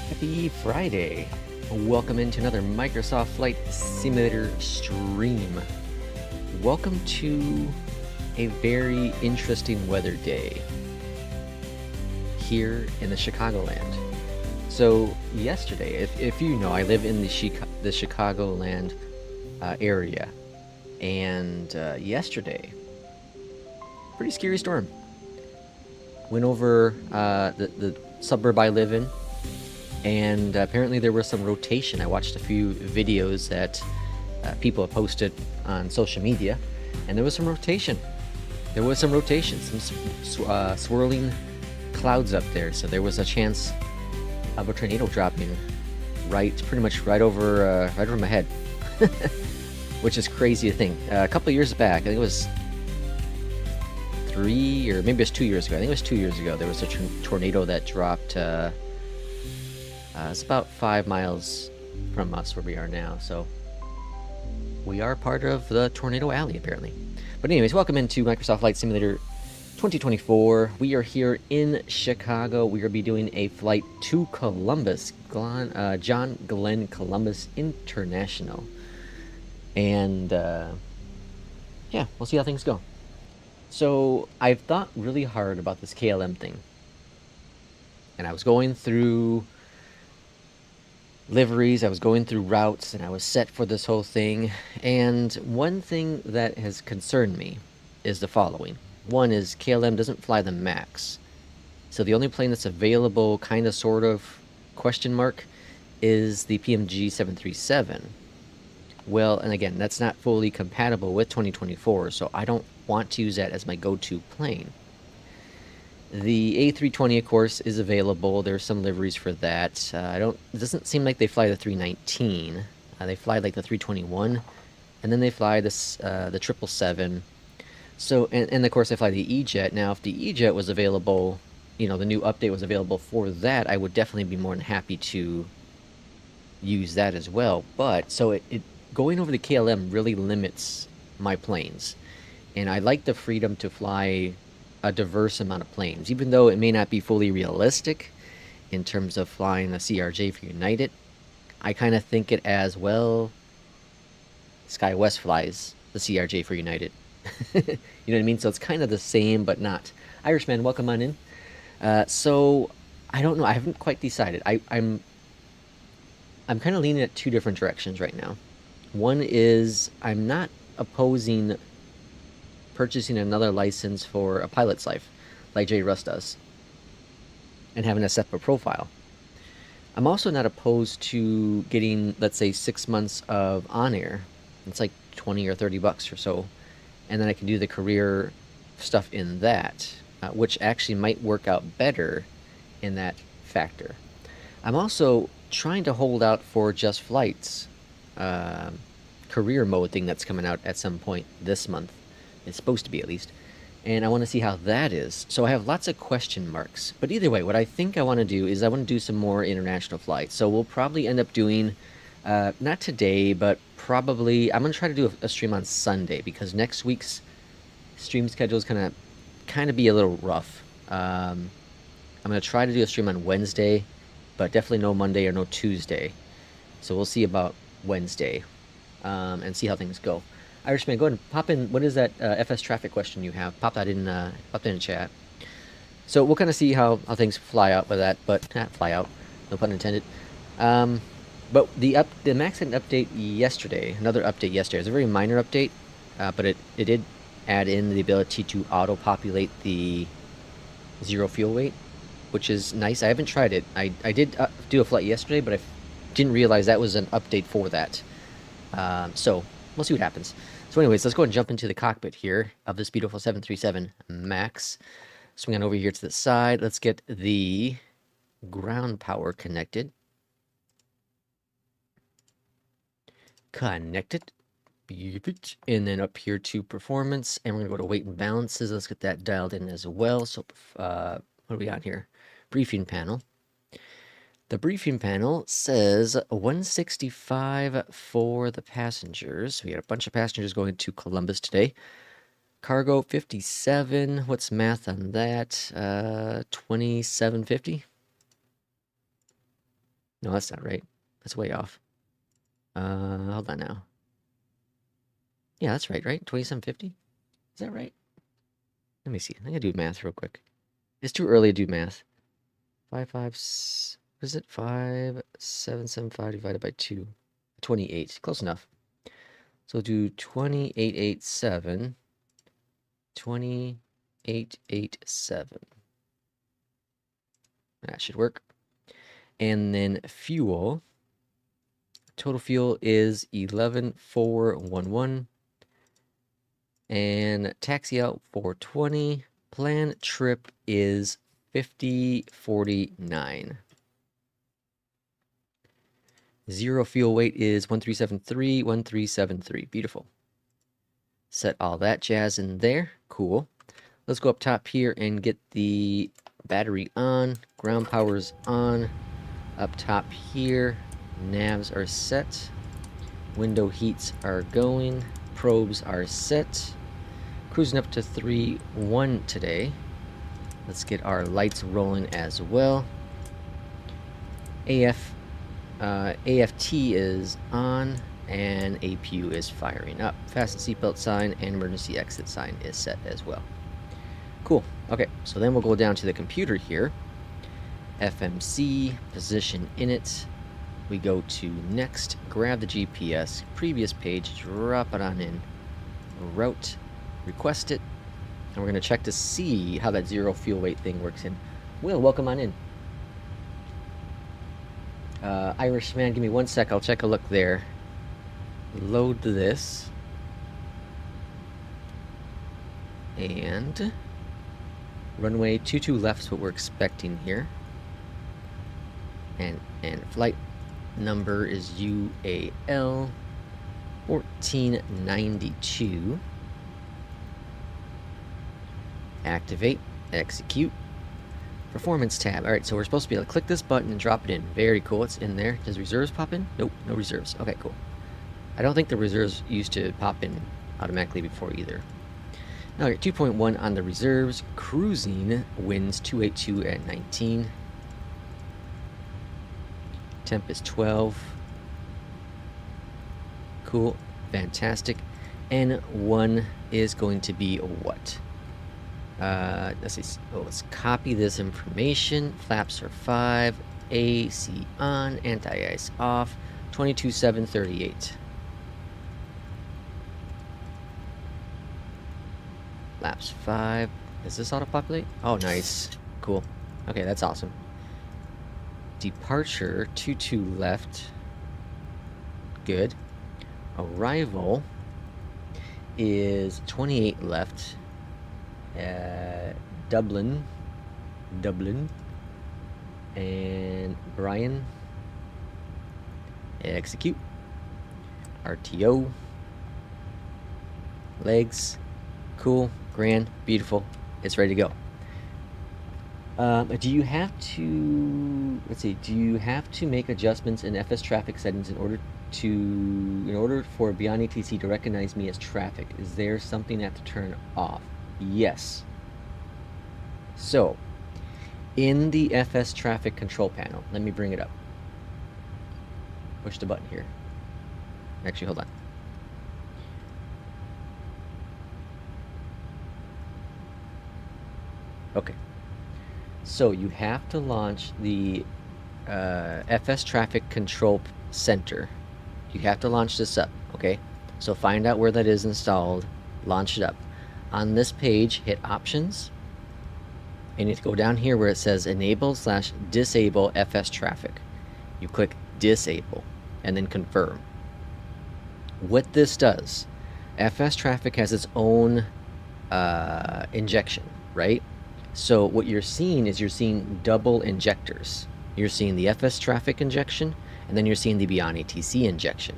Happy Friday! Welcome into another Microsoft Flight Simulator stream. Welcome to a very interesting weather day here in the Chicagoland. So yesterday, if you know, I live in the Chicagoland area, and yesterday, pretty scary storm. Went over the suburb I live in, and apparently there was some rotation. I watched a few videos that people have posted on social media, and there was some rotation. Some swirling clouds up there, so there was a chance of a tornado dropping pretty much right over my head, which is crazy to think. A couple of years back, I think it was 3 or maybe it was 2 years ago. I think it was 2 years ago. There was a tornado that dropped. It's about 5 miles from us where we are now, so we are part of the Tornado Alley, apparently. But anyways, welcome into Microsoft Flight Simulator 2024. We are here in Chicago. We will be doing a flight to Columbus, John Glenn Columbus International. And, yeah, we'll see how things go. So, I've thought really hard about this KLM thing. And I was going through liveries, I was going through routes, and I was set for this whole thing. And one thing that has concerned me is the following. One is KLM doesn't fly the MAX. So the only plane that's available, kind of, sort of, question mark, is the PMG 737. Well, and again, that's not fully compatible with 2024, so I don't want to use that as my go-to plane. The A320, of course, is available. There's some liveries for that. It doesn't seem like they fly the 319. They fly like the 321, and then they fly this the 777. So, and of course, they fly the E-Jet. Now, if the E-Jet was available, you know, the new update was available for that, I would definitely be more than happy to use that as well. But so it going over the KLM really limits my planes, and I like the freedom to fly a diverse amount of planes, even though it may not be fully realistic in terms of flying a CRJ for United. I kind of think it as, well, SkyWest flies the CRJ for United. You know what I mean? So it's kind of the same, but not. Irishman, welcome on in. So I don't know. I haven't quite decided. I'm kind of leaning at two different directions right now. One is I'm not opposing purchasing another license for a pilot's life, like Jay Russ does, and having a separate profile. I'm also not opposed to getting, let's say, 6 months of on-air. It's like 20 or 30 bucks or so, and then I can do the career stuff in that, which actually might work out better in that factor. I'm also trying to hold out for Just Flight's career mode thing that's coming out at some point this month. It's supposed to be, at least. And I want to see how that is. So I have lots of question marks. But either way, what I think I want to do is I want to do some more international flights. So we'll probably end up doing, not today, but probably, I'm going to try to do a stream on Sunday, because next week's stream schedule is kind of be a little rough. I'm going to try to do a stream on Wednesday, but definitely no Monday or no Tuesday. So we'll see about Wednesday, and see how things go. Irishman, go ahead and pop in. What is that FS traffic question you have? Pop that in chat. So we'll kind of see how things fly out with that, but fly out, no pun intended. But the Max had an update yesterday, another update yesterday. It's a very minor update, but it did add in the ability to auto-populate the zero fuel weight, which is nice. I haven't tried it. I did do a flight yesterday, but I didn't realize that was an update for that. So we'll see what happens. So anyways, let's go ahead and jump into the cockpit here of this beautiful 737 MAX. Swing on over here to the side. Let's get the ground power connected. Connected. And then up here to performance. And we're going to go to weight and balances. Let's get that dialed in as well. So what do we got here? Briefing panel. The briefing panel says 165 for the passengers. We got a bunch of passengers going to Columbus today. Cargo 57. What's math on that? 2750. No, that's not right. That's way off. Hold on now. Yeah, that's right, right? 2750? Is that right? Let me see. I'm gonna do math real quick. It's too early to do math. what is it? 5775 divided by 2. 28. Close enough. So we'll do 2887. 2887. That should work. And then fuel. Total fuel is 11,411. And taxi out 420. Planned trip is 5049. Zero fuel weight is 1373, 1373. Beautiful. Set all that jazz in there. Cool. Let's go up top here and get the battery on. Ground power's on. Up top here, navs are set. Window heats are going. Probes are set. Cruising up to 3-1 today. Let's get our lights rolling as well. AFT is on, and APU is firing up. Fasten seatbelt sign and emergency exit sign is set as well. Cool. Okay, so then we'll go down to the computer here. FMC, position in it. We go to next, grab the GPS, previous page, drop it on in, route, request it, and we're going to check to see how that zero fuel weight thing works in. Will, welcome on in. Irishman, give me 1 sec, I'll check a look there. Load this. And runway 22 left is what we're expecting here. And flight number is UAL 1492. Activate, execute. Performance tab. Alright, so we're supposed to be able to click this button and drop it in. Very cool, it's in there. Does reserves pop in? Nope, no reserves. Okay, cool. I don't think the reserves used to pop in automatically before either. Now, 2.1 on the reserves. Cruising, winds 282 at 19. Temp is 12. Cool, fantastic. N1 is going to be what? Let's see. Oh, let's copy this information. Flaps are 5. AC on. Anti-ice off. 22,738. Flaps 5. Does this auto-populate? Oh, nice. Cool. Okay, that's awesome. Departure 22 left. Good. Arrival is 28 left. Dublin, and Brian. Execute. RTO. Legs. Cool. Grand. Beautiful. It's ready to go. Do you have to, let's see, do you have to make adjustments in FS traffic settings in order for Beyondatc to recognize me as traffic? Is there something I have to turn off? Yes. So, in the FS traffic control panel, let me bring it up. Push the button here. Actually, hold on. Okay. So you have to launch the FS Traffic Control Center. You have to launch this up, okay? So find out where that is installed, launch it up. On this page, hit Options, and you have to go down here where it says Enable/Disable FS Traffic. You click Disable, and then Confirm. What this does, FS Traffic has its own injection, right? So what you're seeing is you're seeing double injectors. You're seeing the FS traffic injection, and then you're seeing the Beyondatc injection.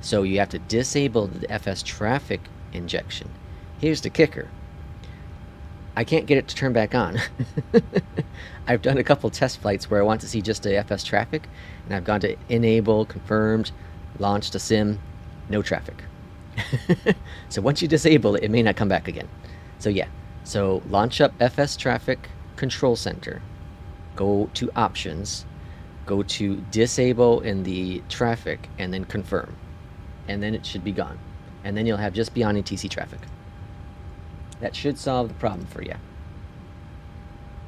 So you have to disable the FS traffic injection. Here's the kicker. I can't get it to turn back on. I've done a couple test flights where I want to see just the FS traffic, and I've gone to enable, confirmed, launched a sim, no traffic. So once you disable it, it may not come back again. So yeah. So launch up FS Traffic Control Center, go to Options, go to disable in the traffic and then confirm. And then it should be gone. And then you'll have just beyond ATC traffic. That should solve the problem for you.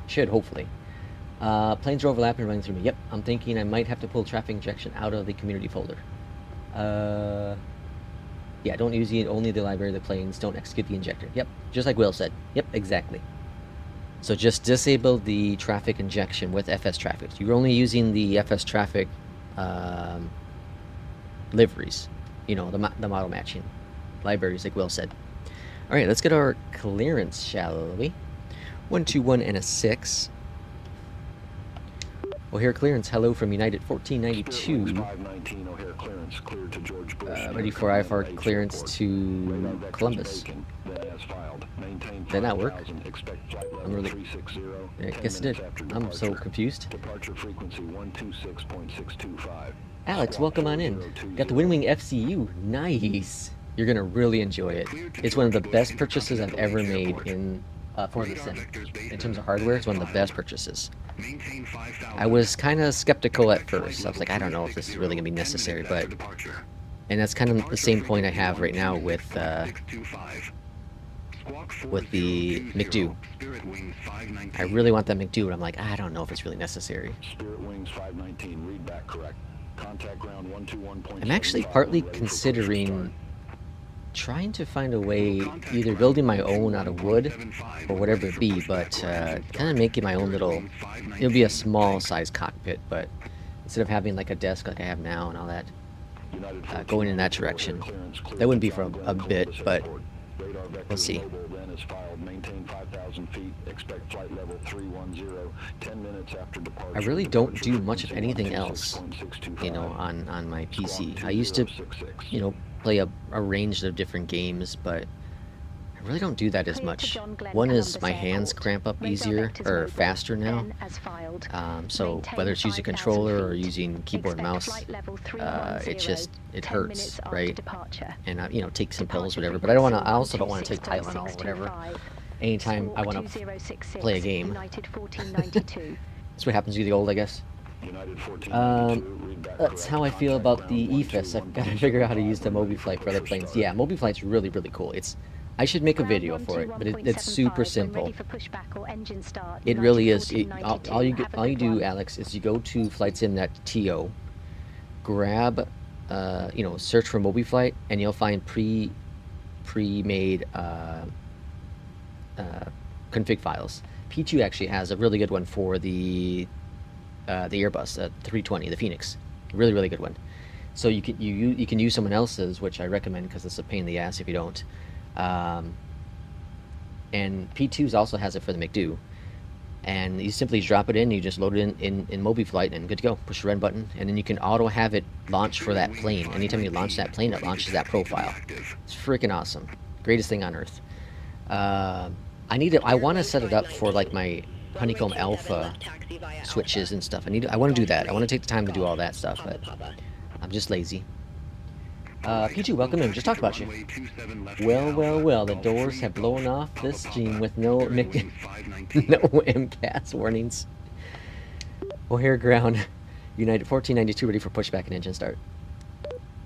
Should, hopefully. Planes are overlapping and running through me. Yep, I'm thinking I might have to pull traffic injection out of the community folder. Yeah, don't use only the library of the planes. Don't execute the injector. Yep, just like Will said. Yep, exactly. So just disable the traffic injection with FS traffic. You're only using the FS traffic liveries. You know, the model matching libraries, like Will said. All right, let's get our clearance, shall we? 121 and a 6. O'Hare clearance, hello from United 1492. Ready for iFLY clearance to Columbus. Did that not work? I'm really... I guess it did. I'm so confused. Alex, welcome on in. Got the Windwing FCU. Nice. You're going to really enjoy it. It's one of the best purchases I've ever made in for the sim. In terms of hardware, it's one of the best purchases. I was kind of skeptical at first. I was like, I don't know if this is really going to be necessary, but... And that's kind of the same point I have right now with the McDo. I really want that McDo, but I'm like, I don't know if it's really necessary. I'm actually partly considering trying to find a way, either building my own out of wood or whatever it be, but kind of making my own little, it'll be a small size cockpit, but instead of having like a desk like I have now and all that, going in that direction. That wouldn't be for a bit, but we'll see. I really don't do much of anything else, you know, on my PC. I used to, you know, play a range of different games, but I really don't do that as much. One is my hands cramp up easier or faster now. So whether it's using controller or using keyboard and mouse, it hurts, right? And I, you know, take some pills, whatever. But I don't want to. I also don't want to take Tylenol or whatever. Anytime I want to play a game. That's what happens to you the old, I guess. That's how I feel about the EFIS. I've got to figure out how to use the MobiFlight for other planes. Yeah, MobiFlight's really, really cool. I should make a video for it, but it's super simple. It really is. All you do, Alex, is you go to flightsim.to, grab, you know, search for MobiFlight, and you'll find pre-made config files. P2 actually has a really good one for the Airbus, 320, the Phoenix. Really, really good one. So you can use someone else's, which I recommend because it's a pain in the ass if you don't. And P2's also has it for the McDo, and you simply drop it in, you just load it in MobiFlight, and good to go. Push the red button, and then you can auto have it launch for that plane. Anytime you launch that plane, it launches that profile. It's freaking awesome. Greatest thing on earth. I want to set it up for like my Honeycomb Alpha switches and stuff. I want to do that. I want to take the time to do all that stuff, but I'm just lazy. P2, welcome in. Just talked about you. Well, the doors have blown off this stream with no MCAS warnings. O'Hare ground. United 1492 ready for pushback and engine start.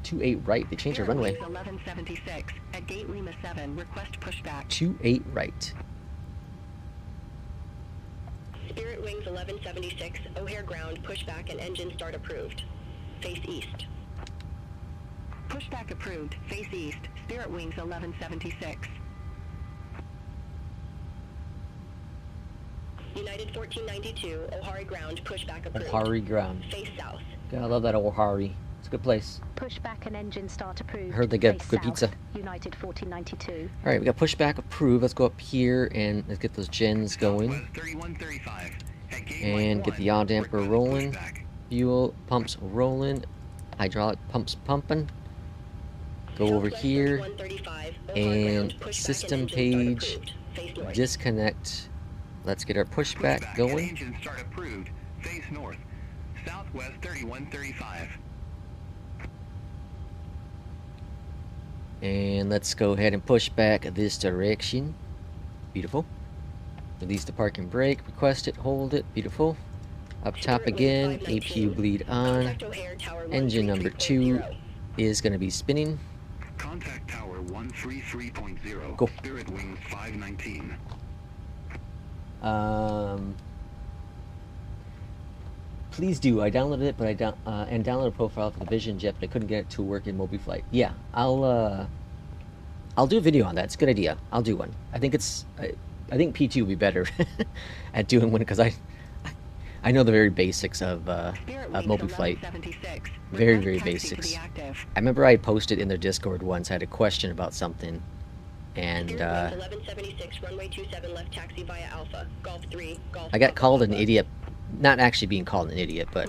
28 right. They changed their runway. 1176 at gate Lima 7. Request pushback. 28 right. Spirit Wings 1176. O'Hare ground. Pushback and engine start approved. Face east. Pushback approved. Face east. Spirit Wings 1176. United 1492. O'Hare ground. Pushback approved. O'Hare ground. Face south. God, I love that O'Hare. It's a good place. Pushback and engine start approved. I heard they get good pizza. United 1492. All right, we got pushback approved. Let's go up here and let's get those gens going. And get the yaw damper rolling. Fuel pumps rolling. Hydraulic pumps pumping. Go over here and system page, disconnect. Let's get our pushback going. Engine start approved. Face north. Southwest 3135. And let's go ahead and push back this direction. Beautiful. Release the parking brake. Request it. Hold it. Beautiful. Up top again, APU bleed on. Contact O'Hare Tower Engine number 2 133.0. is going to be spinning. Contact Tower 133.0. Go. Spirit Wings 519. Please do. I downloaded it, but and downloaded a profile for the Vision Jet, but I couldn't get it to work in MobiFlight. Yeah, I'll do a video on that. It's a good idea. I'll do one. I think I think P2 would be better at doing one because I know the very basics of MobiFlight. Very, very basics. I remember I posted in their Discord once. I had a question about something, and 1176, runway 27 left taxi via Alpha, Golf 3, Golf. I got called an idiot. Not actually being called an idiot, but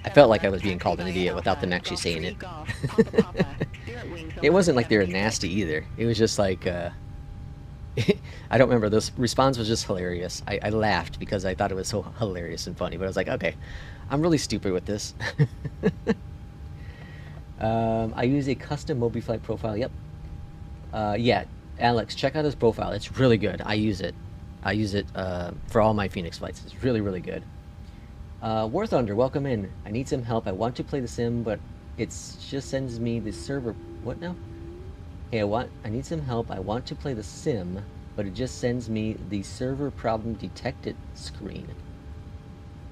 I felt like I was being called an idiot without them actually saying it. It wasn't like they were nasty either. It was just like, I don't remember. This response was just hilarious. I laughed because I thought it was so hilarious and funny, but I was like, okay, I'm really stupid with this. I use a custom MobiFlight profile. Yep. Yeah, Alex, check out his profile. It's really good. I use it. I use it for all my Phoenix flights. It's really, really good. War Thunder, welcome in. I need some help. I want to play the sim, but it just sends me the server. What now? Hey, I need some help. I want to play the sim, but it just sends me the server problem detected screen.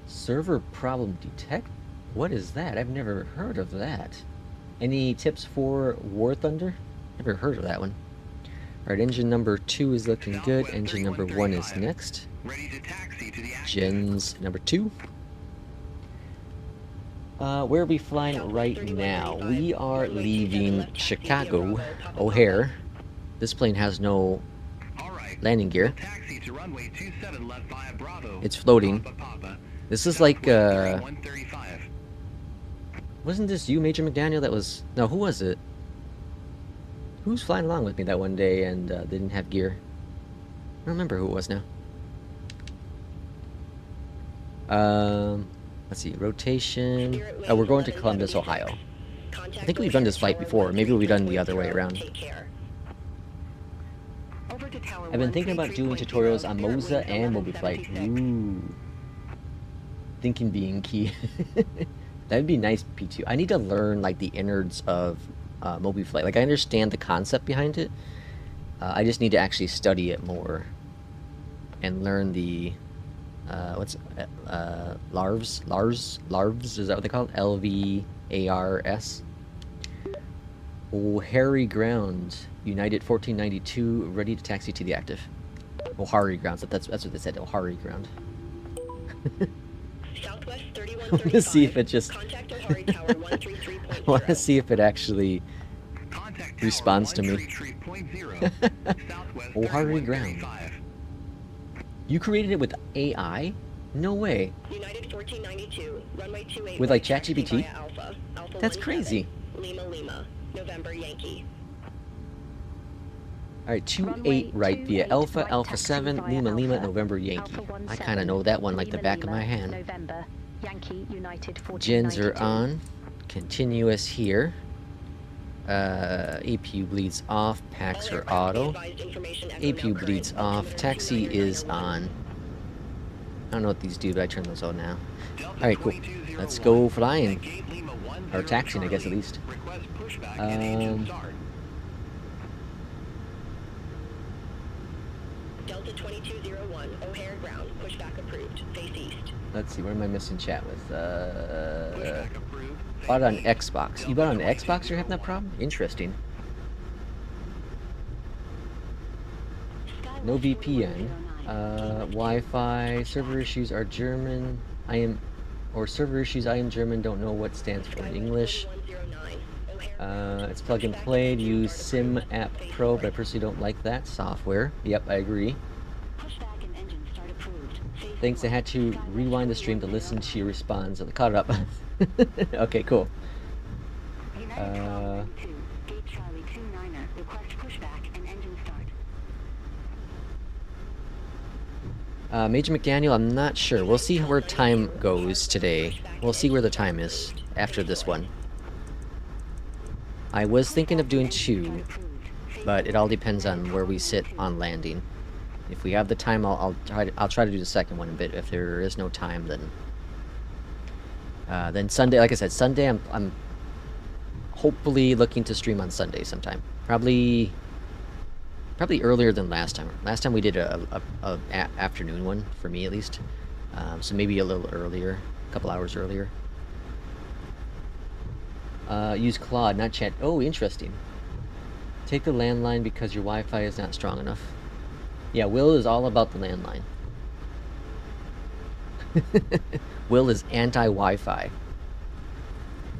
Server problem detect? What is that? I've never heard of that. Any tips for War Thunder? Never heard of that one. Alright, engine number 2 is looking good. Engine number 1 is next. Ready to taxi to the active. Gens number 2. Where are we flying right now? We are leaving Chicago O'Hare. This plane has no landing gear. Taxi to runway 27 left via Bravo. It's floating. Papa. This is like, 135. wasn't this you, Major McDaniel? That was... No, who was it? Who was flying along with me that one day and they didn't have gear? I don't remember who it was now. Let's see, rotation. Oh, we're going to Columbus, Ohio. I think we've done this flight before. Maybe we've done the other way around. I've been thinking about doing tutorials on Moza and MobiFlight. Ooh. Thinking being key. That'd be nice, P2. I need to learn, like, the innards of MobiFlight. Like, I understand the concept behind it. I just need to actually study it more. And learn the... larvs? Larvs? Is that what they call it? LVARS? O'Hare Ground. United 1492, ready to taxi to the active. O'Hare Ground. So that's what they said. O'Hare Ground. Southwest I want to see if it just... Contact O'Hare Tower 133.0. I want to see if it actually Contact responds to me. 133.0. Southwest O'Hare Ground. 3135. You created it with AI? No way. United 1492, runway 28 With, like, right, taxi ChatGPT? via Alpha, Alpha That's 17, crazy. Lima, November Yankee. Alright, 28 Runway right via 28 Alpha, right Alpha taxi 7, via Lima, Alpha, November Yankee. Alpha I 17, kind of know that one like the back of my hand. November, Yankee, United Gens are 1492. on. Continuous here. APU bleeds off. Packs are auto. APU bleeds off. Taxi is on. I don't know what these do, but I turn those on now. Alright, cool. Let's go flying. Or taxiing, I guess, at least. Request pushback and engine start. Delta 2201, O'Hare Ground, pushback approved, face east. Let's see, where am I missing chat with? Pushback approved. Bought it on Xbox. You bought it on Xbox, you're having that problem? Interesting. No VPN. Wi-Fi. Server issues are German. Server issues, I am German, don't know what stands for in English. 2109, It's plug and play. Use Sim App Pro, but I personally don't like that software. Yep, I agree. Pushback and engine start approved. Thanks, I had to rewind the stream to listen to your response. I caught it up. Okay, cool. United 12 2, Gate Charlie 29er, request pushback and engine start. Major McDaniel, I'm not sure. We'll see where time goes today. We'll see where the time is after this one. I was thinking of doing 2, but it all depends on where we sit on landing. If we have the time, I'll try to do the second one a bit. If there is no time, then Then Sunday, like I said, Sunday I'm hopefully looking to stream on Sunday sometime. Probably earlier than last time. Last time we did a afternoon one, for me at least. So maybe a little earlier, a couple hours earlier. Use Claude, not chat. Oh, interesting. Take the landline because your Wi-Fi is not strong enough. Yeah, Will is all about the landline. Will is anti-Wi-Fi.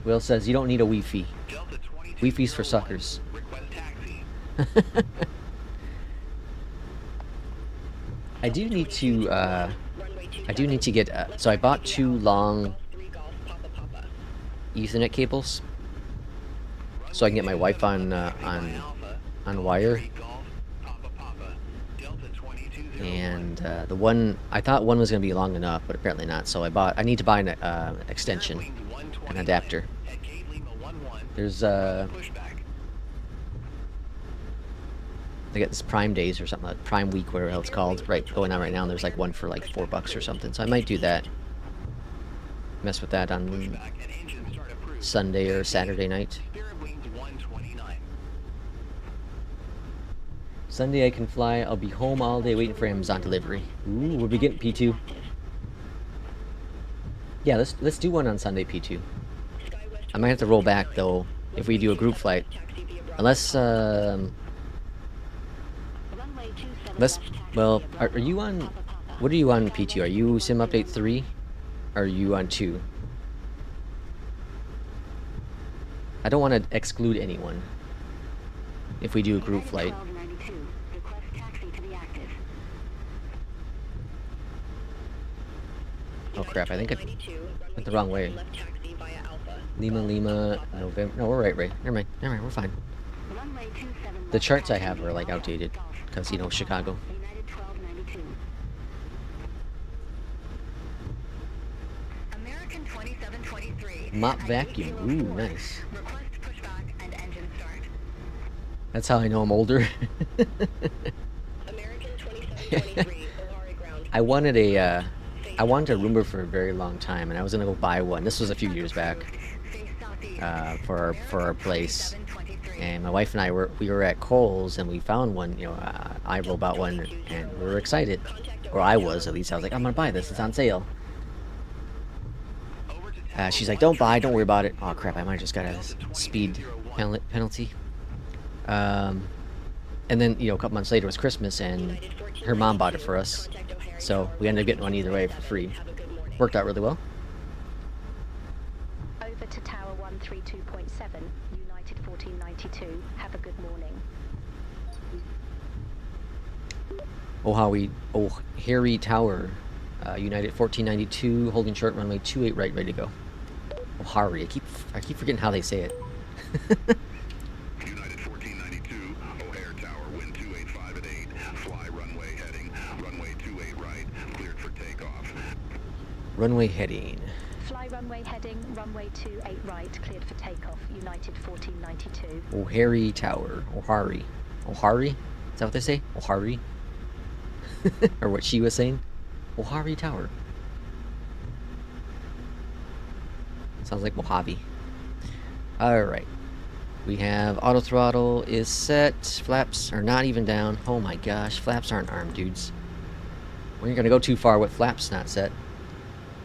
Will says you don't need a Wi-Fi. Wi-Fi's for suckers. I do need to get. So I bought 2 long Ethernet cables, so I can get my Wi-Fi on wire. And the one I thought one was going to be long enough, but apparently not. So I need to buy an extension, an adapter. There's they got this Prime Days or something, like Prime Week, whatever it's called, right, going on right now. And there's like one for like $4 or something. So I might do that. Mess with that on Sunday or Saturday night. Sunday I can fly. I'll be home all day waiting for Amazon delivery. Ooh, we'll be getting P2. Yeah, let's do one on Sunday, P2. I might have to roll back though if we do a group flight, unless well, are you on? What are you on P2? Are you Sim Update 3? Or are you on 2? I don't want to exclude anyone if we do a group flight. Oh crap, I think I went the wrong way. Lima, November. No, we're right. Never mind, we're fine. The charts I have are like outdated, because, you know, Chicago. Mop vacuum, ooh, nice. That's how I know I'm older. I wanted a Roomba for a very long time, and I was gonna go buy one. This was a few years back, for our place. And my wife and I we were at Kohl's and we found one. You know, I bought one, and we were excited, or I was at least. I was like, I'm gonna buy this. It's on sale. She's like, don't worry about it. Oh crap, I might have just got a speed penalty. And then, you know, a couple months later was Christmas, and her mom bought it for us. So we ended up getting one either way for free. Worked out really well. Over to Tower 132.7, United 1492. Have a good morning. Harry Tower, United 1492, holding short runway 28 right, ready to go. O'Harry, I keep forgetting how they say it. United 1492, O'Hare Tower, wind 285 at 8, fly runway heading, runway 28 right, cleared for takeoff. Runway heading. Fly runway heading, runway 28 right, cleared for takeoff, United 1492. O'Harry Tower, O'Harry. O'Harry? Is that what they say? O'Harry? Or what she was saying? O'Harry Tower. Sounds like Mojave. Alright. We have auto throttle is set. Flaps are not even down. Oh my gosh, flaps aren't armed, dudes. When you're gonna go too far with flaps not set.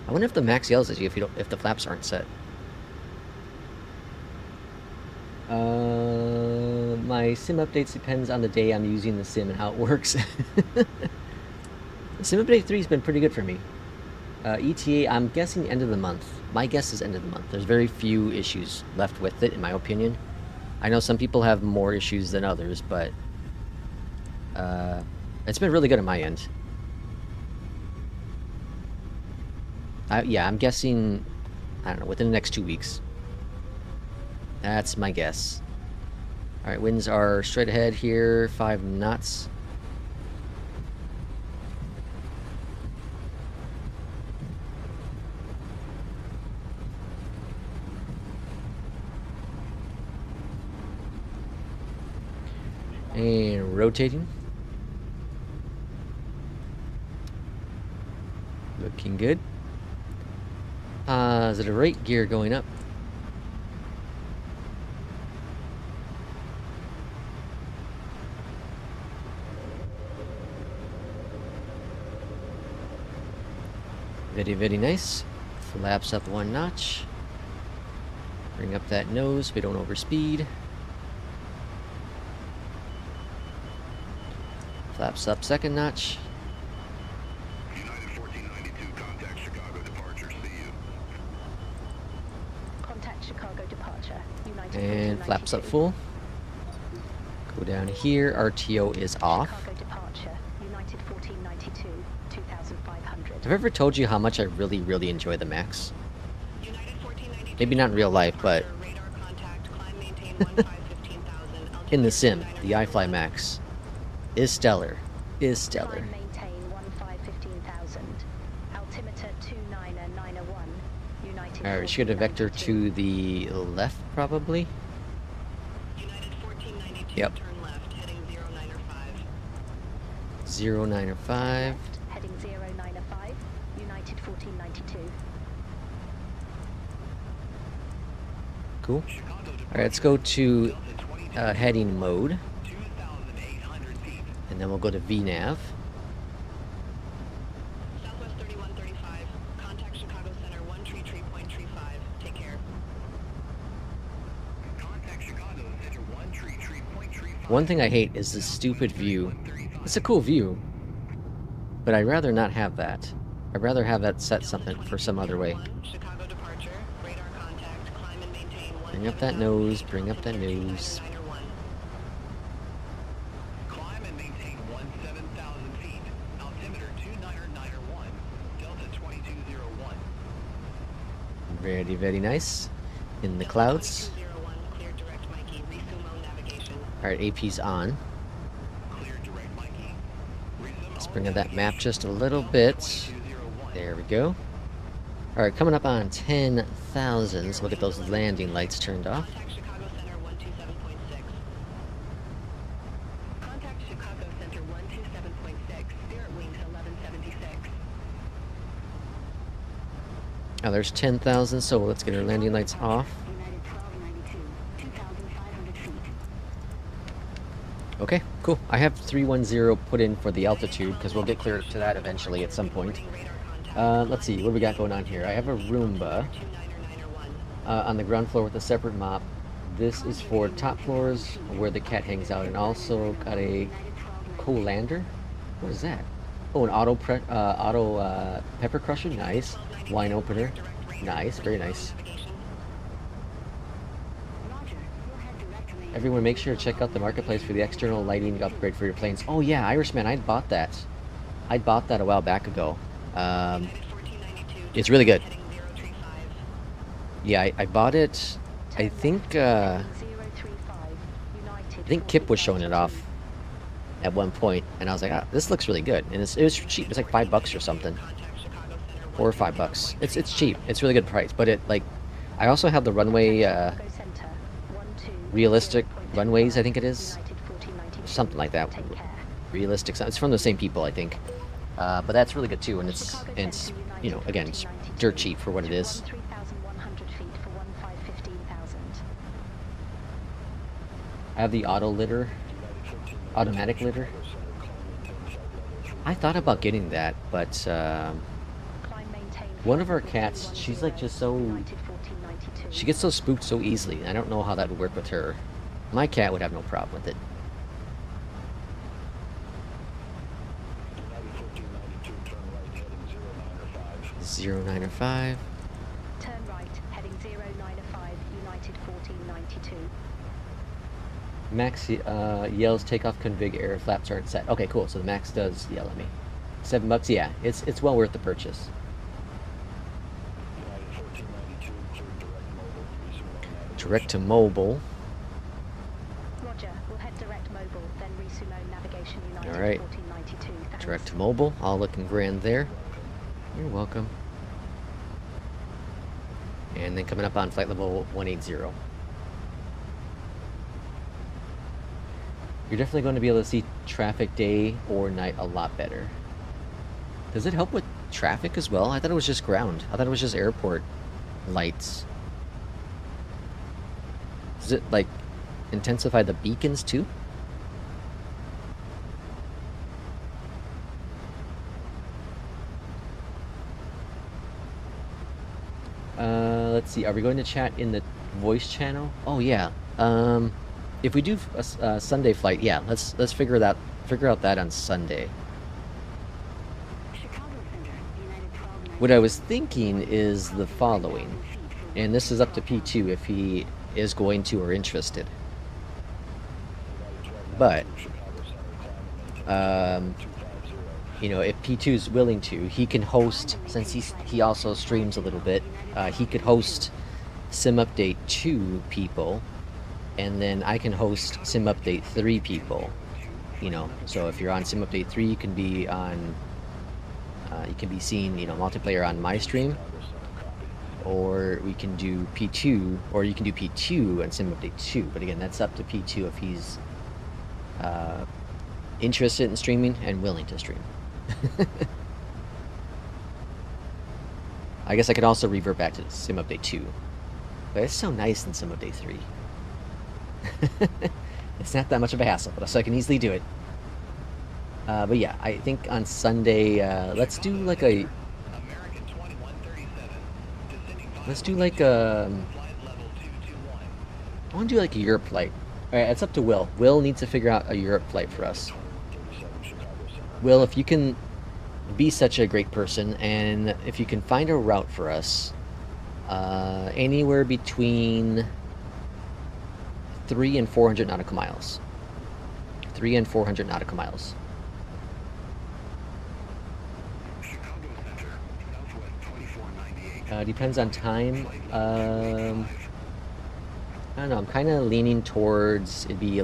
I wonder if the max yells at you if the flaps aren't set. My sim updates depends on the day I'm using the sim and how it works. Sim update 3 has been pretty good for me. ETA, I'm guessing end of the month. My guess is end of the month. There's very few issues left with it, in my opinion. I know some people have more issues than others, but it's been really good on my end. Yeah, I'm guessing, I don't know, within the next 2 weeks. That's my guess. Alright, winds are straight ahead here, 5 knots. And rotating. Looking good. Positive rate, gear going up. Very, very nice. Flaps up one notch. Bring up that nose so we don't overspeed. Flaps up second notch. United 1492, contact Chicago departure. See you. Contact Chicago departure. United And flaps up 1492. full. Go down here. RTO is off. Chicago departure. United 1492, 2500. Have I ever told you how much I really, really enjoy the Max? United 1492. Maybe not in real life, but Radar contact, climb, maintain 15,000. in the sim, the iFLY Max is stellar. Is stellar. Climb, maintain 15,000. Altimeter 29901. United. Alright, we should get a vector 1492. to the left, probably. United 1492. Yep. Turn left, heading 095. 095. Left, heading 095. United 1492. Cool. Chicago Alright, let's go to Delta 22, heading mode, 2,800 feet. and then we'll go to VNAV. Southwest 3135. Contact Chicago Center 133.35. Take care. Contact Chicago Center 133.35. One thing I hate is this stupid view. It's a cool view, but I'd rather not have that. I'd rather have that set something for some other way. Chicago departure. Radar contact. Climb and maintain Bring up that nose, bring up that nose. Climb and maintain 17,000 feet. Altimeter 29901. Delta 2201. Very, very nice. In the clouds. 201. Clear direct Mikey. Resumo navigation. Alright, AP's on. Clear direct Mikey. Resume Let's all bring up that map navigation. just a little bit. 2201. There we go. Alright, coming up on 10,000. So look at those landing lights turned off. Contact Chicago Center 127.6. Contact Chicago Center 127.6. Spirit Wings 1176. Now there's 10,000, so let's get our landing lights off. United 1292. 2,500 feet. Okay, cool. I have 310 put in for the altitude because we'll get clear to that eventually at some point. Let's see, what do we got going on here? I have a Roomba 29901. on the ground floor with a separate mop. This is for top floors where the cat hangs out, and also got a co-lander. What is that? Oh, an auto pepper crusher. Nice. Wine opener. Nice. Very nice. Everyone, make sure to check out the marketplace for the external lighting upgrade for your planes. Oh yeah, Irishman, I bought that. I bought that a while back ago. It's really good. Yeah, I bought it. I think Kip was showing it off at one point, and I was like, ah, this looks really good. And it was cheap. It's like $5 or something, $4 or $5. It's cheap. It's really good price. But it like, I also have the runway realistic runways. I think it is something like that. Realistic. It's from the same people, I think. But that's really good too, and it's you know, again, it's dirt cheap for what it is. 3,100 feet for 15,000. I have the automatic litter. I thought about getting that, but Climb, maintain one of our cats, she's like just so, United 1492. she gets so spooked so easily. I don't know how that would work with her. My cat would have no problem with it. United 1492, 095. turn right heading 095. Turn right, heading 095, United 1492. Max yells takeoff config error, flaps aren't set. Okay, cool. So the Max does yell at me. $7, yeah. It's well worth the purchase. United 1492, clear direct mobile. Resume all navigation. Direct to mobile. Roger, we'll head direct mobile, then resume navigation United All right. 1492. Thanks. Direct to mobile. All looking grand there. You're welcome. And then coming up on flight level 180. You're definitely going to be able to see traffic day or night a lot better. Does it help with traffic as well? I thought it was just ground. I thought it was just airport. lights. Does it like intensify the beacons too? Let's see. Are we going to chat in the voice channel? Oh yeah. If we do a Sunday flight, yeah. Let's figure out that on Sunday. What I was thinking is the following, and this is up to P2 if he is going to or interested. But you know, if P2 is willing to, he can host, since he also streams a little bit, he could host Sim Update 2 people, and then I can host Sim Update 3 people. You know, so if you're on Sim Update 3, you can be on, you can be seeing, you know, multiplayer on my stream, or we can do P2, or you can do P2 and Sim Update 2. But again, that's up to P2 if he's interested in streaming and willing to stream. I guess I could also revert back to Sim Update 2. But it's so nice in Sim Update 3. It's not that much of a hassle, but so I can easily do it. But yeah, I think on Sunday, let's do like a... Let's do like a... I want to do like a Europe flight. Alright, it's up to Will. Will needs to figure out a Europe flight for us. Will, if you can be such a great person, and if you can find a route for us, anywhere between 3 and 400 nautical miles. 3 and 400 nautical miles. Depends on time. I don't know, I'm kind of leaning towards, it'd be,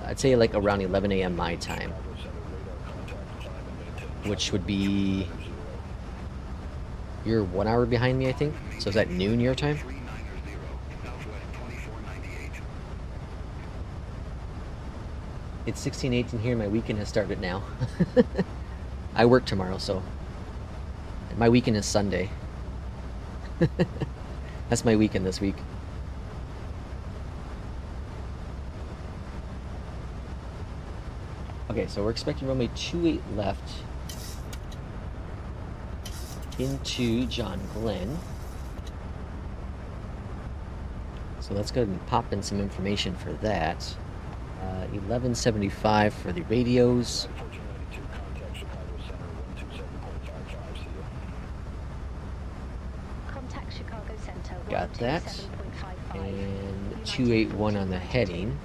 I'd say like around 11 a.m. my time. Which would be... You're 1 hour behind me, I think? So is that noon your time? It's 16:18 here and my weekend has started now. I work tomorrow, so... My weekend is Sunday. That's my weekend this week. Okay, so we're expecting runway 28 left into John Glenn. So let's go ahead and pop in some information for that. 1175 for the radios. Contact Chicago Center. Got that. 127.55. And 281 on the heading.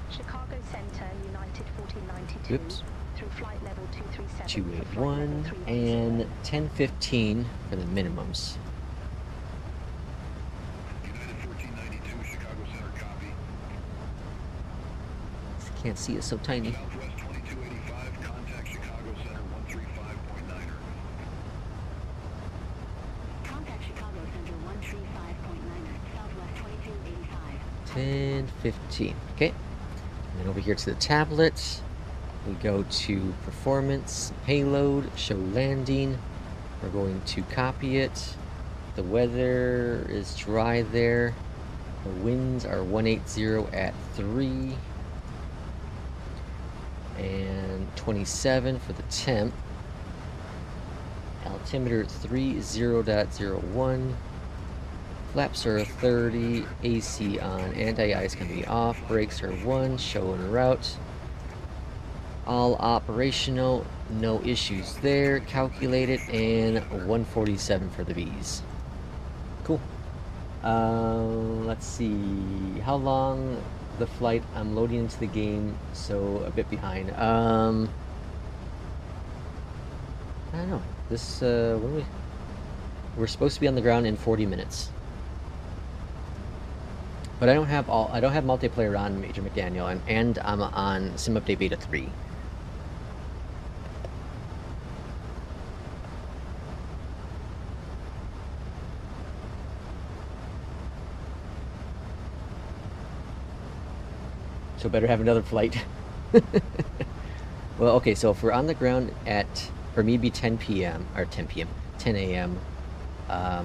Chicago Center, United 1492. Oops. Through flight level 237. 281 and 1015 for the minimums. United 1492, Chicago Center, copy. Can't see it, so tiny. Southwest 2285, contact Chicago Center 135.9er. Contact Chicago Center 135.9er, Southwest 2285. 1015. Okay. And then over here to the tablet, we go to performance, payload, show landing. We're going to copy it. The weather is dry there. The winds are 180 at 3. And 27 for the temp. Altimeter 30.01. Flaps are 30, AC on, anti-ice can be off, brakes are 1, show en route. All operational, no issues there, calculated, and 147 for the V's. Cool. Let's see, how long the flight, I'm loading into the game, so a bit behind. I don't know, this, we're supposed to be on the ground in 40 minutes. But I don't have multiplayer on Major McDaniel, and I'm on Sim Update Beta 3. So better have another flight. Well, okay, so if we're on the ground at, for me, it'd be 10 p.m. or 10 p.m. 10 a.m. I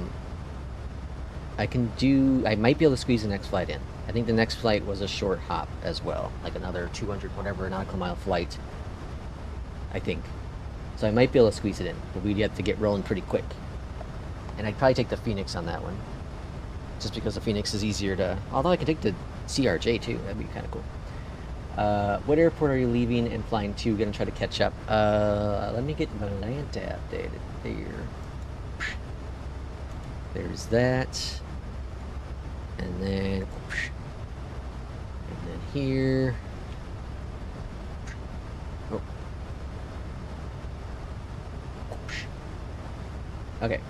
might be able to squeeze the next flight in. I think the next flight was a short hop as well, like another 200 whatever nautical mile flight, I think. So I might be able to squeeze it in, but we'd have to get rolling pretty quick. And I'd probably take the Phoenix on that one, just because the Phoenix is easier to, although I could take the CRJ too, that'd be kind of cool. What airport are you leaving and flying to? Gonna try to catch up. Let me get Beyondatc updated there. There's that. And then here. Oh. Okay.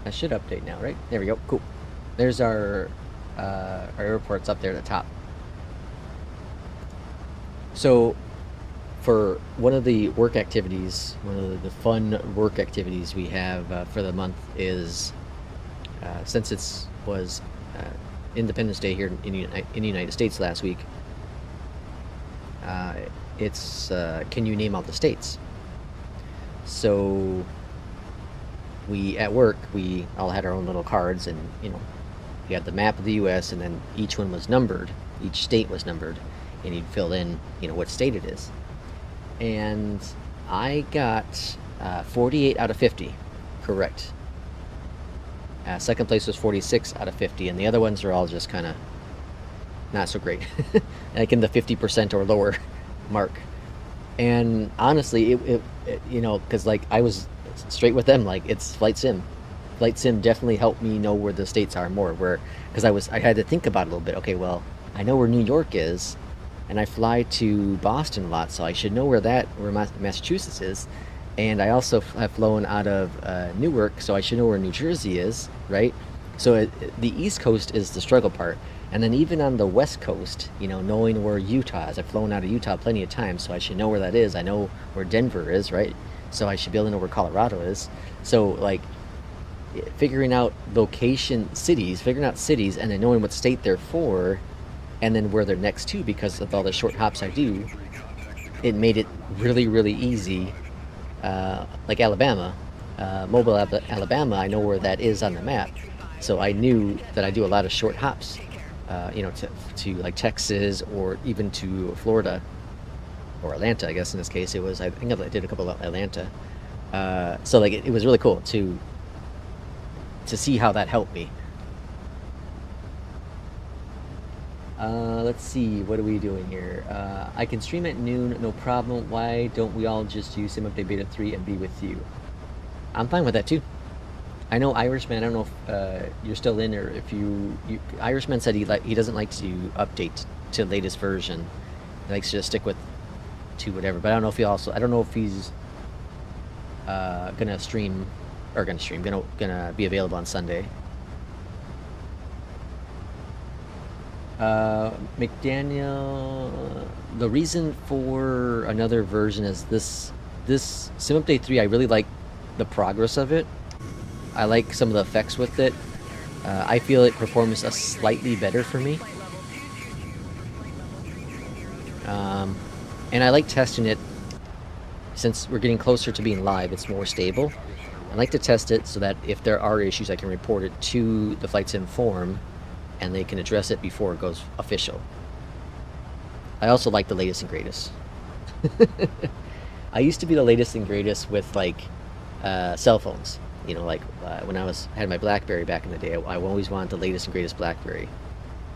That should update now, right? There we go. Cool. There's our airports up there at the top. So for one of the work activities, one of the fun work activities we have for the month is, since it was Independence Day here in the United States last week, it's can you name all the states? So at work, we all had our own little cards, and we had the map of the U.S., and then each one was numbered. Each state was numbered, and you'd fill in, what state it is. And I got 48 out of 50 correct. Second place was 46 out of 50, and the other ones are all just kind of not so great, like in the 50% or lower mark. And honestly, it because like I was straight with them, like it's flight sim. Flight sim definitely helped me know where the states are more, because I had to think about it a little bit. Okay, well, I know where New York is, and I fly to Boston a lot, so I should know where Massachusetts is. And I also have flown out of Newark, so I should know where New Jersey is, right? So the East Coast is the struggle part. And then even on the West Coast, knowing where Utah is. I've flown out of Utah plenty of times, so I should know where that is. I know where Denver is, right? So I should be able to know where Colorado is. So, like, figuring out cities, and then knowing what state they're for, and then where they're next to, because of all the short hops I do, it made it really, really easy. Like Alabama, Mobile, Alabama, I know where that is on the map. So I knew that I do a lot of short hops, to like Texas, or even to Florida, or Atlanta, I guess in this case. I think I did a couple of Atlanta. So like it was really cool to see how that helped me. Let's see, what are we doing here? I can stream at noon, no problem. Why don't we all just use Sim Update Beta 3 and be with you? I'm fine with that too. I know Irishman, I don't know if you're still in, or if Irishman said he doesn't like to update to the latest version. He likes to just stick to whatever. But I don't know if he's gonna be available on Sunday. McDaniel, the reason for another version is this Sim Update 3, I really like the progress of it. I like some of the effects with it. I feel it performs slightly better for me. And I like testing it, since we're getting closer to being live, it's more stable. I like to test it so that if there are issues, I can report it to the Flight Sim forum, and they can address it before it goes official. I also like the latest and greatest. I used to be the latest and greatest with like cell phones. When I had my BlackBerry back in the day, I always wanted the latest and greatest BlackBerry.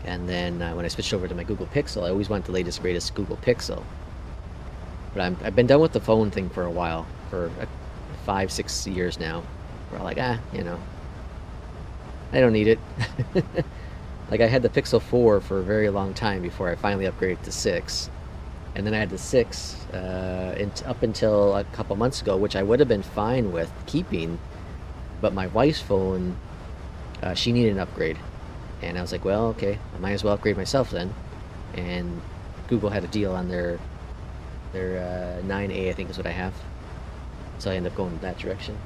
And then when I switched over to my Google Pixel, I always wanted the latest and greatest Google Pixel. But I've been done with the phone thing for a while, for 5-6 years now. We're like, I don't need it. Like I had the Pixel 4 for a very long time before I finally upgraded to 6. And then I had the 6 up until a couple months ago, which I would have been fine with keeping. But my wife's phone, she needed an upgrade. And I was like, well, okay, I might as well upgrade myself then. And Google had a deal on their 9A, I think is what I have. So I ended up going in that direction.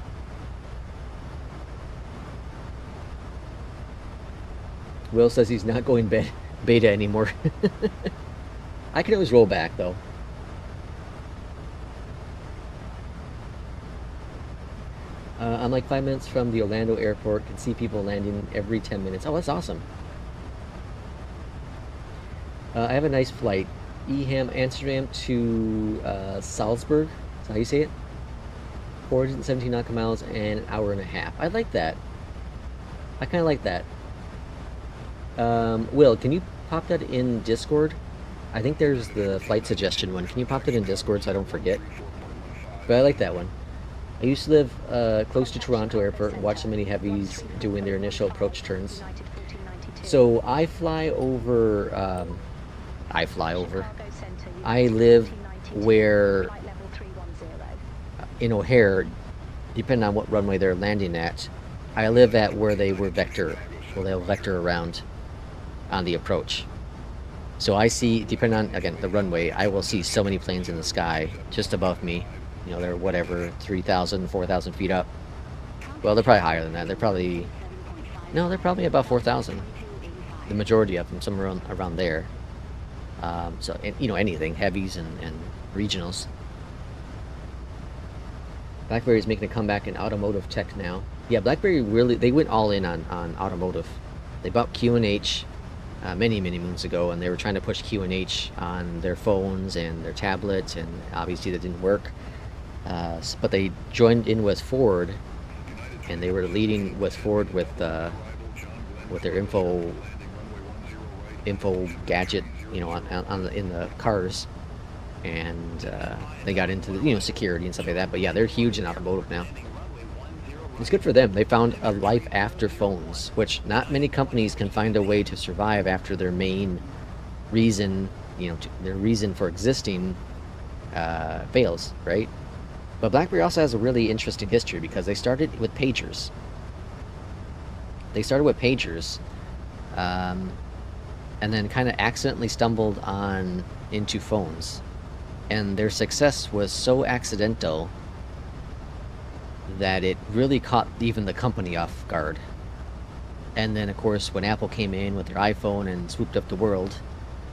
Will says he's not going beta anymore. I can always roll back, though. I'm like 5 minutes from the Orlando airport. Can see people landing every 10 minutes. Oh, that's awesome. I have a nice flight. Eham, Amsterdam to Salzburg. Is that how you say it? 417 nautical miles and an hour and a half. I like that. I kind of like that. Will, can you pop that in Discord? I think there's the flight suggestion one. Can you pop that in Discord so I don't forget? But I like that one. I used to live close to Toronto Airport and watch so many heavies doing their initial approach turns. So I fly over. I live where in O'Hare, depending on what runway they're landing at. I live at where they were they'll vector around on the approach. So I see, depending on, again, the runway, I will see so many planes in the sky just above me. You know, they're whatever, 3,000, 4,000 feet up. Well, they're probably higher than that. They're probably about 4,000. The majority of them, somewhere around there. So, you know, anything, heavies and regionals. BlackBerry is making a comeback in automotive tech now. Yeah, BlackBerry really, they went all in on automotive. They bought Q&H many moons ago, and they were trying to push Q&H on their phones and their tablets, and obviously that didn't work. But they joined in with Ford, and they were leading with Ford with their info gadget, you know, in the cars, and they got into the, you know, security and stuff like that. But yeah, they're huge in automotive now. It's good for them. They found a life after phones, which not many companies can find a way to survive after their main reason, you know, their reason for existing fails, right? But BlackBerry also has a really interesting history because they started with pagers. And then kind of accidentally stumbled into phones. And their success was so accidental that it really caught even the company off guard. And then, of course, when Apple came in with their iPhone and swooped up the world,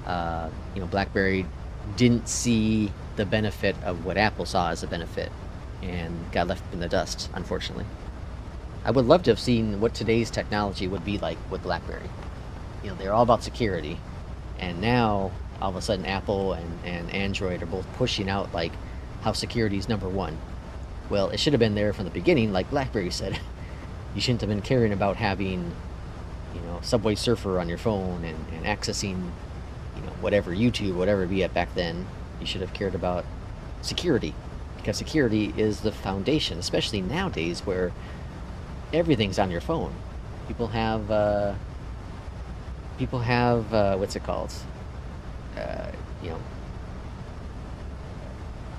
you know, BlackBerry didn't see the benefit of what Apple saw as a benefit and got left in the dust, unfortunately. I would love to have seen what today's technology would be like with BlackBerry. You know, they're all about security, and now all of a sudden Apple and Android are both pushing out like how security is number one. Well, it should have been there from the beginning, like BlackBerry said. You shouldn't have been caring about having, you know, Subway Surfer on your phone and accessing, you know, whatever, YouTube, whatever it be at back then. You should have cared about security, because security is the foundation, especially nowadays where everything's on your phone. People have what's it called? You know,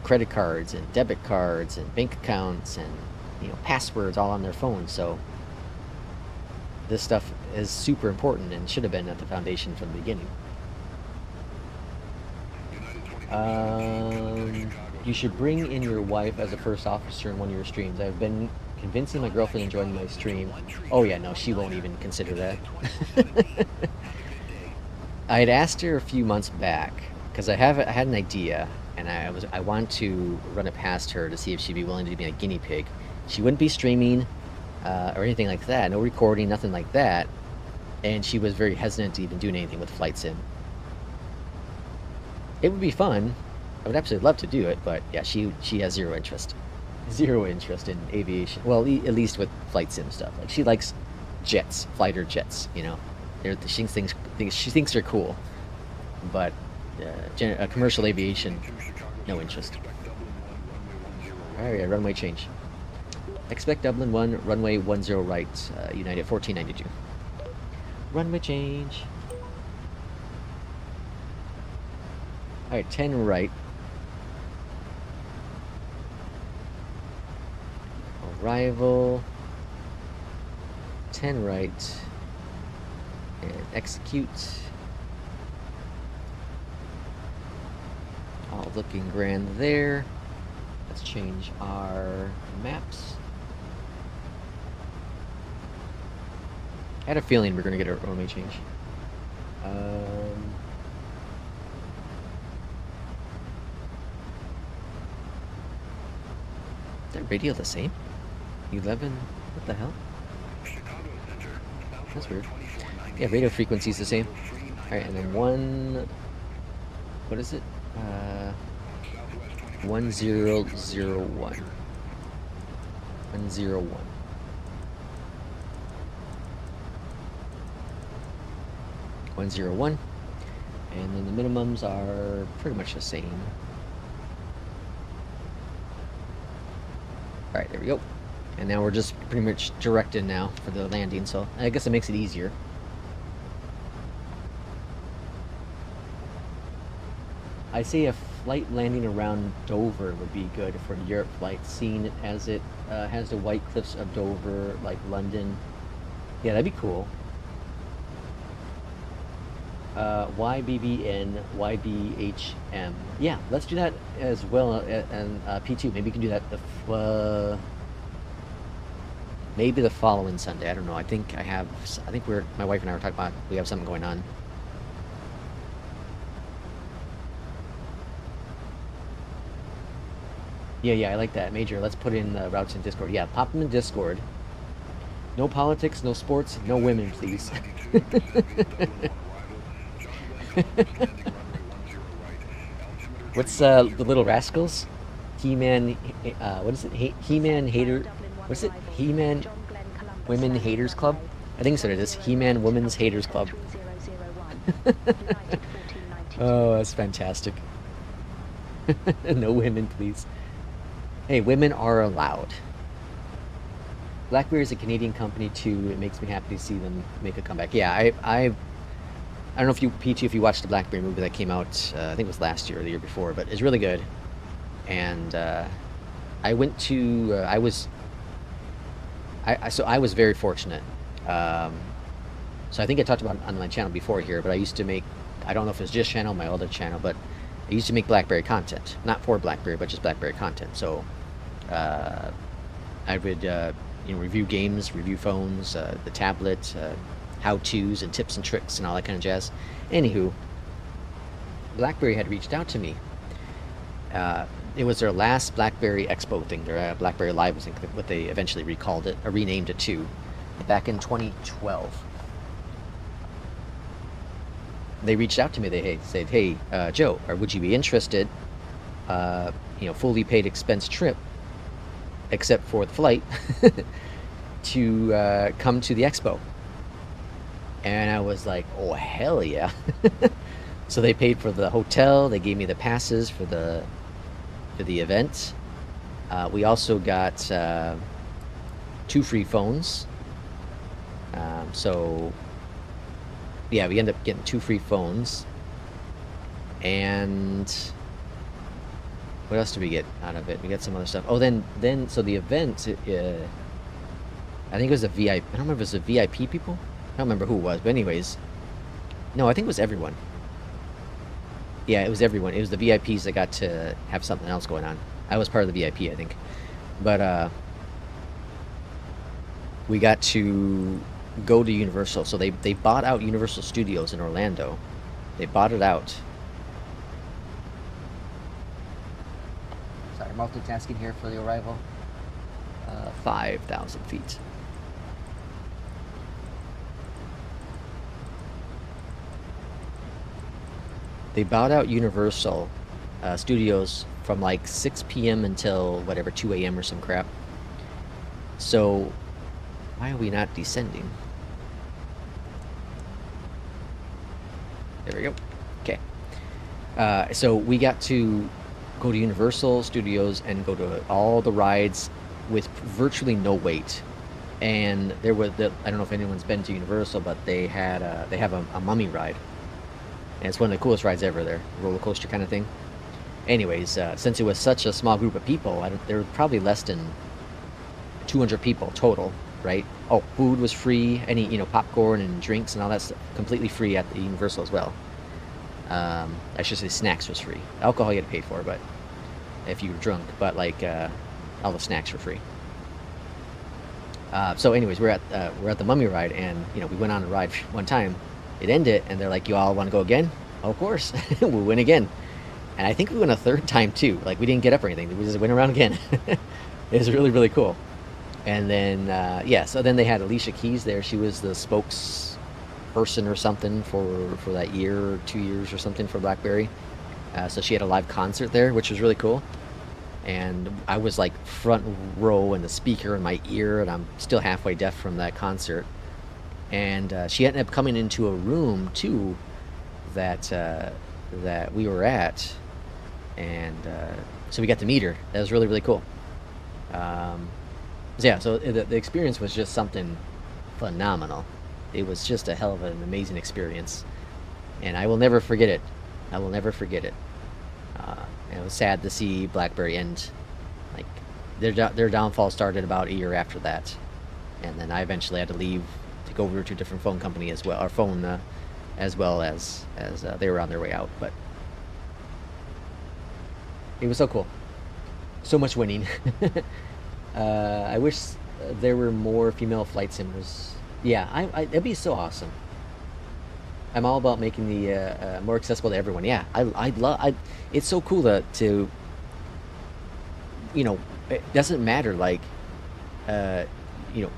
credit cards and debit cards and bank accounts and, you know, passwords all on their phones. So this stuff is super important and should have been at the foundation from the beginning. You should bring in your wife as a first officer in one of your streams. I've been convincing my girlfriend to join my stream. Oh yeah, no, she won't even consider that. I had asked her a few months back because I had an idea, and I want to run it past her to see if she'd be willing to be a guinea pig. She wouldn't be streaming or anything like that, no recording, nothing like that, and she was very hesitant to even doing anything with flight sim. It would be fun. I would absolutely love to do it, but yeah, she has zero interest in aviation. Well, at least with flight sim stuff. Like, she likes jets, fighter jets. You know, she thinks they're cool, but commercial aviation, no interest. All right, runway change. Expect Dublin 1, runway 10 right, United 1492. Runway change. All right, 10 right. Arrival. 10 right. And execute. All looking grand there. Let's change our maps. I had a feeling we're going to get a runway change. Is that radio the same? 11. What the hell? Chicago Center, That's Southwest weird. 2490. Yeah, radio frequency's the same. Alright, and then 1... What is it? 1001. 101. And then the minimums are pretty much the same. Alright, there we go. And now we're just pretty much directed now for the landing, so I guess it makes it easier. I say a flight landing around Dover would be good for the Europe flight, seeing as it has the white cliffs of Dover, like London. Yeah, that'd be cool. YBBN, YBHM. Yeah, let's do that as well, and P2. Maybe we can do that maybe the following Sunday. I don't know. I think my wife and I were talking about we have something going on. Yeah, I like that. Major, let's put in the routes in Discord. Yeah, pop them in Discord. No politics, no sports, no women, please. What's the Little Rascals? He-Man, what is it? He-Man Hater, what's it? He-Man Women Haters Club? I think so it is. He-Man Women's Haters Club. Oh, that's fantastic. No women, please. Hey, women are allowed. BlackBerry is a Canadian company too. It makes me happy to see them make a comeback. Yeah, I don't know if you, Peachy, if you watched the BlackBerry movie that came out, I think it was last year or the year before, but it's really good. And I went to, I was very fortunate. So I think I talked about it on my channel before here, but I used to make, I don't know if it's just channel, my other channel, but I used to make BlackBerry content. Not for BlackBerry, but just BlackBerry content. So I would review games, review phones, the tablet, how-tos and tips and tricks and all that kind of jazz. Anywho, BlackBerry had reached out to me. It was their last BlackBerry Expo thing, their BlackBerry Live, was what they eventually recalled it, or renamed it to, back in 2012. They reached out to me. They said, "Hey, Joe, or would you be interested? Fully paid expense trip, except for the flight, to come to the expo." And I was like, "Oh hell yeah!" So they paid for the hotel. They gave me the passes for the event. We also got 2 free phones. So yeah, we ended up getting 2 free phones. And what else did we get out of it? We got some other stuff. Oh, then so the event, I think it was a VIP. I don't remember if it was a VIP people. I don't remember who it was, but anyways, no, I think it was everyone. Yeah, it was everyone. It was the VIPs that got to have something else going on. I was part of the VIP, I think. But we got to go to Universal. So they bought out Universal Studios in Orlando. They bought it out. Sorry, multitasking here for the arrival. 5,000 feet. They bought out Universal Studios from like 6 p.m. until whatever, 2 a.m. or some crap. So why are we not descending? There we go. Okay. So we got to go to Universal Studios and go to all the rides with virtually no wait. And there was I don't know if anyone's been to Universal, but they have a mummy ride. And it's one of the coolest rides ever there, roller coaster kind of thing. Anyways, since it was such a small group of people, there were probably less than 200 people total, right? Oh, food was free, any popcorn and drinks and all that stuff, completely free at the Universal as well. I should say snacks was free. Alcohol you had to pay for, but if you were drunk, but like all the snacks were free. So anyways, we're at the mummy ride, and we went on a ride one time. It ended, and they're like, "You all want to go again?" Of course, we went again, and I think we went a third time too. Like we didn't get up or anything; we just went around again. It was really, really cool. And then yeah, so then they had Alicia Keys there. She was the spokesperson or something for that year or 2 years or something for BlackBerry. So she had a live concert there, which was really cool. And I was like front row and the speaker in my ear, and I'm still halfway deaf from that concert. And she ended up coming into a room too that that we were at, and so we got to meet her. That was really, really cool. So yeah, so the experience was just something phenomenal. It was just a hell of an amazing experience, and I will never forget it. I will never forget it. And it was sad to see BlackBerry end. Like their downfall started about a year after that, and then I eventually had to leave to go over to a different phone company as well, or phone as well as they were on their way out. But it was so cool, so much winning. I wish there were more female flight simmers. Yeah, that'd be so awesome. I'm all about making the more accessible to everyone. Yeah, it's so cool to it doesn't matter like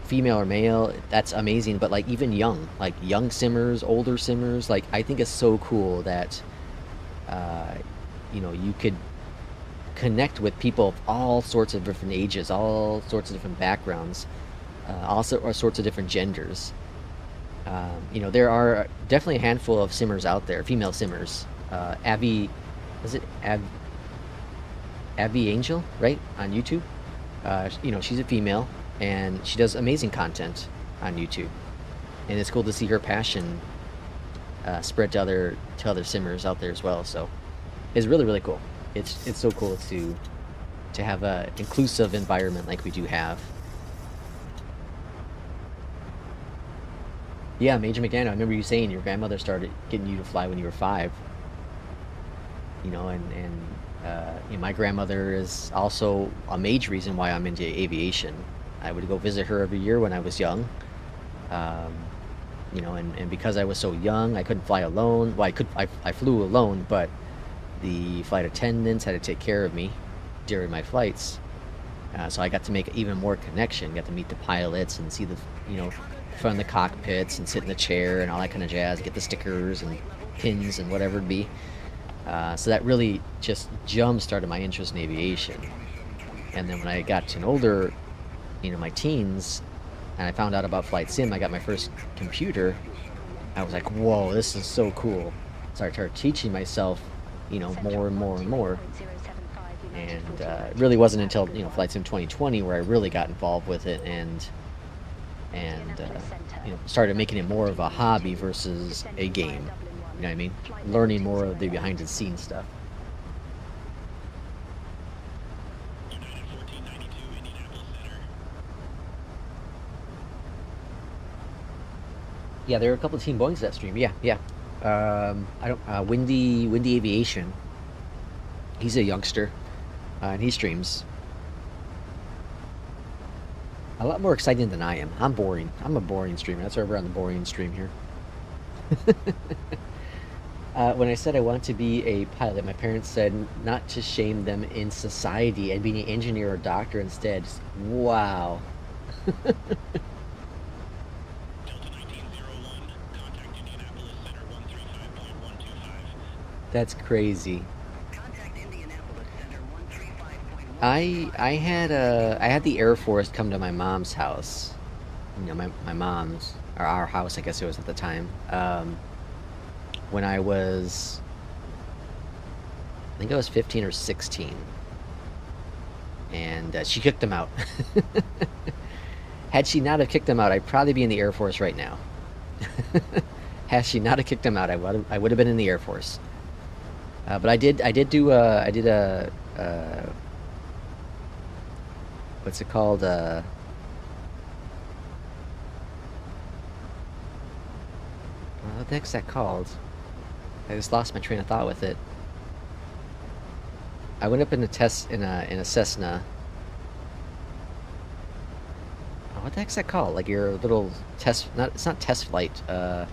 female or male. That's amazing. But like even young simmers, older simmers, like I think it's so cool that you could connect with people of all sorts of different ages, all sorts of different backgrounds, also all sorts of different genders. There are definitely a handful of simmers out there, female simmers. Abby Angel, right, on YouTube? She's a female, and she does amazing content on YouTube, and it's cool to see her passion spread to other simmers out there as well. So it's really, really cool. It's so cool to have a inclusive environment like we do have. Yeah, Major McDaniel, I remember you saying your grandmother started getting you to fly when you were 5. My grandmother is also a major reason why I'm into aviation. I would go visit her every year when I was young. And because I was so young, I couldn't fly alone. Well, I flew alone, but the flight attendants had to take care of me during my flights. So I got to make even more connection, got to meet the pilots and see the front of the cockpits and sit in the chair and all that kind of jazz, get the stickers and pins and whatever it be. So that really just jump-started my interest in aviation. And then when I got to an older, my teens, and I found out about Flight Sim, I got my first computer, I was like, whoa, this is so cool. So I started teaching myself, more and more and more. And it really wasn't until, Flight Sim 2020 where I really got involved with it and started making it more of a hobby versus a game. You know what I mean? Learning more of the behind the scenes stuff. Yeah, there are a couple of Team Boeings that stream. Yeah. I don't. Windy Aviation. He's a youngster, and he streams. A lot more exciting than I am. I'm boring. I'm a boring streamer. That's why we're on the boring stream here. When I said I wanted to be a pilot, my parents said not to shame them in society and be an engineer or doctor instead. Wow. That's crazy. I had the Air Force come to my mom's house. My mom's, or our house, I guess it was at the time. When I think I was 15 or 16. And she kicked them out. Had she not have kicked them out, I'd probably be in the Air Force right now. Had she not have kicked them out, I would have been in the Air Force. But I did do a what's it called? What the heck's that called? I just lost my train of thought with it. I went up in a Cessna. Oh, what the heck's that called? Like your little test? It's not test flight. The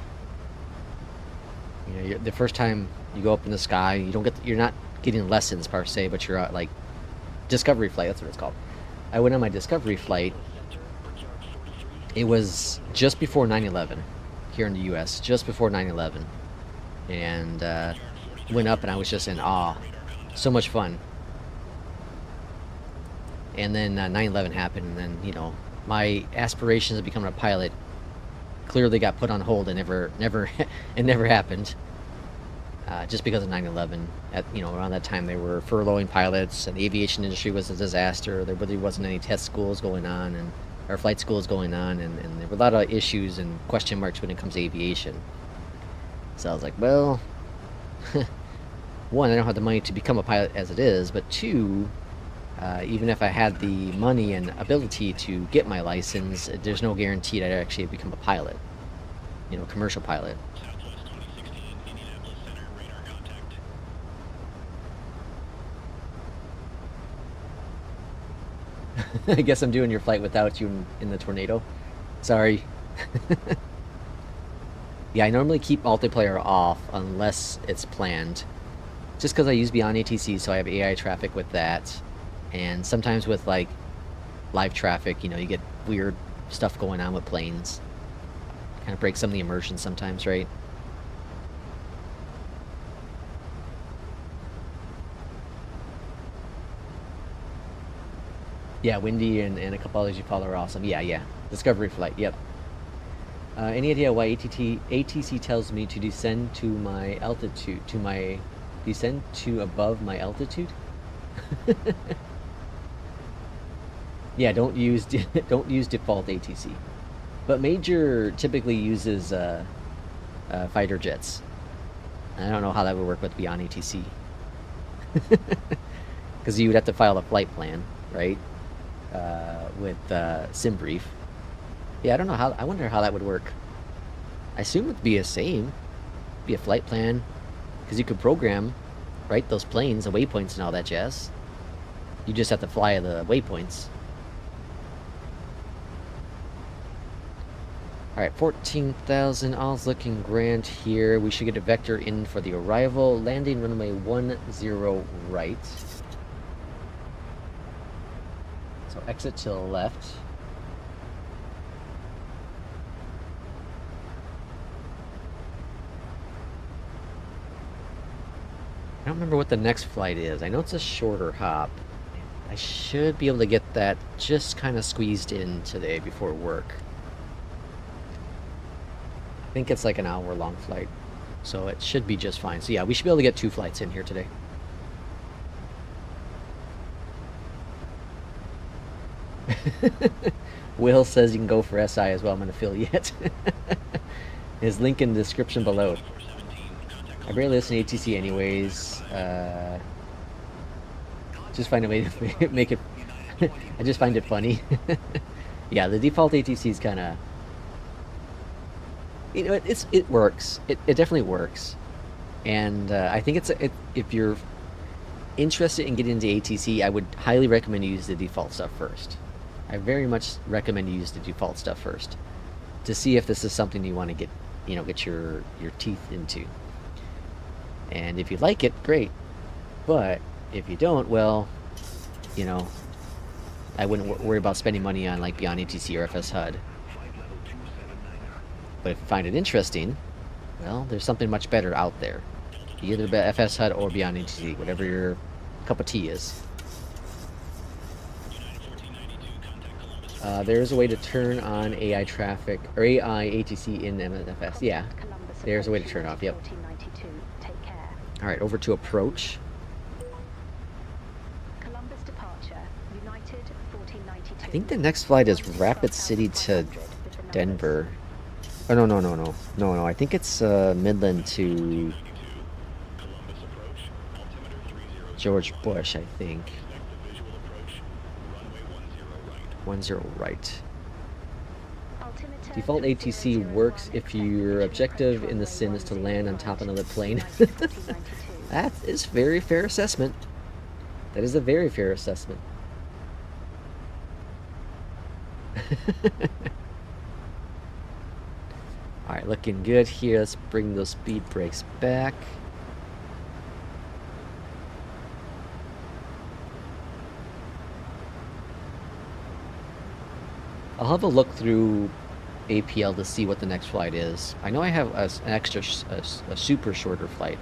first time you go up in the sky, you're not getting lessons per se, but you're like discovery flight. That's what it's called. I went on my discovery flight, It was just before 9/11 here in the U.S., just before 9/11, and went up, and I was just in awe. So much fun. And then 9/11 happened, and then, you know, my aspirations of becoming a pilot clearly got put on hold and it never happened. Just because of 9/11. At, you know, around that time they were furloughing pilots, and the aviation industry was a disaster. There really wasn't any test schools going on, and or flight schools going on, and there were a lot of issues and question marks when it comes to aviation. So I was like, well, one, I don't have the money to become a pilot as it is, but two, even if I had the money and ability to get my license, there's no guarantee that I'd actually become a pilot, you know, commercial pilot. Southwest 2016, Indianapolis Center, radar contact. I guess I'm doing your flight without you in the tornado. Sorry. Yeah, I normally keep multiplayer off unless it's planned. Just because I use Beyondatc, so I have AI traffic with that. And sometimes with, like, live traffic, you know, you get weird stuff going on with planes. Kind of breaks some of the immersion sometimes, right? Yeah, Windy and a couple others you follow are awesome. Yeah. Discovery flight, yep. Any idea why ATC tells me to descend to my altitude, descend to above my altitude? Yeah, don't use default ATC. But Major typically uses fighter jets. I don't know how that would work with Beyondatc. Because you would have to file a flight plan, right? With SimBrief. Yeah, I don't know how. I wonder how that would work. I assume it'd be the same. Be a flight plan, because you could program, right? Those planes, the waypoints, and all that jazz. You just have to fly the waypoints. All right, 14,000. All's looking grand here. We should get a vector in for the arrival. Landing runway 10 right. So exit to the left. I don't remember what the next flight is. I know it's a shorter hop. I should be able to get that just kind of squeezed in today before work. I think it's like an hour-long flight, so it should be just fine. So yeah, we should be able to get 2 flights in here today. Will says you can go for SI as well. I'm an affiliate. His link in the description below. I barely listen to ATC anyways. Just find a way to make it. I just find it funny. Yeah, the default ATC is kind of, you know, it works. It definitely works, and I think if you're interested in getting into ATC, I would highly recommend you use the default stuff first. I very much recommend you use the default stuff first to see if this is something you want to get, you know, get your teeth into. And if you like it, great. But if you don't, well, you know, I wouldn't worry about spending money on like Beyondatc or FS HUD. But if you find it interesting, well, there's something much better out there. Either FS HUD or Beyondatc, whatever your cup of tea is. There's a way to turn on AI traffic, or AI ATC in MSFS. Yeah, there's a way to turn it off, yep. Alright, over to approach. Columbus departure, United 1492. I think the next flight is Rapid City to Denver. Oh, no, I think it's Midland to George Bush, I think. 10 right. Default ATC works if your objective in the sim is to land on top of another plane. That is very fair assessment. That is a very fair assessment. Alright, looking good here. Let's bring those speed brakes back. I'll have a look through APL to see what the next flight is. I know I have an extra, a super shorter flight.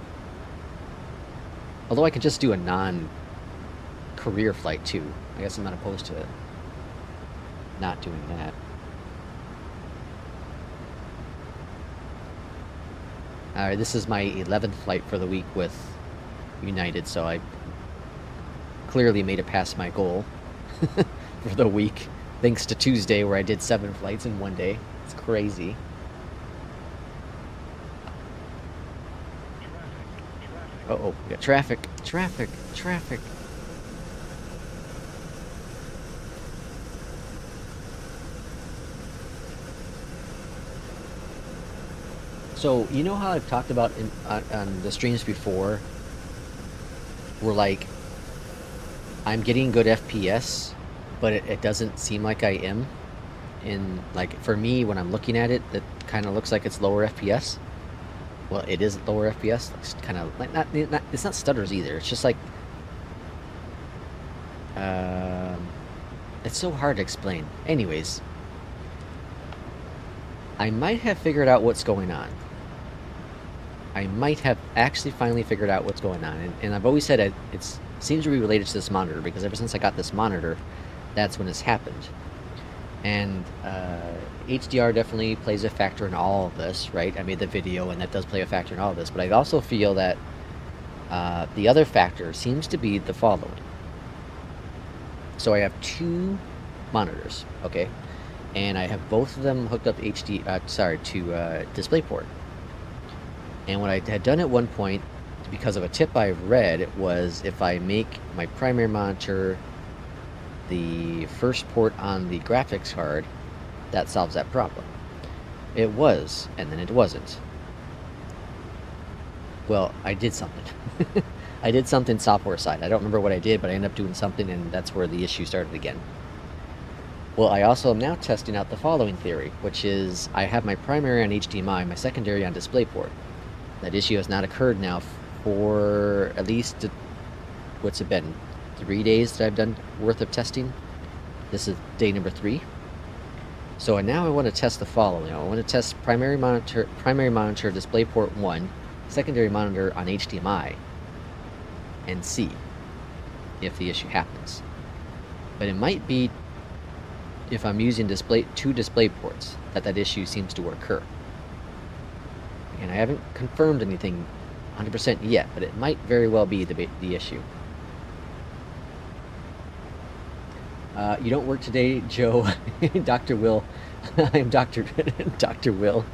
Although I could just do a non-career flight too. I guess I'm not opposed to it. Not doing that. Alright, this is my 11th flight for the week with United, so I clearly made it past my goal for the week. Thanks to Tuesday where I did 7 flights in one day. It's crazy. Uh-oh, we got traffic, traffic, traffic. So, you know how I've talked about on the streams before, where like, I'm getting good FPS, but it doesn't seem like I am. And like, for me, when I'm looking at it, it kind of looks like it's lower FPS. Well, it is lower FPS. It's kind of like it's not stutters either. It's just like, it's so hard to explain. Anyways, I might have figured out what's going on. I might have actually finally figured out what's going on, and I've always said it seems to be related to this monitor, because ever since I got this monitor, that's when it's happened. And HDR definitely plays a factor in all of this, right? I made the video, and that does play a factor in all of this, but I also feel that the other factor seems to be the following. So I have 2 monitors, okay? And I have both of them hooked up to DisplayPort. And what I had done at one point, because of a tip I read, was if I make my primary monitor the first port on the graphics card, that solves that problem. It was, and then it wasn't. Well, I did something. I did something software side. I don't remember what I did, but I ended up doing something, and that's where the issue started again. Well, I also am now testing out the following theory, which is I have my primary on HDMI, my secondary on DisplayPort. That issue has not occurred now for at least, what's it been, 3 days that I've done worth of testing. This is day number 3. So now I want to test the following. I want to test primary monitor DisplayPort 1, secondary monitor on HDMI, and see if the issue happens. But it might be if I'm using 2 display ports that issue seems to occur. And I haven't confirmed anything 100% yet, but it might very well be the issue. You don't work today, Joe. Dr. Will. I'm Dr. Will.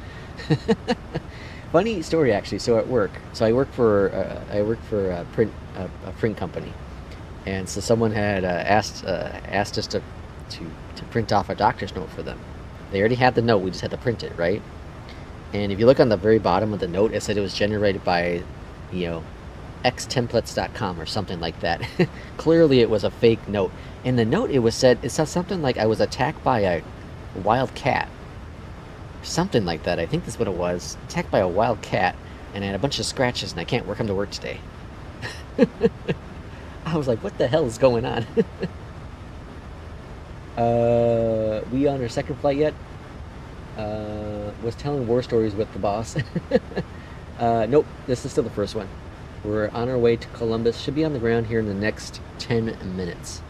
Funny story, actually. So at work, I work for a print company, and so someone had asked us to print off a doctor's note for them. They already had the note. We just had to print it, right? And if you look on the very bottom of the note, it said it was generated by, xtemplates.com or something like that. Clearly, it was a fake note. In the note, it said something like I was attacked by a wild cat. Something like that. I think that's what it was. Attacked by a wild cat, and I had a bunch of scratches, and I can't come to work today. I was like, what the hell is going on? We on our second flight yet? Was telling war stories with the boss. Nope, this is still the first one. We're on our way to Columbus. Should be on the ground here in the next 10 minutes.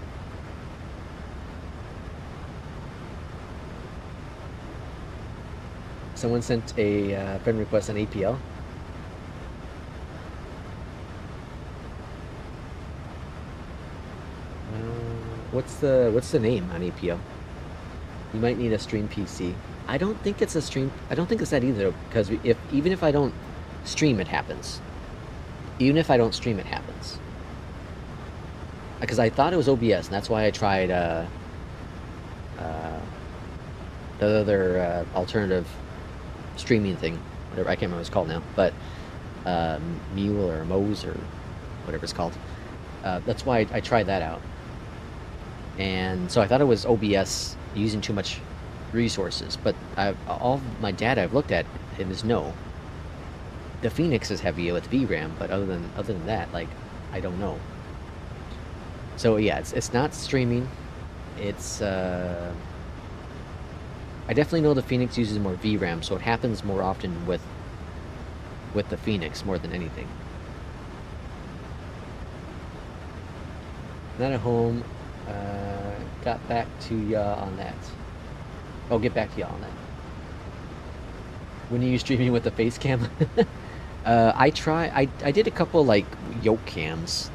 Someone sent a friend request on APL. What's the name on APL? You might need a stream PC. I don't think it's a stream. I don't think it's that either, because even if I don't stream, it happens. Even if I don't stream, it happens. Because I thought it was OBS, and that's why I tried the other alternative streaming thing. Whatever, I can't remember what it's called now, but Mule or Mose or whatever it's called. That's why I tried that out. And so I thought it was OBS using too much resources, but all my data I've looked at, it is no. The Phoenix is heavy with VRAM, but other than that, like, I don't know. So yeah, it's not streaming. It's I definitely know the Phoenix uses more VRAM, so it happens more often with the Phoenix more than anything. Not at home. Got back to ya on that. Oh, get back to ya on that. When are you streaming with the face cam? I did a couple like yoke cams.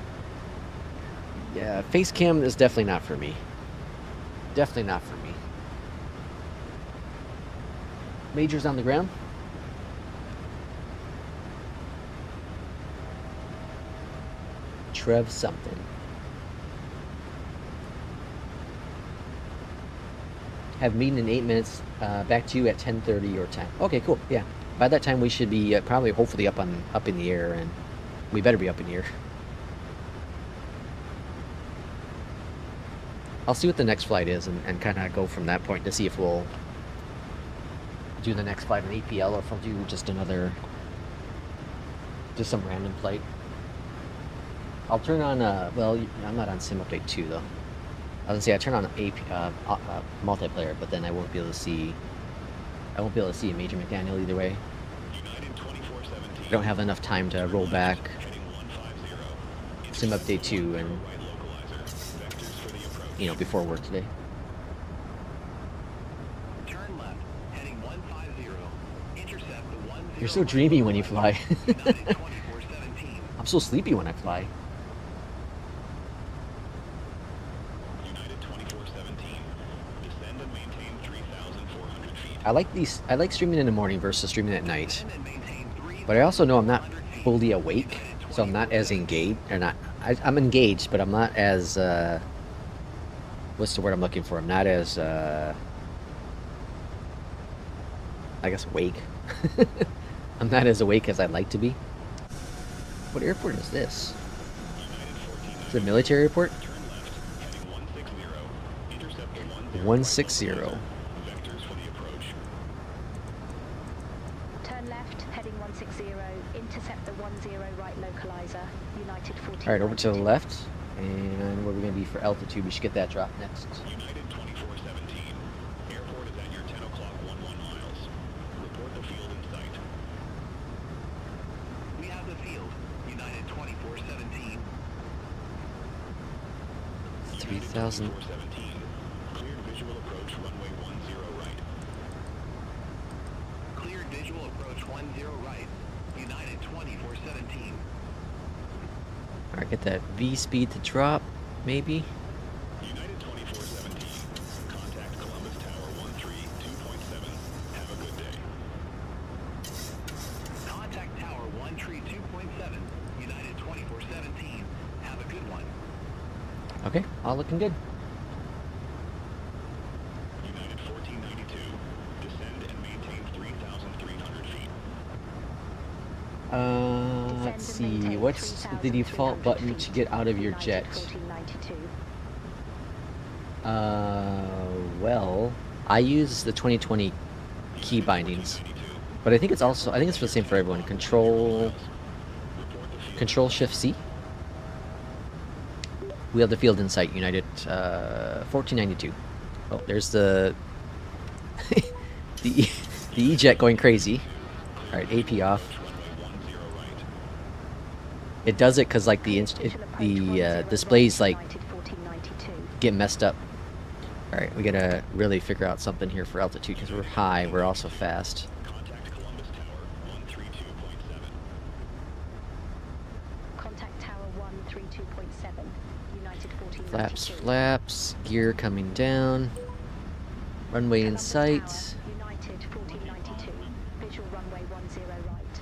Yeah, face cam is definitely not for me. Definitely not for me. Major's on the ground. Trev something. Have meeting in 8 minutes. Back to you at 10:30 your time. Okay, cool. Yeah. By that time we should be probably hopefully up in the air, and we better be up in the air. I'll see what the next flight is and kind of go from that point to see if we'll do the next flight on APL or if we'll do just some random flight. I'll turn on, well, I'm not on Sim Update 2 though. I was gonna say I turn on multiplayer, but then I won't be able to see a Major McDaniel either way. I don't have enough time to roll back Sim Update 2 and, you know, before work today. Turn left, heading 150. Intercept the 10. You're so dreamy when you fly. United 2417. I'm so sleepy when I fly. United 2417. Descend and maintain 3,400 feet. I like streaming in the morning versus streaming at night. Descend and maintain 3,400 But I also know I'm not feet. fully awake, so I'm not as engaged, or not. I'm engaged, but I'm not as what's the word I'm looking for? I'm not as I guess awake. I'm not as awake as I'd like to be. What airport is this? Is it a military airport? Turn left, heading 160. Intercept the 10. 160. Turn Vectors for the approach. left, heading 160. Intercept the 10 right localizer. United 14. All right, over to the left, and where we're gonna be for altitude. We should get that drop next. United 2417. Airport is at your 10 o'clock 11 miles. Report the field in sight. We have the field. United 2417. 3,000. 2417. Cleared visual approach runway 10 right. Cleared visual approach 10 right. United 2417. All right, get that V speed to drop, maybe. United 2417. Contact Columbus Tower 132.7. Have a good day. Contact Tower 132.7. United 2417. Have a good one. Okay, all looking good. United 1492. Descend and maintain 3,300 feet. Let's see. What's the default button to get out of your jet? 1492. Well, I use the 2020 key bindings, but I think it's the same for everyone. Control Shift C. We have the field in sight. United 1492. Oh, there's the the E-jet going crazy. All right, AP off. It does it because like the displays like get messed up. All right, we gotta really figure out something here for altitude because we're high. We're also fast. Contact Columbus Tower 132.7. Contact Tower 132.7. United 1492. Flaps, flaps. Gear coming down. Runway in Columbus sight. Tower, United 1492. Visual runway 10 right.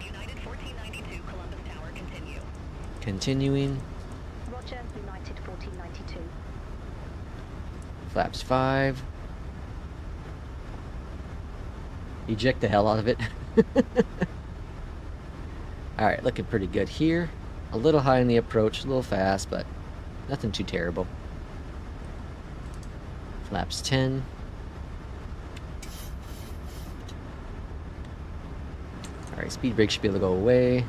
United 1492, Columbus Tower, continue. Continuing. Roger, United 1492. Flaps 5. Eject the hell out of it. Alright, looking pretty good here. A little high in the approach, a little fast, but nothing too terrible. Flaps 10. Alright, speed brakes should be able to go away.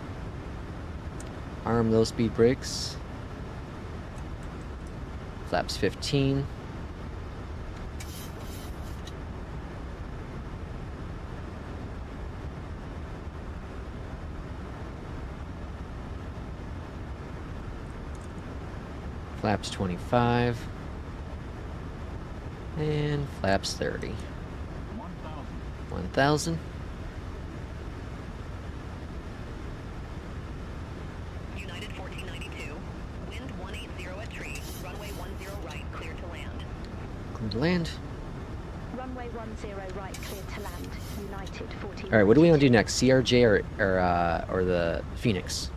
Arm those speed brakes. Flaps 15. Flaps 25. And flaps 30. 1,000. United 1492. Wind 180 at tree. Runway 10 right, clear to land. Clear to land. Runway 10 right, clear to land. United 14. All right, what do we want to do next? CRJ or the Phoenix?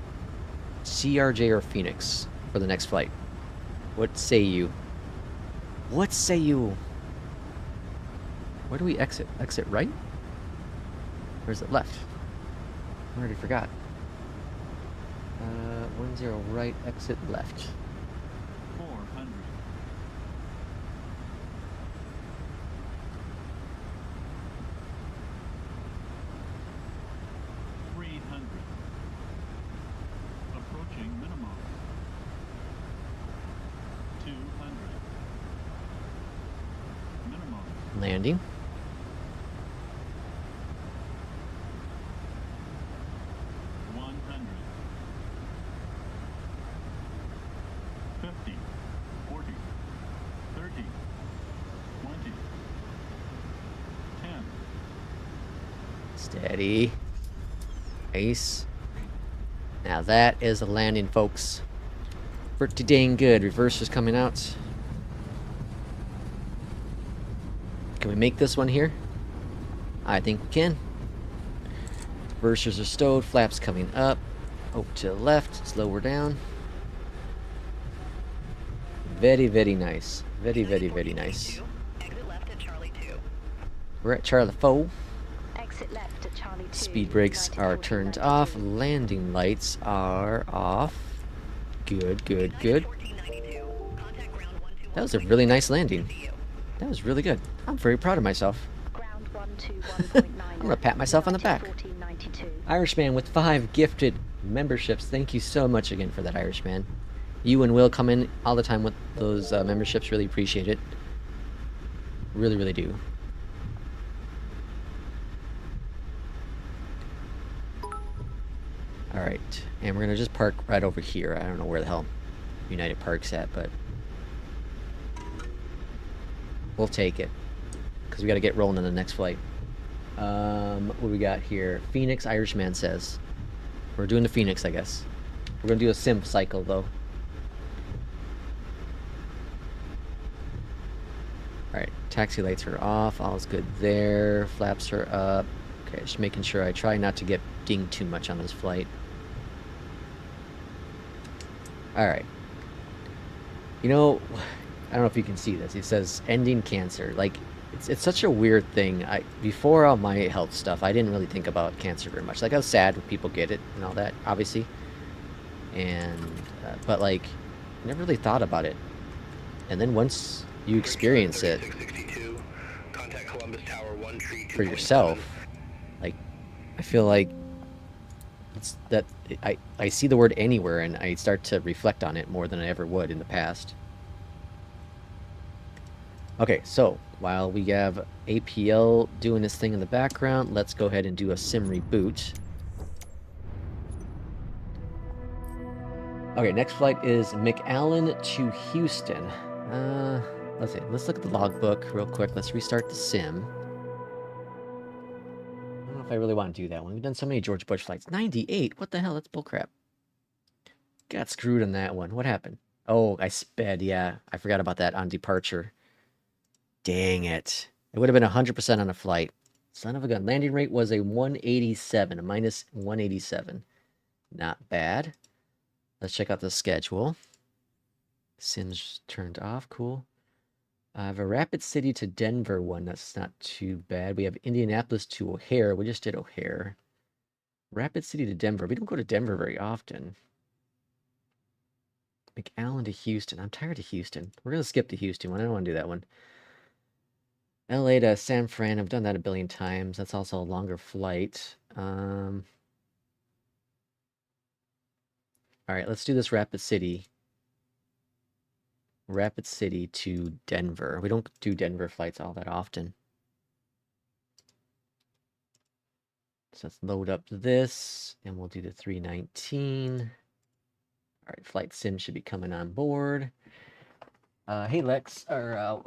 CRJ or Phoenix for the next flight? What say you? What say you? Where do we exit? Exit right? Or is it left? I already forgot. 10 right, exit left. 400. 300. Approaching minimum. 200. Minimum. Landing. 100. 50. 40. 30. 20. 10. Steady. Nice. Now that is a landing, folks. Pretty dang good. Reverser's coming out. Can we make this one here? I think we can. Reversers are stowed. Flaps coming up. Oh, to the left. Slow her down. Very, very nice. Very, very, very nice. Exit left at Charlie 2. We're at Charlie 4. Exit left at Charlie 2. Speed brakes are turned off. Landing lights are off. Good, good, good. 1492. Contact ground 121. That was a really nice landing. That was really good. I'm very proud of myself. Ground 121.9. I'm gonna pat myself on the back. 1492. Irishman with 5 gifted memberships. Thank you so much again for that, Irishman. You and Will come in all the time with those memberships. Really appreciate it. Really, really do. Alright, and we're gonna just park right over here. I don't know where the hell United Park's at, but we'll take it. Because we gotta get rolling on the next flight. What do we got here? Phoenix, Irishman says. We're doing the Phoenix, I guess. We're gonna do a sim cycle, though. Alright, taxi lights are off. All's good there. Flaps are up. Okay, just making sure I try not to get dinged too much on this flight. Alright. You know, I don't know if you can see this. It says ending cancer. Like, it's such a weird thing. Before all my health stuff, I didn't really think about cancer very much. Like, I was sad when people get it and all that, obviously. And, but like, I never really thought about it. And then once you experience it Contact Columbus Tower 1 tree for yourself, like, I feel like it's that I see the word anywhere and I start to reflect on it more than I ever would in the past. Okay, so while we have APL doing this thing in the background, let's go ahead and do a sim reboot. Okay, next flight is McAllen to Houston. Let's see. Let's look at the logbook real quick. Let's restart the sim. I don't know if I really want to do that one. We've done so many George Bush flights. 98? What the hell? That's bullcrap. Got screwed on that one. What happened? Oh, I sped. Yeah, I forgot about that on departure. Dang it. It would have been 100% on a flight. Son of a gun. Landing rate was a 187, a minus 187. Not bad. Let's check out the schedule. Sim's turned off. Cool. I have a Rapid City to Denver one. That's not too bad. We have Indianapolis to O'Hare. We just did O'Hare. Rapid City to Denver. We don't go to Denver very often. McAllen to Houston. I'm tired of Houston. We're going to skip the Houston one. I don't want to do that one. LA to San Fran. I've done that a billion times. That's also a longer flight. All right, let's do this Rapid City. Rapid City to Denver. We don't do Denver flights all that often. So let's load up this, and we'll do the 319. right, flight sim should be coming on board. Hey Lex, or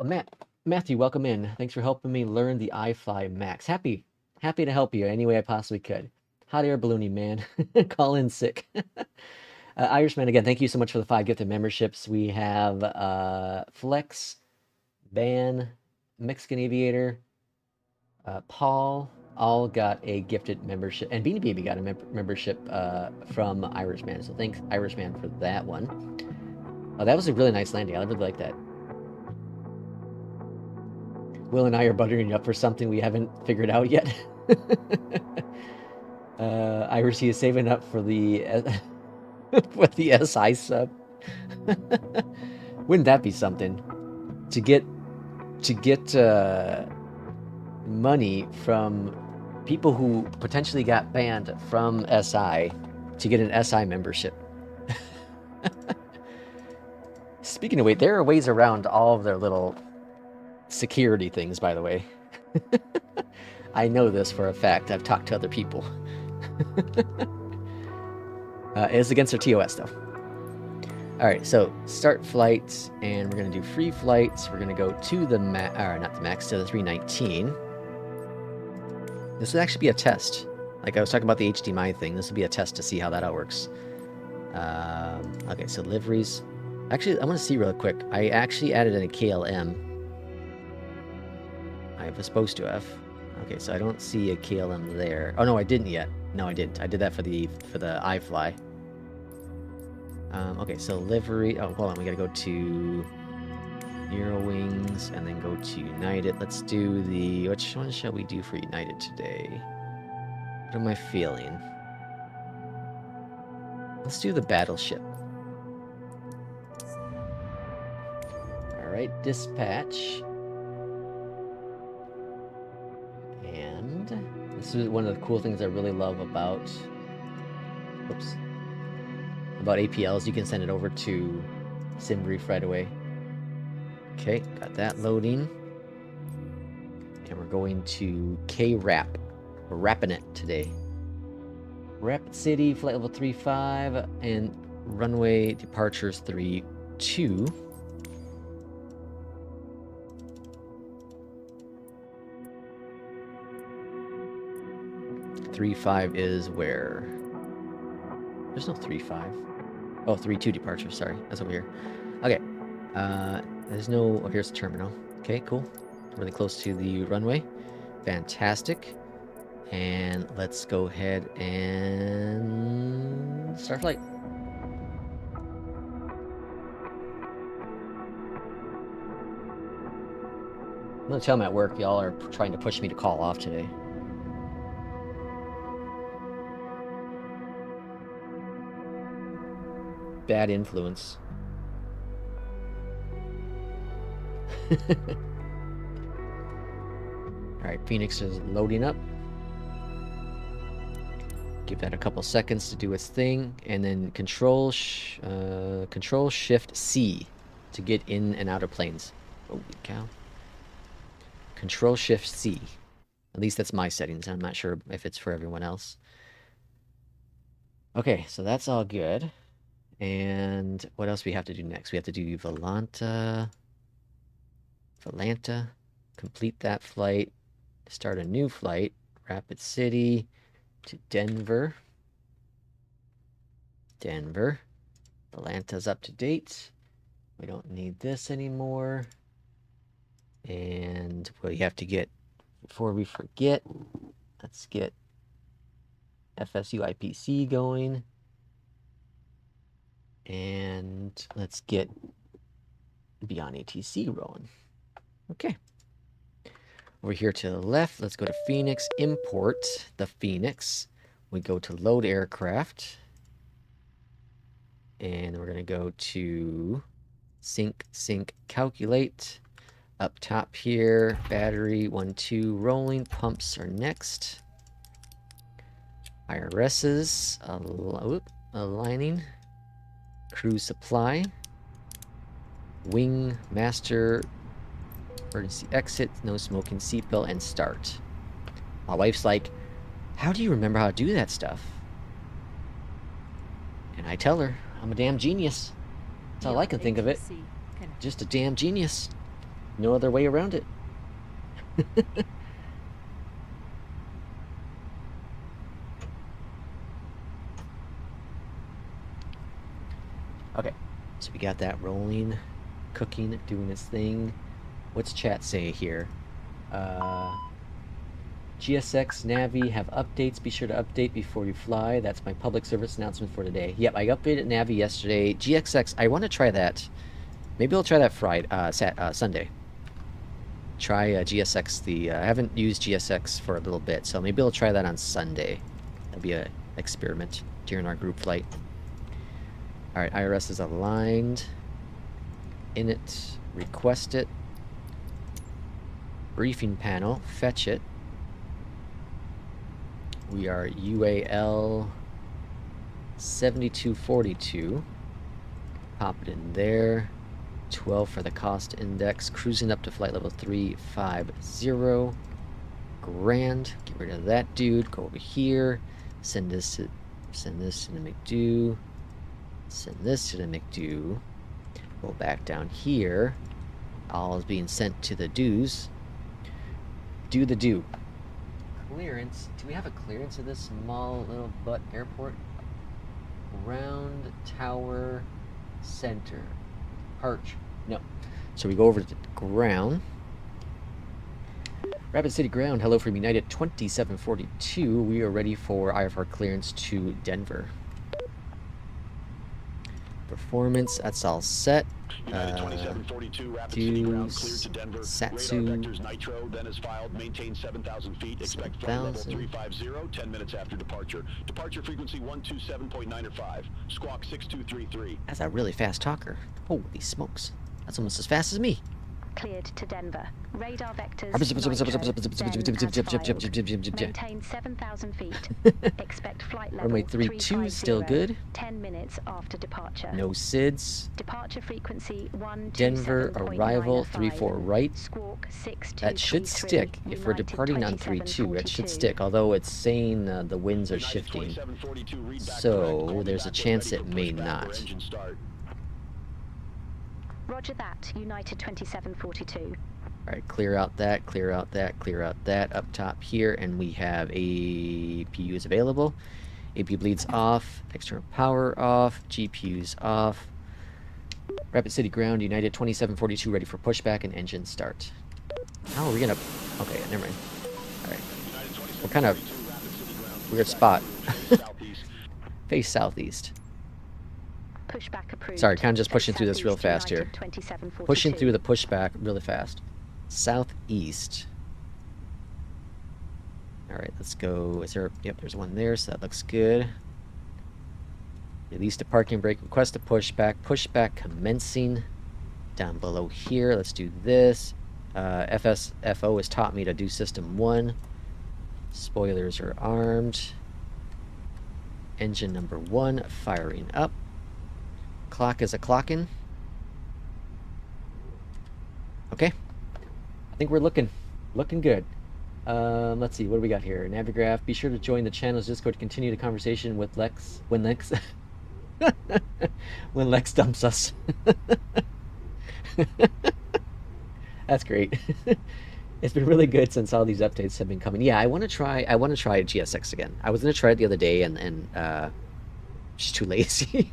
Matthew, welcome in. Thanks for helping me learn the iFLY Max. Happy to help you any way I possibly could. Hot air ballooning, man. Call in sick. Irishman, again, thank you so much for the 5 gifted memberships. We have Flex, Ban, Mexican Aviator, Paul, all got a gifted membership, and Beanie Baby got a membership from Irishman. So thanks, Irishman, for that one. Oh, that was a really nice landing. I really like that. Will and I are buttering up for something we haven't figured out yet. Irish, he is saving up for the for the SI sub. Wouldn't that be something? To get money from people who potentially got banned from SI to get an SI membership. Speaking of which, there are ways around all of their little security things, by the way. I know this for a fact. I've talked to other people. It's against their TOS, though. All right, so start flights, and we're going to do free flights. We're going to go to the not the max, to the 319. This will actually be a test. Like I was talking about the HDMI thing, this will be a test to see how that all works. Okay, so liveries. Actually, I want to see real quick. I actually added in a KLM. I was supposed to have. Okay, so I don't see a KLM there. Oh no, I didn't yet. No, I didn't. I did that for the iFLY. Okay, so livery. Oh, hold on. We gotta go to Eurowings and then go to United. Let's do the. Which one shall we do for United today? What am I feeling? Let's do the battleship. All right, dispatch. And this is one of the cool things I really love about. Oops. About APLs, you can send it over to SimBrief right away. Okay, got that loading. And we're going to K-Rap. We're wrapping it today. Rapid City, flight level 35, and runway departures 32. Three 5 is where? There's no 3-5. Oh, 3-2 departure, sorry. That's over here. Okay. There's no... Oh, here's the terminal. Okay, cool. Really close to the runway. Fantastic. And let's go ahead and start flight. I'm gonna tell them at work y'all are trying to push me to call off today. Bad influence. Alright, Phoenix is loading up. Give that a couple seconds to do its thing, and then Control Shift C to get in and out of planes. Holy cow. Control Shift C. At least that's my settings. I'm not sure if it's for everyone else. Okay, so that's all good. And what else we have to do next? We have to do Volanta. Complete that flight. Start a new flight. Rapid City to Denver. Volanta's up to date. We don't need this anymore. And we have to get, before we forget, let's get FSU IPC going. And let's get Beyond ATC rolling. Okay. Over here to the left, let's go to Phoenix, import the Phoenix. We go to load aircraft. And we're going to go to sync, calculate. Up top here, battery 1, 2 rolling. Pumps are next. IRS's aligning. Crew supply. Wing master. Emergency exit. No smoking seatbelt, and start. My wife's like, how do you remember how to do that stuff? And I tell her, I'm a damn genius. That's all I can think of it. Just a damn genius. No other way around it. Okay, so we got that rolling, cooking, doing its thing. What's chat say here? GSX Navi have updates. Be sure to update before you fly. That's my public service announcement for today. Yep, I updated Navi yesterday. GXX, I want to try that. Maybe I'll try that Friday, Sunday. Try GSX. I haven't used GSX for a little bit, so maybe I'll try that on Sunday. That'll be an experiment during our group flight. All right, IRS is aligned. Init, request it. Briefing panel, fetch it. We are UAL 7242. Pop it in there. 12 for the cost index. Cruising up to flight level 350. Grand. Get rid of that dude. Go over here. Send this to the McDo. Send this to the McDo. Go back down here. All is being sent to the dues. Do the do. Clearance. Do we have a clearance of this small little butt airport? Ground Tower Center. Arch. No. So we go over to the ground. Rapid City Ground. Hello from United 2742. We are ready for IFR clearance to Denver. Performance, that's all set. United 2742, Rapid City Ground cleared to Denver. Satsu. Radar vectors nitro, then is filed. Maintain 7,000 feet. Expect flight level 350, 10 minutes after departure. Departure frequency 127.9 or 5. Squawk 6233. That's a really fast talker. Holy smokes. That's almost as fast as me. Cleared to Denver. Radar vectors. Maintain 7,000 feet. Expect flight level Runway 32 still good. 10 minutes after departure. No SIDS. Departure frequency 127.9 Denver arrival 34 right. Squawk 6233. That should stick. If we're departing on 32, it should stick. Although it's saying the winds are shifting, so there's a chance it may not. Roger that, United 2742. Alright, clear out that, clear out that, clear out that up top here, and we have APUs available. APU bleeds off, external power off, GPUs off. Rapid City Ground, United 2742 ready for pushback and engine start. How are we gonna... Okay, never mind. Alright. We're kind of... weird spot. Face southeast. Pushback approved. Sorry, kind of just pushing through this real fast here. 2742. Pushing through the pushback really fast. Southeast. Alright, let's go. Is there... Yep, there's one there, so that looks good. Release to parking brake. Request a pushback. Pushback commencing. Down below here. Let's do this. FSFO has taught me to do system 1. Spoilers are armed. Engine number 1 firing up. Clock is a clocking. Okay. I think we're looking good. Let's see, what do we got here? Navigraph. Be sure to join the channel's Discord to continue the conversation with Lex. When Lex... when Lex dumps us. That's great. It's been really good since all these updates have been coming. Yeah, I want to try GSX again. I was going to try it the other day and just too lazy.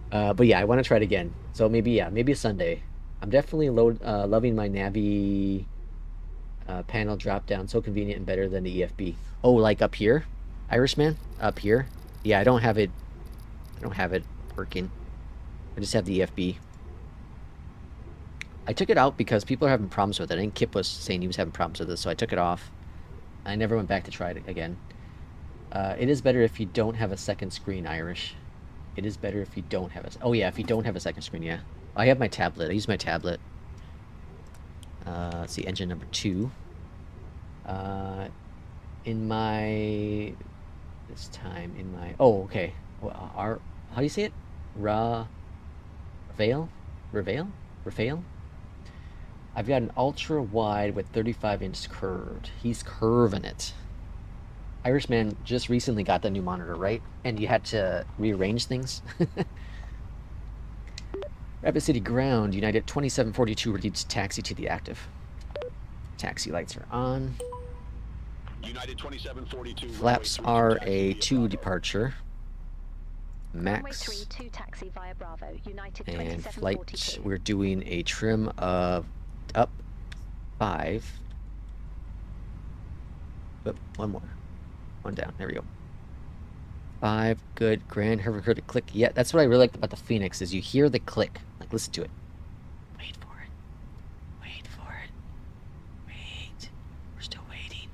But yeah, I want to try it again. So maybe a Sunday. I'm definitely loving my Navi panel drop down. So convenient and better than the EFB. Oh, like up here, Irishman, up here. Yeah, I don't have it working. I just have the EFB. I took it out because people are having problems with it. I think Kip was saying he was having problems with it, so I took it off. I never went back to try it again. It is better if you don't have a second screen, Irish. It is better if you don't have a... Oh yeah, if you don't have a second screen, yeah. I have my tablet. I use my tablet. Let's see, engine number 2. In my... This time, in my... Oh, okay. Well, how do you say it? Reveal? I've got an ultra wide with 35-inch curved. He's curving it. Irishman just recently got the new monitor, right? And you had to rearrange things. Rapid City Ground, United 2742, ready to taxi to the active. Taxi lights are on. United 2742. Flaps are a 2 departure. Max. Runway 32 taxi via Bravo, United And 2742. flight, we're doing a trim of up 5. Oop, one more. One down. There we go. 5. Good. Grand. Have heard it click yet? That's what I really like about the Phoenix is you hear the click. Like, listen to it. Wait for it. Wait for it. Wait. We're still waiting.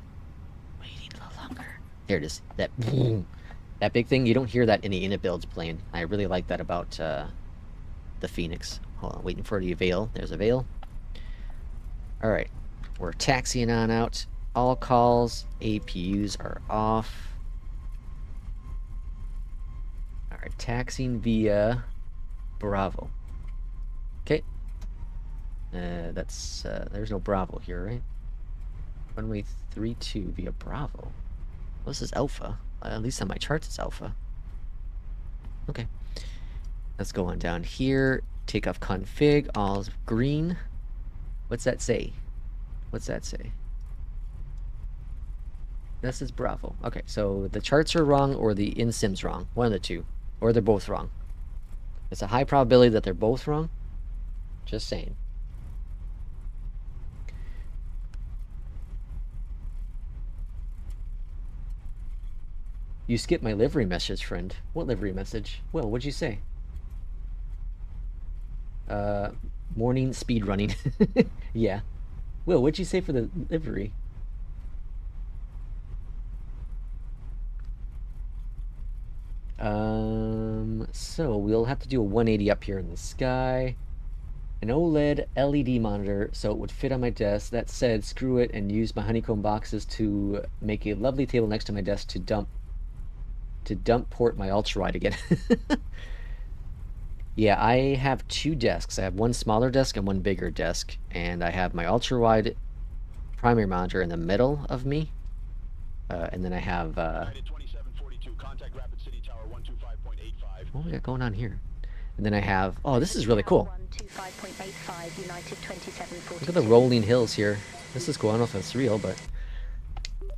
Waiting a little longer. There it is. That boom. That big thing, you don't hear that in the init builds playing. I really like that about the Phoenix. Hold on, waiting for the Veil. There's a Veil. Alright, we're taxiing on out. All calls, APUs are off. Alright, taxiing via Bravo. Okay. There's no Bravo here, right? Runway 32 via Bravo. Well, this is Alpha. At least on my charts it's Alpha. Okay. Let's go on down here. Takeoff config, all's green. What's that say? What's that say? This is Bravo. Okay, so the charts are wrong or the in-sim's wrong. One of the two. Or they're both wrong. It's a high probability that they're both wrong. Just saying. You skipped my livery message, friend. What livery message? Well, what'd you say? Morning speed running. Yeah. Will, what'd you say for the livery? So we'll have to do a 180 up here in the sky. An OLED LED monitor, so it would fit on my desk. That said, screw it and use my honeycomb boxes to make a lovely table next to my desk to dump port my ultra-wide again. Yeah, I have 2 desks. I have one smaller desk and one bigger desk, and I have my ultra-wide primary monitor in the middle of me, and then I have United 2742, contact Rapid City Tower 125.85. what we got going on here? And then I have, oh, this is really cool. 125.85, United 2742. Look at the rolling hills here. This is cool. I don't know if it's real, but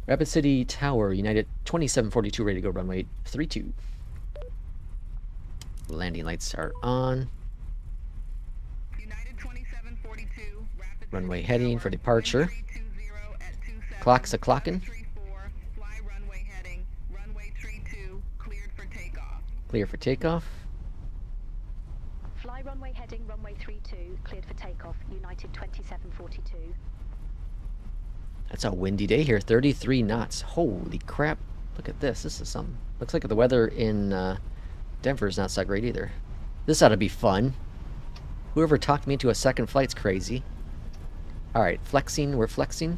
Rapid City Tower, United 2742, ready to go runway 32. Landing lights are on. United 2742, rapid Runway City heading Tower, for departure. 320 at 27, Clock's a clocking. 34, fly runway heading, runway 32, cleared for takeoff. Clear for takeoff. Fly runway heading, runway 32, cleared for takeoff, United 2742. That's a windy day here. 33 knots. Holy crap. Look at this. This is something. Looks like the weather in Denver's not so great either. This ought to be fun. Whoever talked me into a second flight's crazy. Alright, flexing. We're flexing.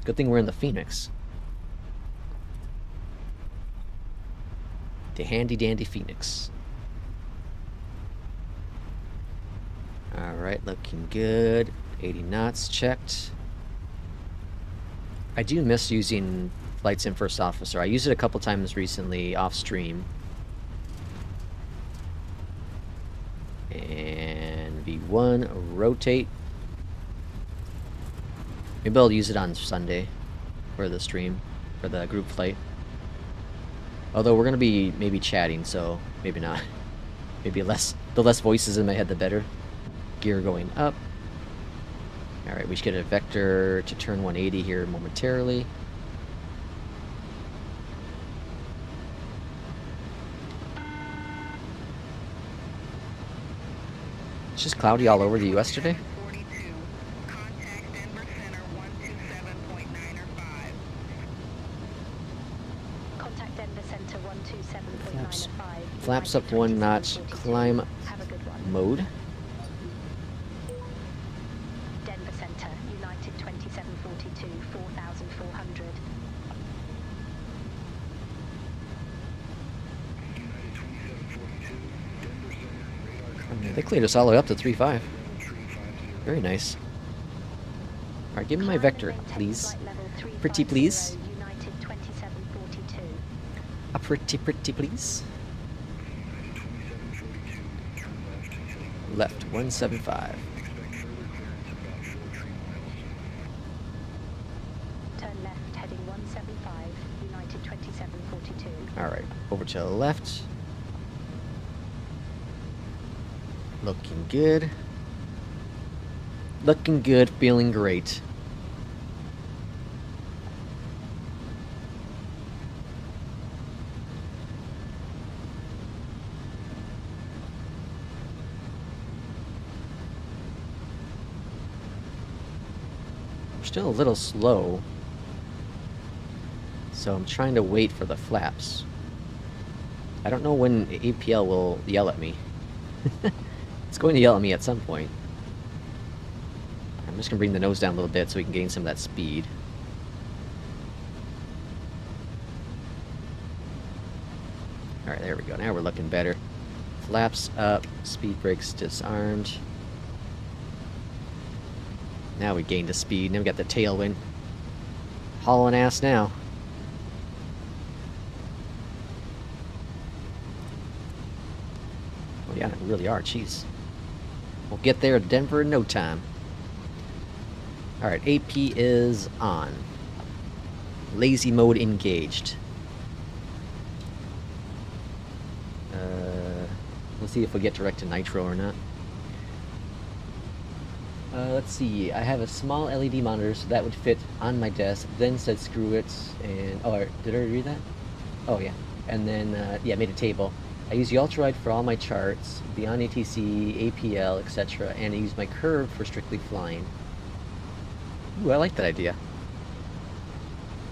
Good thing we're in the Phoenix. The handy dandy Phoenix. Alright, looking good. 80 knots checked. I do miss using Flight Sim First Officer. I used it a couple times recently off stream. And V1, rotate. Maybe I'll use it on Sunday for the stream, for the group flight. Although we're going to be maybe chatting, so maybe not. Maybe the less voices in my head, the better. Gear going up. Alright, we should get a vector to turn 180 here momentarily. It's just cloudy all over the US today. 42, contact Denver Center 127.905. Contact Denver Center 127.905. Flaps up 1 notch, climb Have a good one. mode. Denver Center, United 2742, 4,400. They cleared us all the way up to 3.5. Very nice. Alright, give me my vector, please. Pretty please. United 2742. A pretty please. Left 175. Turn left, heading 175, United 2742. Alright, over to the left. Looking good. Looking good, feeling great. I'm still a little slow, so I'm trying to wait for the flaps. I don't know when APL will yell at me. It's going to yell at me at some point. I'm just going to bring the nose down a little bit so we can gain some of that speed. Alright, there we go. Now we're looking better. Flaps up, speed brakes disarmed. Now we gained a speed. Now we got the tailwind. Hauling ass now. Oh yeah, we really are. Jeez. We'll get there to Denver in no time. Alright, AP is on. Lazy mode engaged. Let's see if we get direct to nitro or not. Let's see. I have a small LED monitor, so that would fit on my desk. Then said screw it, and oh, did I read that? Oh yeah. And then yeah, made a table. I use the ultralight for all my charts, beyond ATC, APL, etc., and I use my curve for strictly flying. Ooh, I like that idea.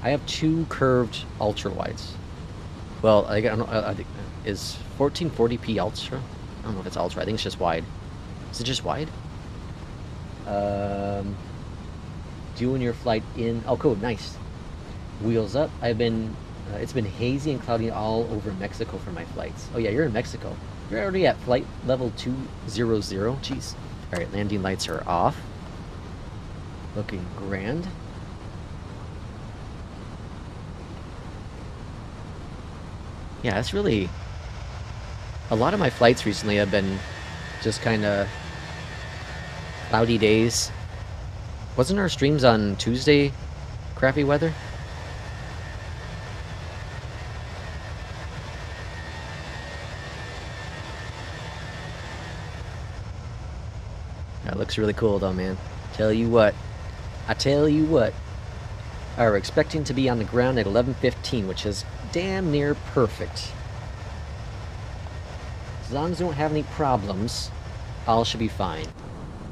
I have 2 curved ultra wides. Well, I don't know. I think is 1440p ultra. I don't know if it's ultra. I think it's just wide. Is it just wide? Doing your flight in. Oh, cool. Nice. Wheels up. I've been. It's been hazy and cloudy all over Mexico for my flights. Oh yeah, you're in Mexico. You're already at flight level 200. Jeez. All right, landing lights are off. Looking grand. Yeah, that's really... A lot of my flights recently have been just kind of cloudy days. Wasn't our streams on Tuesday crappy weather? That looks really cool though, man. Tell you what. I tell you what. Alright, we're expecting to be on the ground at 11:15, which is damn near perfect. As long as we don't have any problems, all should be fine.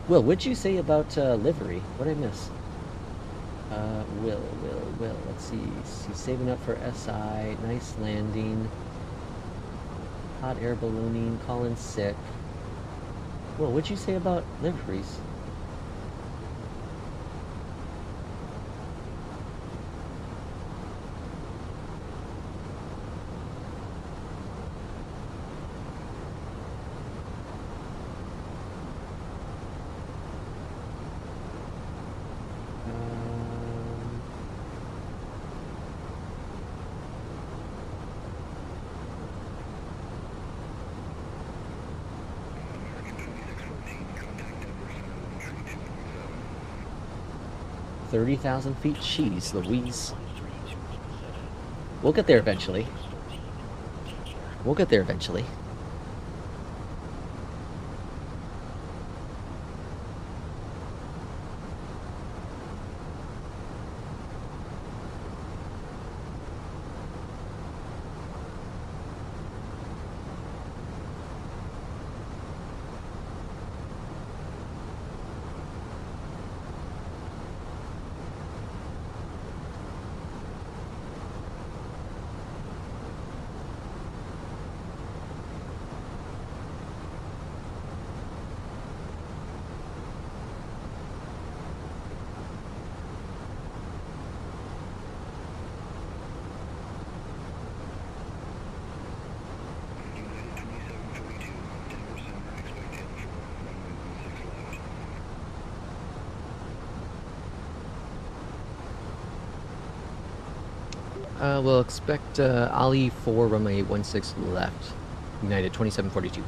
Will, what'd you say about livery? What'd I miss? Will. Let's see. He's saving up for SI. Nice landing. Hot air ballooning. Calling sick. Will, what'd you say about liveries? — 30,000 feet? Jeez Louise. We'll get there eventually. We'll get there eventually. We'll expect Ali 4 runway 16 left. United 2742.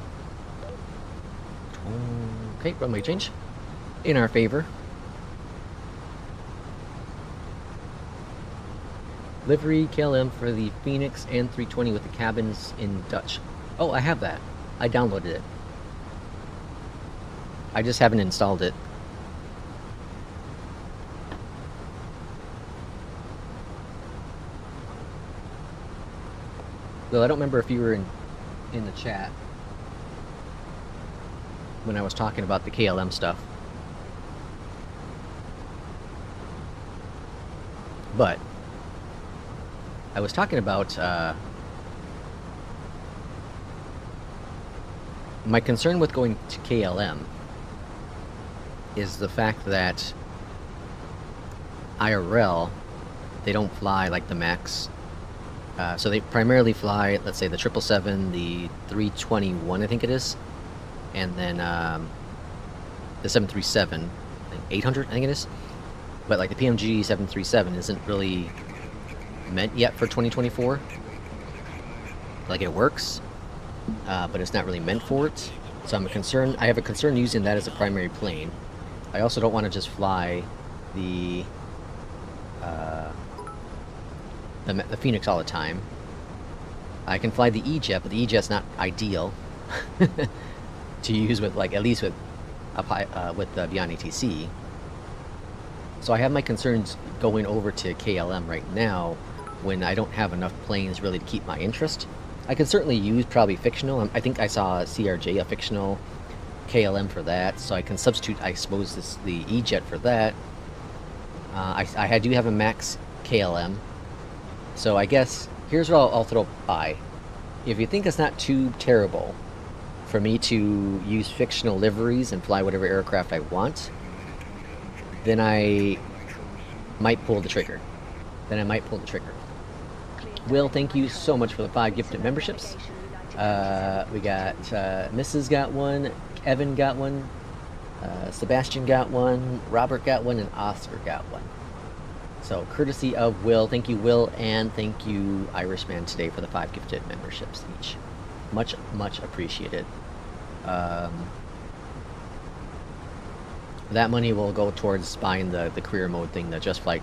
Okay, runway change. In our favor. Livery KLM for the Phoenix and 320 with the cabins in Dutch. Oh, I have that. I downloaded it. I just haven't installed it. Though I don't remember if you were in the chat when I was talking about the KLM stuff. But I was talking about my concern with going to KLM is the fact that IRL, they don't fly like the MAX. So they primarily fly, let's say, the 777, the 321, I think it is, and then the 737, 800, I think it is. But like the PMG 737 isn't really meant yet for 2024. Like it works, but it's not really meant for it. So I have a concern using that as a primary plane. I also don't want to just fly the Phoenix all the time. I can fly the E-Jet, but the E-Jet's not ideal to use with, like, at least with Beyondatc. So I have my concerns going over to KLM right now when I don't have enough planes really to keep my interest. I can certainly use probably fictional. I think I saw CRJ, a fictional KLM for that, so I can substitute, I suppose, the E-Jet for that. I do have a MAX KLM. So I guess, here's what I'll throw by. If you think it's not too terrible for me to use fictional liveries and fly whatever aircraft I want, then I might pull the trigger. Will, thank you so much for the 5 gifted memberships. We got Mrs. got one, Evan got one, Sebastian got one, Robert got one, and Oscar got one. So, courtesy of Will. Thank you, Will, and thank you, Irishman, today for the 5 gifted memberships each. Much, much appreciated. That money will go towards buying the career mode thing, the Just Flight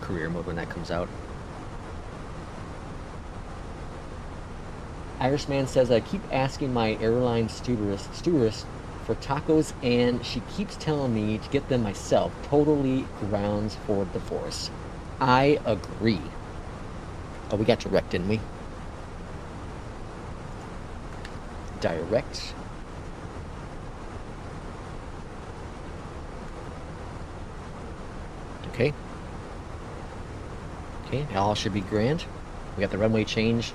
career mode when that comes out. Irishman says, I keep asking my airline stewardess for tacos, and she keeps telling me to get them myself. Totally grounds for divorce. I agree. Oh, we got direct, didn't we? Direct. Okay. Okay, all should be grand. We got the runway change,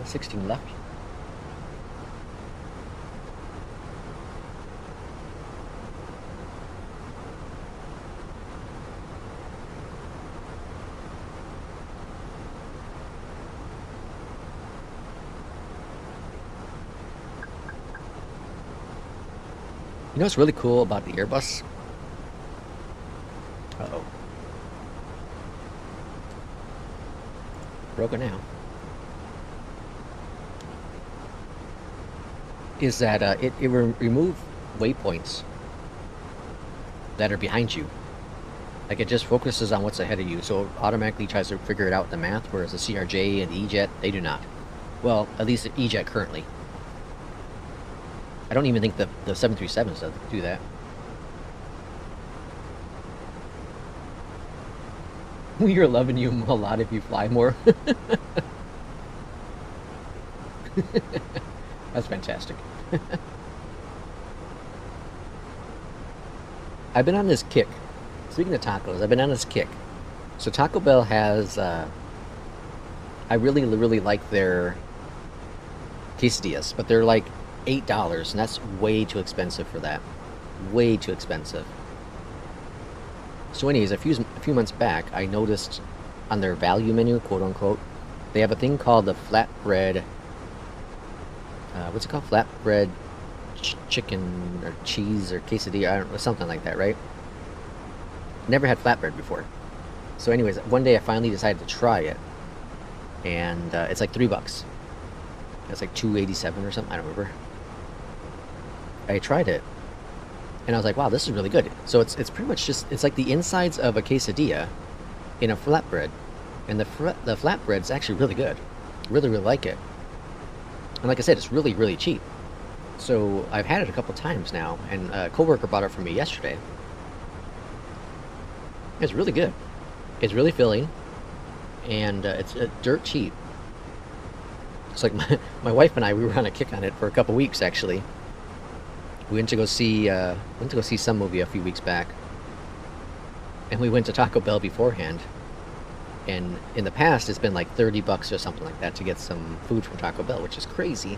16 left. You know what's really cool about the Airbus? Uh-oh. Broken now. Is that it will remove waypoints that are behind you. Like, it just focuses on what's ahead of you, so it automatically tries to figure it out with the math, whereas the CRJ and the E-Jet, they do not. Well, at least the E-Jet currently. I don't even think the 737s do that. We are loving you a lot if you fly more. That's fantastic. I've been on this kick. Speaking of tacos, I've been on this kick. So Taco Bell has, I really like their quesadillas, but they're like $8, and that's way too expensive for that. Way too expensive. So anyways, a few months back, I noticed on their value menu, quote unquote, they have a thing called the flatbread, what's it called? Flatbread chicken or cheese or quesadilla, I don't know, something like that, right? Never had flatbread before. So anyways, one day I finally decided to try it, and it's like $3. It's like $2.87 or something. I don't remember. I tried it, and I was like, wow, this is really good. So it's pretty much just, it's like the insides of a quesadilla in a flatbread, and the flatbread's actually really good. Really, really like it. And like I said, it's really, really cheap. So I've had it a couple times now, and a coworker bought it for me yesterday. It's really good. It's really filling, and it's dirt cheap. It's like my wife and I, we were on a kick on it for a couple weeks actually. We went to go see some movie a few weeks back, and we went to Taco Bell beforehand. And in the past, it's been like $30 or something like that to get some food from Taco Bell, which is crazy.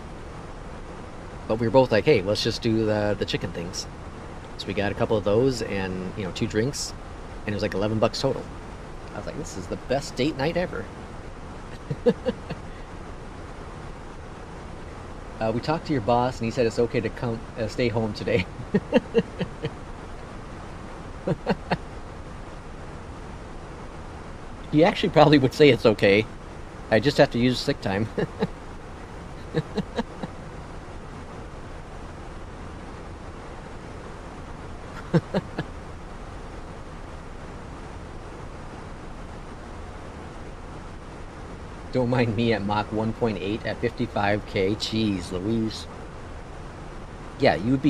But we were both like, hey, let's just do the chicken things. So we got a couple of those and, 2 drinks, and it was like $11 total. I was like, this is the best date night ever. We talked to your boss, and he said it's okay to come stay home today. He actually probably would say it's okay. I just have to use sick time. Don't mind me at Mach 1.8 at 55k. Jeez Louise. Yeah, you'd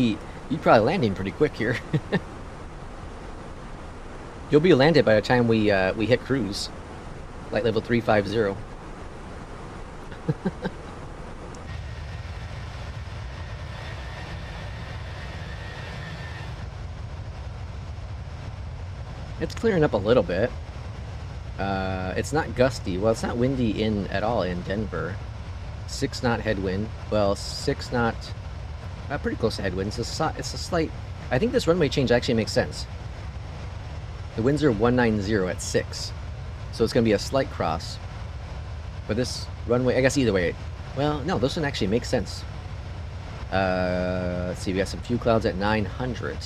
probably landing pretty quick here. You'll be landed by the time we hit cruise, like level 350. It's clearing up a little bit. It's not gusty. Well, it's not windy at all in Denver. 6 knot headwind. Well, 6 knot. Pretty close to headwind. It's a slight. I think this runway change actually makes sense. The winds are 190 at 6, so it's going to be a slight cross. But this runway, I guess either way. Well, no, this one actually makes sense. Let's see, we got some few clouds at 900.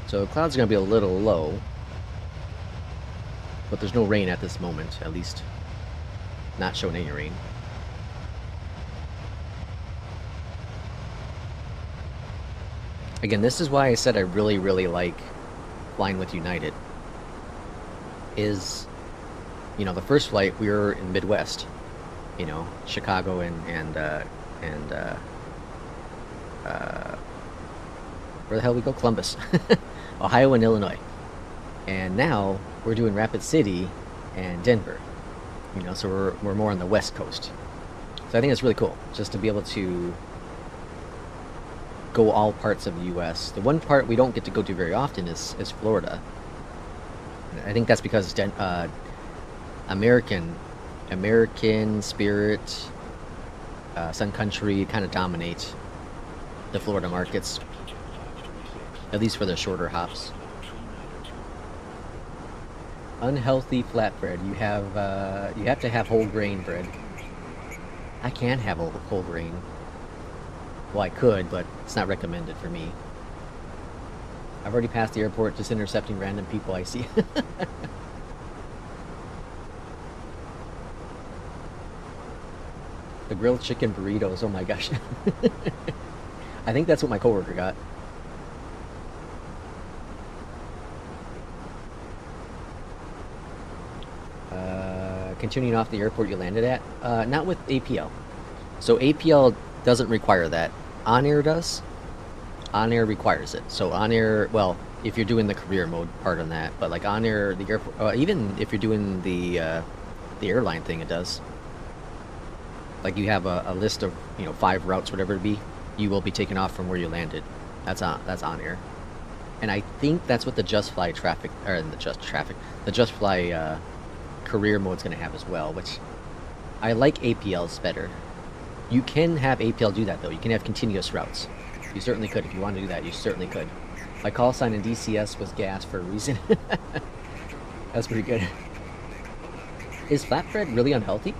So the clouds are going to be a little low. But there's no rain at this moment, at least. Not showing any rain. Again, this is why I said I really, really like flying with United. Is, the first flight we were in Midwest, Chicago and where the hell we go? Columbus, Ohio and Illinois, and now we're doing Rapid City and Denver. So we're more on the West Coast. So I think it's really cool just to be able to go all parts of the U.S. The one part we don't get to go to very often is Florida. I think that's because American Spirit, Sun Country kind of dominate the Florida markets, at least for the shorter hops. Unhealthy flatbread. You have to have whole grain bread. I can't have whole grain. Well, I could, but it's not recommended for me. I've already passed the airport, just intercepting random people I see. The grilled chicken burritos, oh my gosh. I think that's what my coworker got. Continuing off the airport you landed at, not with APL. So APL doesn't require that. On Air does. On Air requires it. So On Air, well, if you're doing the career mode part on that, but like On Air, the airport, even if you're doing the airline thing, it does. Like you have a list of 5 routes, whatever it be, you will be taken off from where you landed. That's On Air, and I think that's what the Just Fly career mode's going to have as well. Which I like APL's better. You can have APL do that though. You can have continuous routes. You certainly could if you want to do that. You certainly could. My call sign in DCS was gas for a reason. That's pretty good. Is flatbread really unhealthy?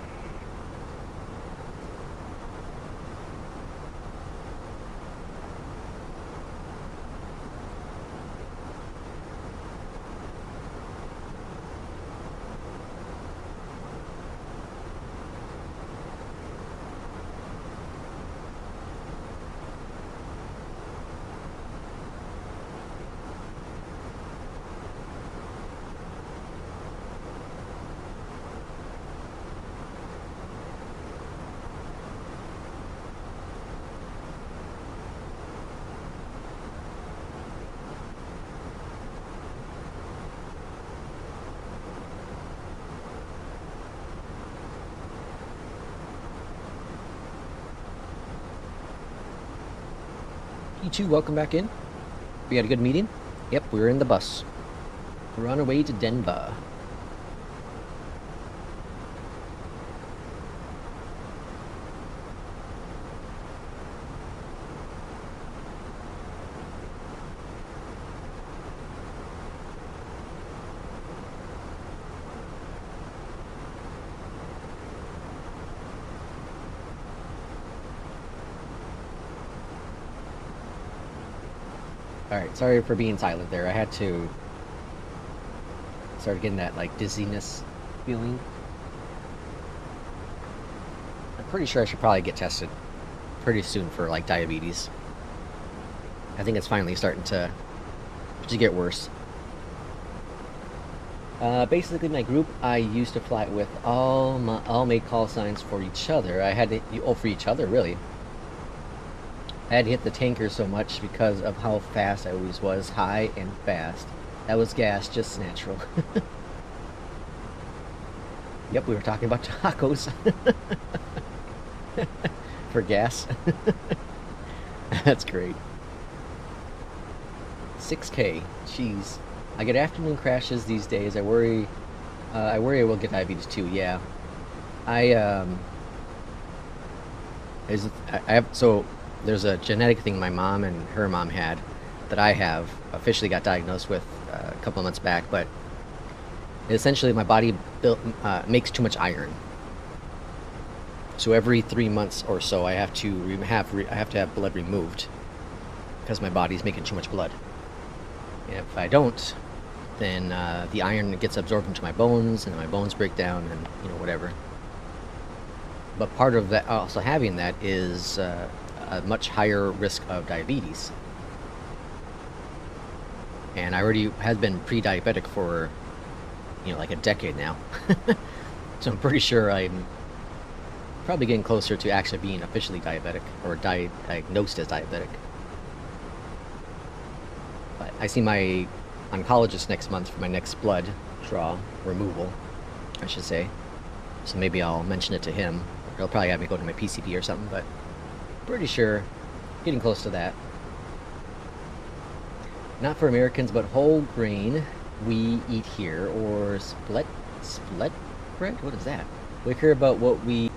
You welcome back in. We had a good meeting? Yep, we're in the bus. We're on our way to Denver. Alright, sorry for being silent there. I had to start getting that, like, dizziness feeling. I'm pretty sure I should probably get tested pretty soon for, like, diabetes. I think it's finally starting to get worse. Basically, my group, I used to fly with all made call signs for each other. I had to, for each other, really. I had to hit the tanker so much because of how fast I always was, high and fast. That was gas, just natural. Yep, we were talking about tacos. For gas. That's great. 6K, jeez. I get afternoon crashes these days. I worry I will get diabetes too, yeah. I have, so there's a genetic thing my mom and her mom had that I have officially got diagnosed with a couple of months back, but essentially my body makes too much iron. So every 3 months or so I have to have blood removed because my body's making too much blood. And if I don't, then the iron gets absorbed into my bones and my bones break down and, you know, whatever. But part of that, also having that, is a much higher risk of diabetes. And I already have been pre-diabetic for, you know, like a decade now. So I'm pretty sure I'm probably getting closer to actually being officially diabetic, or diagnosed as diabetic. But I see my oncologist next month for my next blood draw removal, I should say. So maybe I'll mention it to him. He'll probably have me go to my PCP or something, but pretty sure getting close to that. Not for Americans, but whole grain we eat here, or split bread? What is that? We hear about what we...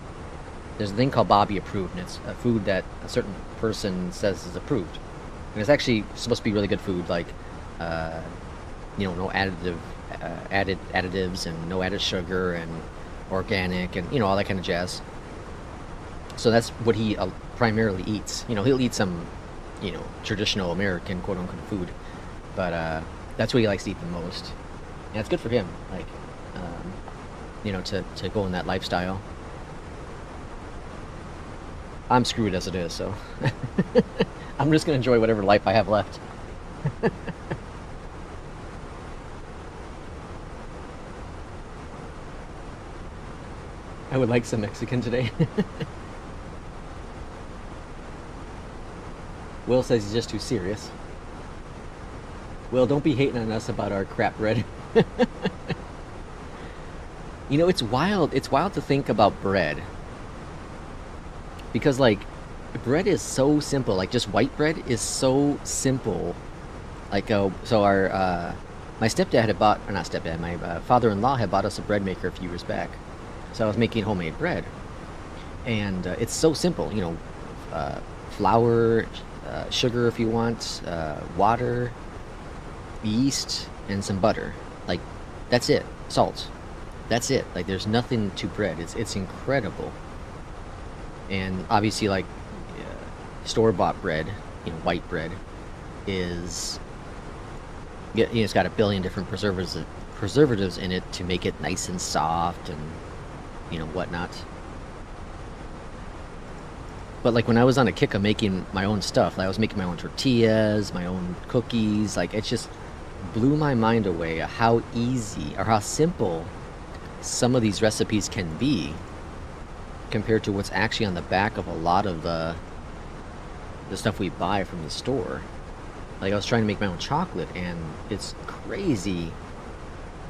There's a thing called Bobby approved, and it's a food that a certain person says is approved. And it's actually supposed to be really good food, like, you know, no additives and no added sugar and organic and, you know, all that kind of jazz. So that's what he primarily eats. You know, he'll eat some, you know, traditional American quote-unquote food, but that's what he likes to eat the most. And it's good for him, like, you know, to go in that lifestyle. I'm screwed as it is, so I'm just gonna enjoy whatever life I have left. I would like some Mexican today. Will says he's just too serious. Will, don't be hating on us about our crap bread. You know, it's wild. It's wild to think about bread. Because, like, bread is so simple. Like, just white bread is so simple. Like, so our, my stepdad had bought, or not stepdad, my father-in-law had bought us a bread maker a few years back. So I was making homemade bread. And it's so simple, you know, flour, sugar if you want, water, yeast, and some butter. Like, that's it. Salt. That's it. Like, there's nothing to bread. It's incredible. And obviously, like, store-bought bread, you know, white bread, is, you know, it's got a billion different preservatives in it to make it nice and soft and, you know, whatnot. But, like, when I was on a kick of making my own stuff, like, I was making my own tortillas, my own cookies, like, it just blew my mind away how easy or how simple some of these recipes can be compared to what's actually on the back of a lot of the stuff we buy from the store. Like, I was trying to make my own chocolate, and it's crazy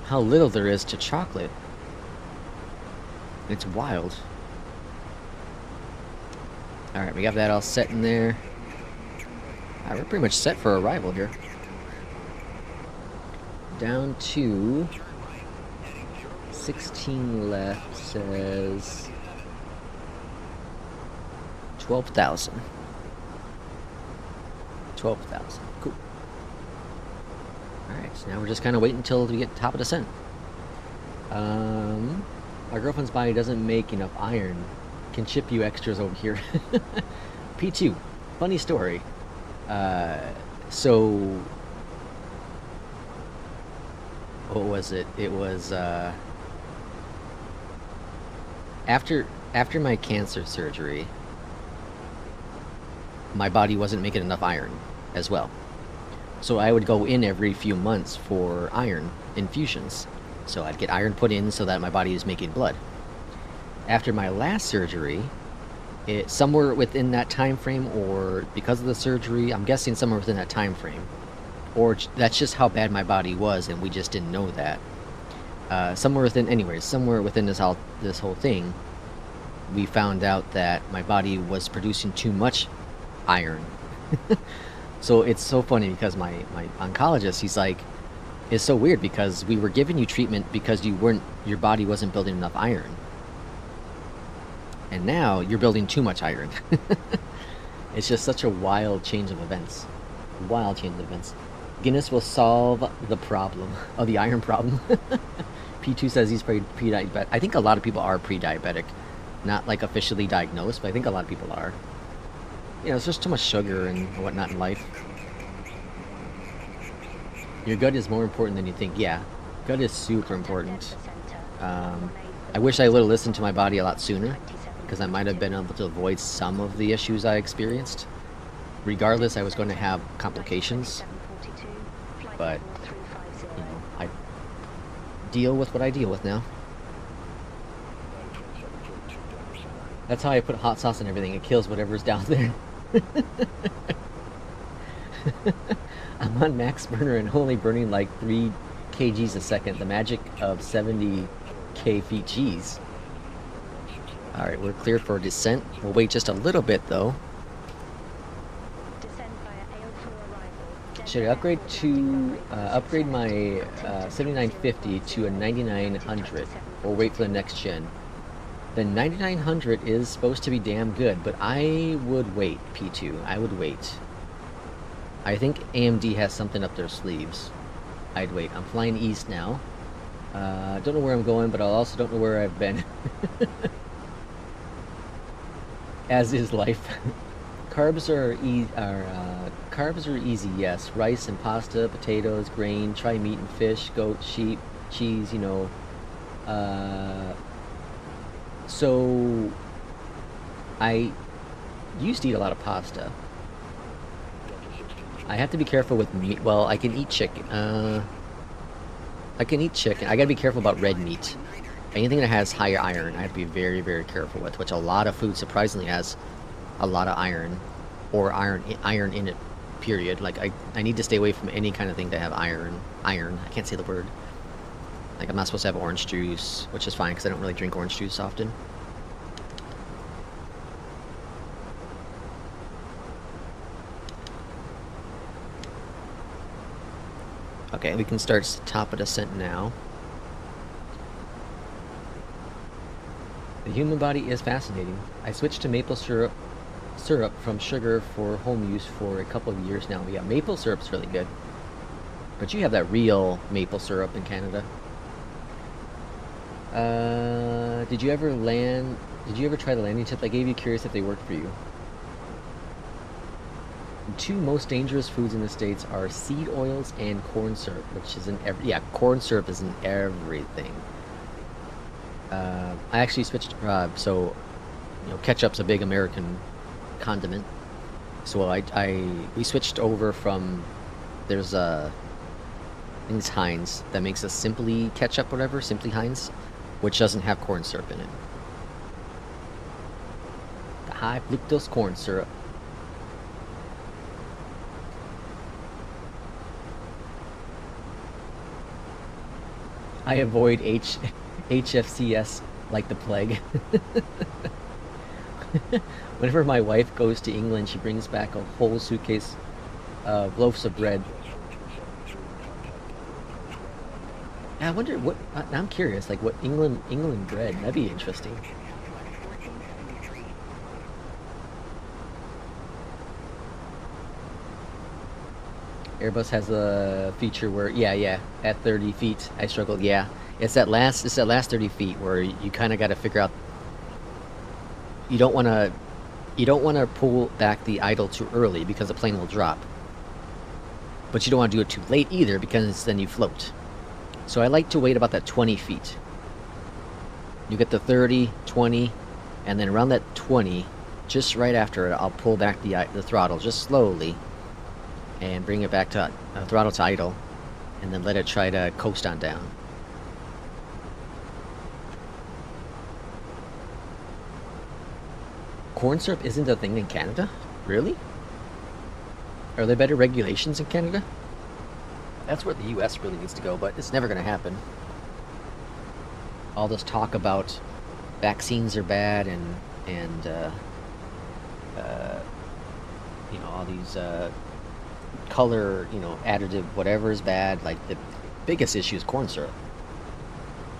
how little there is to chocolate. It's wild. Alright, we got that all set in there. We're pretty much set for arrival here. Down to 16 left, says 12,000. 12,000. Cool. Alright, so now we're just kind of waiting until we get top of descent. My girlfriend's body doesn't make enough iron. Can ship you extras over here. P2. Funny story. So... what was it? It was, after my cancer surgery, my body wasn't making enough iron as well. So I would go in every few months for iron infusions. So I'd get iron put in so that my body is making blood. After my last surgery, somewhere within that time frame, or because of the surgery, I'm guessing somewhere within that time frame, or that's just how bad my body was and we just didn't know that. Somewhere within this whole thing, we found out that my body was producing too much iron. So it's so funny because my oncologist, he's like, it's so weird because we were giving you treatment because your body wasn't building enough iron. And now you're building too much iron. It's just such a wild change of events. Wild change of events. Guinness will solve the problem. Oh, the iron problem. P2 says he's pre-diabetic. I think a lot of people are pre-diabetic. Not like officially diagnosed, but I think a lot of people are. You know, it's just too much sugar and whatnot in life. Your gut is more important than you think. Yeah, gut is super important. I wish I would have listened to my body a lot sooner, because I might have been able to avoid some of the issues I experienced. Regardless, I was going to have complications. But, you know, I deal with what I deal with now. That's how I put hot sauce and everything. It kills whatever's down there. I'm on max burner and only burning like 3 kgs a second. The magic of 70k feet. Jeez. Alright, we're clear for descent. We'll wait just a little bit though. Should I upgrade my 7950 to a 9900 or wait for the next gen? The 9900 is supposed to be damn good, but I would wait, P2. I would wait. I think AMD has something up their sleeves. I'd wait. I'm flying east now. Don't know where I'm going, but I also don't know where I've been. As is life. Carbs are easy, yes. Rice and pasta, potatoes, grain. Try meat and fish, goat, sheep, cheese. You know. So I used to eat a lot of pasta. I have to be careful with meat. Well, I can eat chicken. I gotta be careful about red meat. Anything that has higher iron, I have to be very, very careful with. Which a lot of food surprisingly has a lot of iron, or iron in it. Period. Like I need to stay away from any kind of thing that have iron. I can't say the word. Like, I'm not supposed to have orange juice, which is fine because I don't really drink orange juice often. Okay, we can start top of descent now. The human body is fascinating. I switched to maple syrup from sugar for home use for a couple of years now. Yeah, maple syrup's really good. But you have that real maple syrup in Canada. Did you ever try the landing tips I gave you? Curious if they worked for you. The 2 most dangerous foods in the States are seed oils and corn syrup, which is in corn syrup is in everything. I actually switched, so, you know, ketchup's a big American condiment. So we switched over from, there's I think it's Heinz that makes a Simply ketchup, whatever, Simply Heinz, which doesn't have corn syrup in it. The high fructose corn syrup. I avoid HFCS like the plague. Whenever my wife goes to England, she brings back a whole suitcase loaves of bread. I wonder what. I'm curious, like what England bread. That'd be interesting. Airbus has a feature where, yeah, at 30 feet, I struggled. Yeah, it's that last 30 feet where you kind of got to figure out. You don't want to pull back the idle too early because the plane will drop. But you don't want to do it too late either because then you float. So I like to wait about that 20 feet. You get the 30, 20, and then around that 20, just right after it, I'll pull back the throttle just slowly and bring it back to throttle to idle, and then let it try to coast on down. Corn syrup isn't a thing in Canada? Really? Are there better regulations in Canada? That's where the US really needs to go, but it's never going to happen. All this talk about vaccines are bad and you know, all these color, you know, additive, whatever is bad. Like, the biggest issue is corn syrup.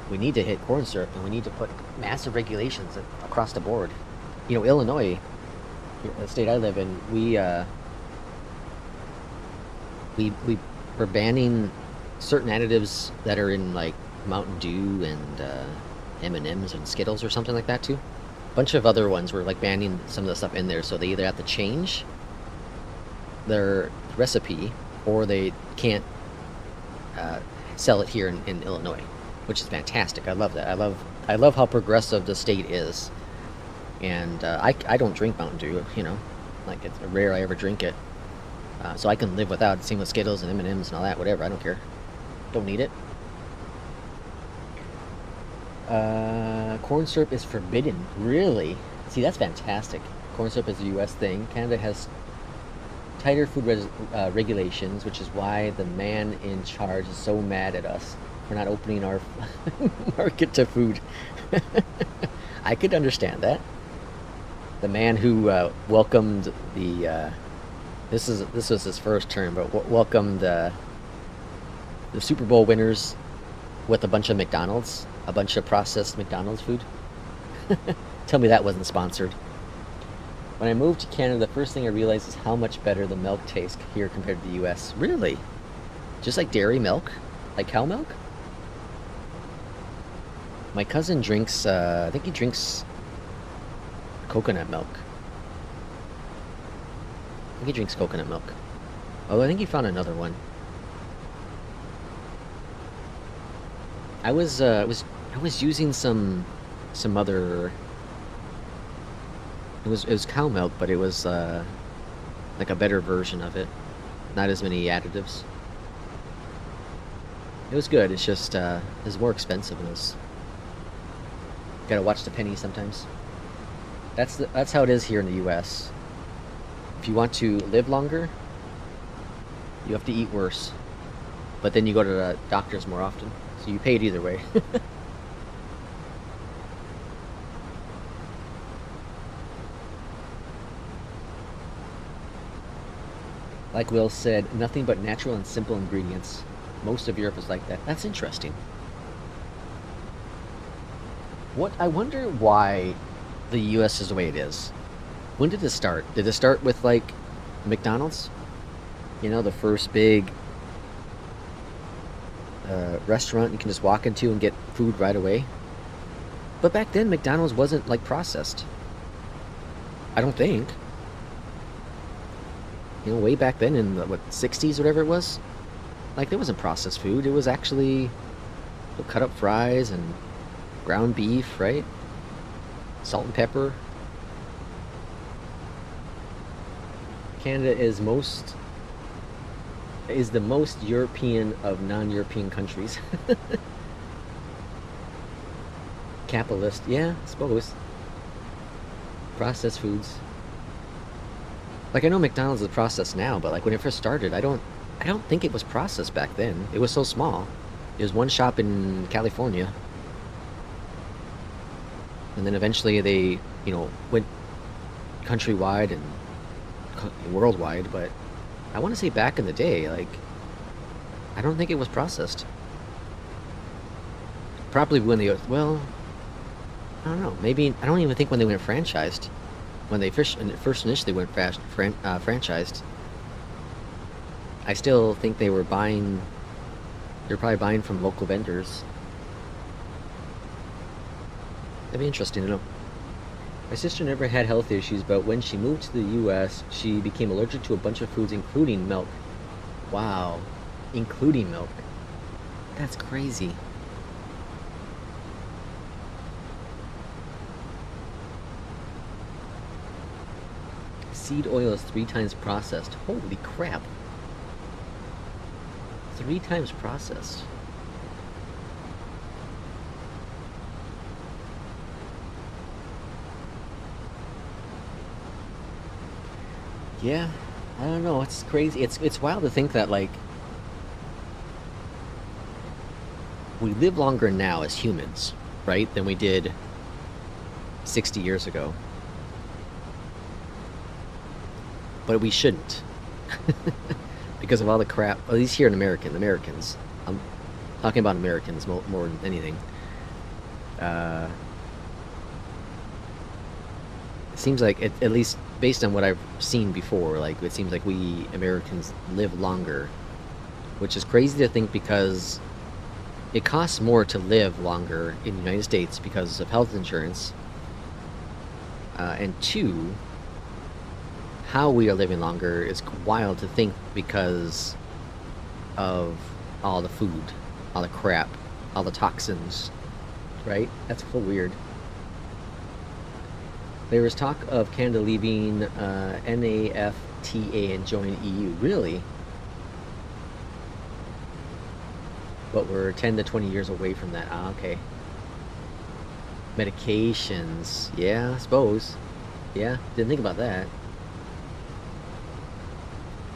We need to hit corn syrup, and we need to put massive regulations across the board. You know, Illinois, the state I live in, we're banning certain additives that are in, like, Mountain Dew and M&Ms and Skittles or something like that too. A bunch of other ones were like banning some of the stuff in there, so they either have to change their recipe or they can't sell it here in Illinois, which is fantastic. I love that. I love how progressive the state is. And I don't drink Mountain Dew, you know, like, it's rare I ever drink it. So I can live without. Same with Skittles and M&Ms and all that, whatever. I don't care. Don't need it. Corn syrup is forbidden. Really? See, that's fantastic. Corn syrup is a U.S. thing. Canada has tighter food regulations, which is why the man in charge is so mad at us for not opening our market to food. I could understand that. The man who welcomed the this was his first term, but welcomed the Super Bowl winners with a bunch of McDonald's, a bunch of processed McDonald's food. Tell me that wasn't sponsored. When I moved to Canada, the first thing I realized is how much better the milk tastes here compared to the US. Really? Just like dairy milk? Like cow milk? My cousin drinks, I think he drinks coconut milk. I think he drinks coconut milk. Oh, I think he found another one. I was using some other. It was cow milk, but it was like a better version of it. Not as many additives. It was good. It's just it was more expensive. And it was. Gotta watch the penny sometimes. That's how it is here in the U.S. If you want to live longer, you have to eat worse. But then you go to the doctors more often, so you pay it either way. Like Will said, nothing but natural and simple ingredients. Most of Europe is like that. That's interesting. I wonder why the U.S. is the way it is. When did it start? Did it start with, like, McDonald's? You know, the first big restaurant you can just walk into and get food right away? But back then, McDonald's wasn't, like, processed. I don't think. You know, way back then in the, 60s, whatever it was? Like, there wasn't processed food. It was actually cut up fries and ground beef, right? Salt and pepper. Canada is the most European of non-European countries. Capitalist, yeah, I suppose. Processed foods. Like, I know McDonald's is processed now, but like when it first started, I don't think it was processed back then. It was so small. It was one shop in California. And then eventually they, you know, went countrywide and worldwide, but I want to say back in the day, like, I don't think it was processed. Probably when they, well, I don't know. Maybe, I don't even think when they went franchised. When they first initially went franchised. I still think they were buying, they're probably buying from local vendors. That'd be interesting to know. My sister never had health issues, but when she moved to the US, she became allergic to a bunch of foods, including milk. Wow. Including milk. That's crazy. Seed oil is 3 times processed. Holy crap. 3 times processed. Yeah, I don't know. It's crazy. It's wild to think that, like, we live longer now as humans, right, than we did 60 years ago. But we shouldn't. Because of all the crap, at least here in Americans. I'm talking about Americans more than anything. It seems like, at least based on what I've seen before, like, it seems like we Americans live longer, which is crazy to think because it costs more to live longer in the United States because of health insurance. And 2, how we are living longer is wild to think because of all the food, all the crap, all the toxins, right? That's so weird. There was talk of Canada leaving NAFTA and joining EU. Really? But we're 10 to 20 years away from that. Ah, okay. Medications. Yeah, I suppose. Yeah, didn't think about that.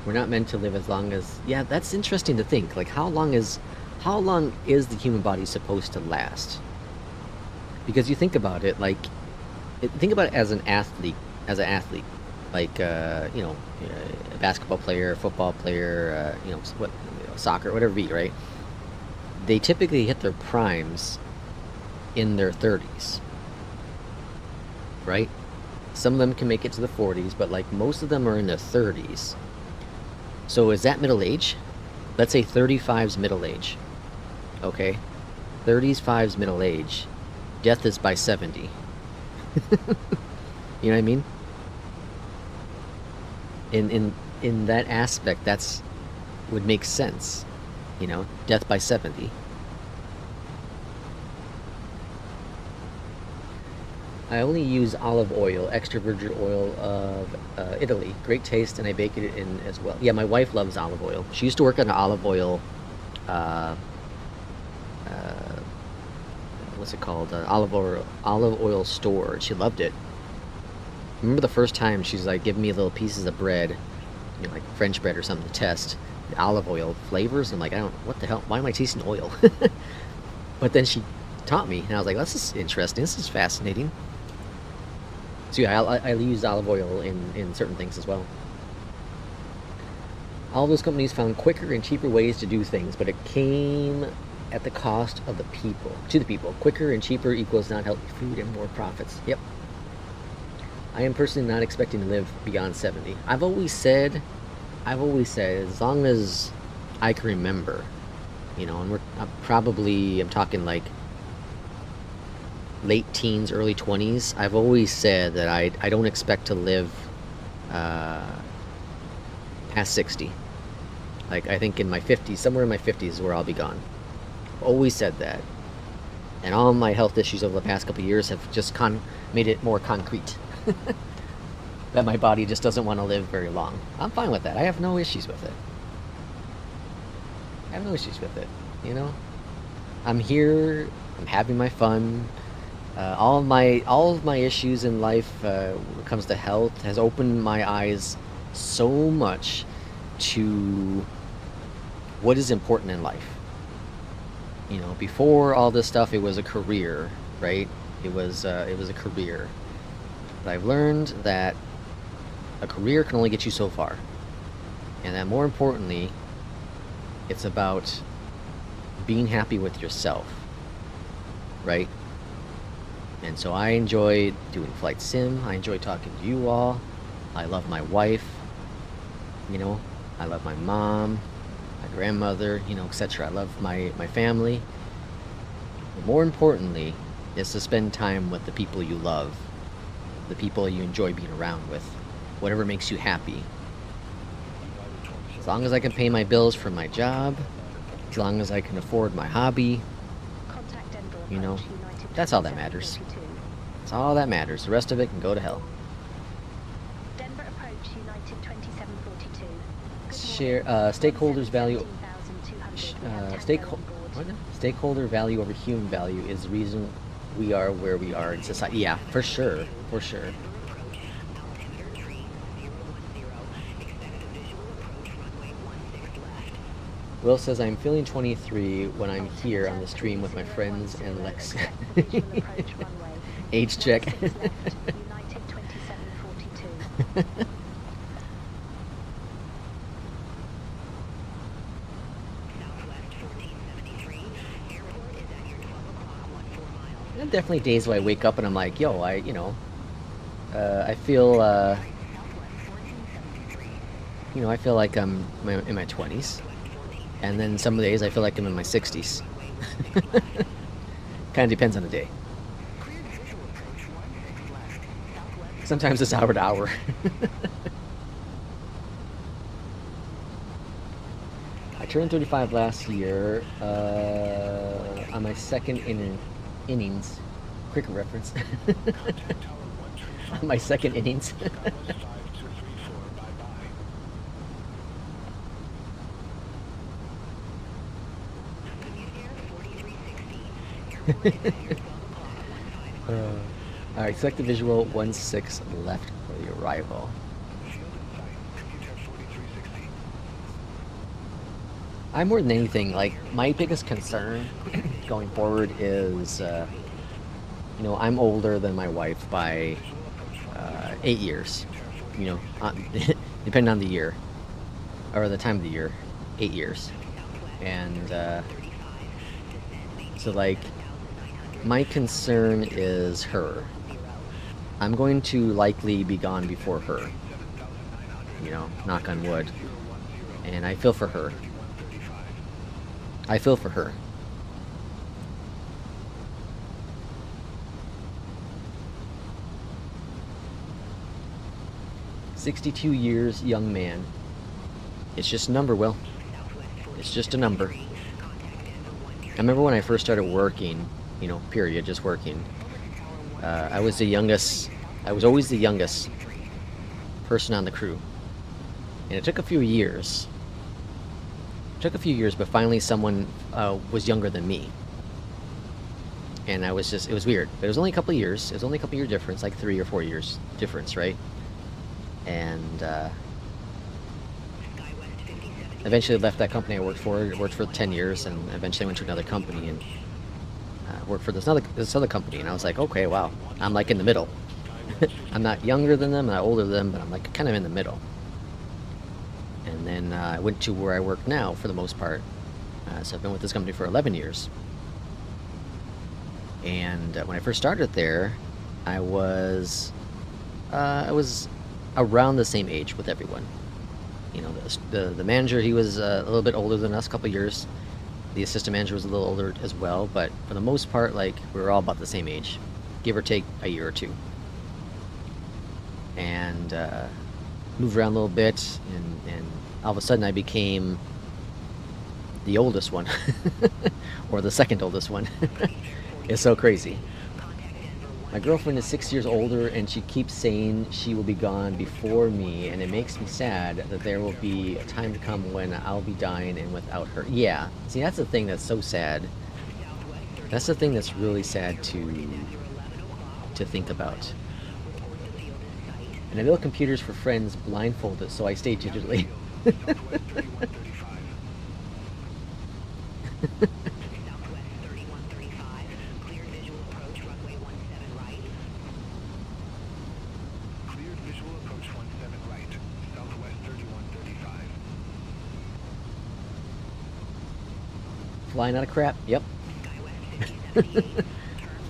We're not meant to live as long as... Yeah, that's interesting to think. Like, how long is the human body supposed to last? Because you think about it, like... Think about it as an athlete. Like, you know, a basketball player, a football player, you know, soccer, whatever it be, right? They typically hit their primes in their 30s. Right? Some of them can make it to the 40s, but, like, most of them are in their 30s. So is that middle age? Let's say 35's middle age. Okay? 35's middle age. Death is by 70. You know what I mean? In that aspect, that's would make sense. You know, death by 70. I only use olive oil, extra virgin oil of Italy. Great taste, and I bake it in as well. Yeah, my wife loves olive oil. She used to work at an olive oil, what's it called? Olive oil store. She loved it. Remember the first time she's like giving me little pieces of bread, you know, like French bread or something to test the olive oil flavors. I'm like, what the hell? Why am I tasting oil? But then she taught me, and I was like, this is interesting. This is fascinating. So yeah, I use olive oil in certain things as well. All those companies found quicker and cheaper ways to do things, but it came at the cost of the people. To the people. Quicker and cheaper equals not healthy food and more profits. Yep. I am personally not expecting to live beyond 70. I've always said, as long as I can remember, you know, and I'm talking like late teens, early 20s. I've always said that I don't expect to live past 60. Like, I think in my 50s, somewhere in my 50s is where I'll be gone. I've always said that. And all my health issues over the past couple of years have just made it more concrete. That my body just doesn't want to live very long. I'm fine with that. I have no issues with it. You know? I'm here. I'm having my fun. All of my issues in life, when it comes to health, has opened my eyes so much to what is important in life. You know, before all this stuff, it was a career, right? It was a career. But I've learned that a career can only get you so far. And then more importantly, it's about being happy with yourself, right? And so I enjoy doing flight sim. I enjoy talking to you all. I love my wife, you know, I love my mom, my grandmother, you know, etc. I love my family. But more importantly is to spend time with the people you love, the people you enjoy being around with, whatever makes you happy. As long as I can pay my bills from my job, as long as I can afford my hobby, Contact Denver you know, approach United that's all that matters. 2742. That's all that matters. The rest of it can go to hell. Denver approach United 2742. Good Share morning. stakeholders value 17,200. We have stakeholder Tango on board. stakeholder value over human value is the reason we are where we are in society. Yeah, for sure, for sure. Will says, I'm feeling 23 when I'm here on the stream with my friends and Lex. Visual approach runway. Age check. 16 left, United 2742. There are definitely days where I wake up and I'm like, yo, I feel, I feel like I'm in my 20s. And then some days I feel like I'm in my 60s. Kind of depends on the day. Sometimes it's hour to hour. I turned 35 last year on my second innings. Cricket reference. On my second innings. Alright, select the visual 16 left for the arrival. I more than anything, like, my biggest concern going forward is, I'm older than my wife by 8 years, depending on the year, or the time of the year, 8 years. And, so, like, my concern is her. I'm going to likely be gone before her. Knock on wood. And I feel for her. I feel for her. "62 years, young man. It's just a number, Will. It's just a number." I remember when I first started working, period, just working. I was the youngest. I was always the youngest person on the crew, and it took a few years. But finally someone was younger than me, and it was weird. But it was only a couple of years. It was only a couple of year difference, like 3 or 4 years difference, right? And eventually left that company I worked for 10 years, and eventually went to another company and worked for this other company. And I was like, okay, wow, I'm like in the middle. I'm not younger than them, I'm not older than them, but I'm like kind of in the middle. And then I went to where I work now for the most part. So I've been with this company for 11 years. And when I first started there, I was around the same age with everyone. The manager, he was a little bit older than us, a couple of years. The assistant manager was a little older as well, but for the most part, like, we were all about the same age, give or take a year or two. And moved around a little bit, and all of a sudden I became the oldest one, or the second oldest one. It's so crazy. My girlfriend is 6 years older, and she keeps saying she will be gone before me, and it makes me sad that there will be a time to come when I'll be dying and without her. Yeah, see, that's the thing that's so sad. That's the thing that's really sad to think about. And I build computers for friends blindfolded, so I stay digitally. Flying out of crap. Yep.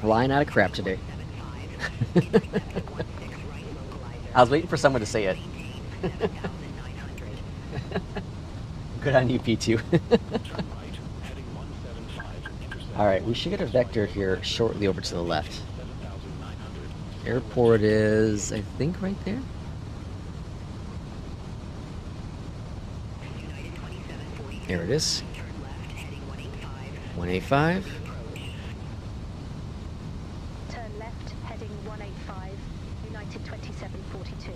Flying out of crap today. I was waiting for someone to say it. Good on you, P2. Alright, we should get a vector here shortly over to the left. Airport is, I think, right there? There it is. 185. Turn left, heading 185, United 2742.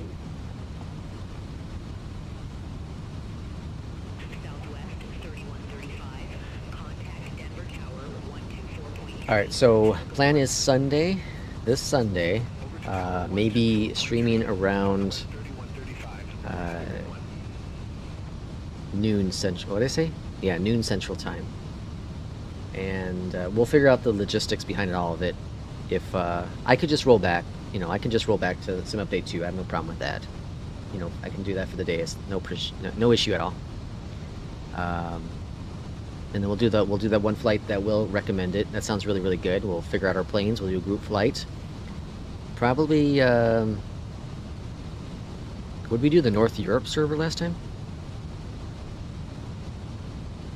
Alright, so plan is Sunday, this Sunday, maybe streaming around noon central. What did I say? Yeah, noon central time. And we'll figure out the logistics behind all of it. If I could just roll back, you know, I can just roll back to Sim Update 2. I have no problem with that. You know, I can do that for the day. It's no issue at all. And then we'll do that one flight that will recommend it. That sounds really, really good. We'll figure out our planes. We'll do a group flight. Probably, would we do the North Europe server last time?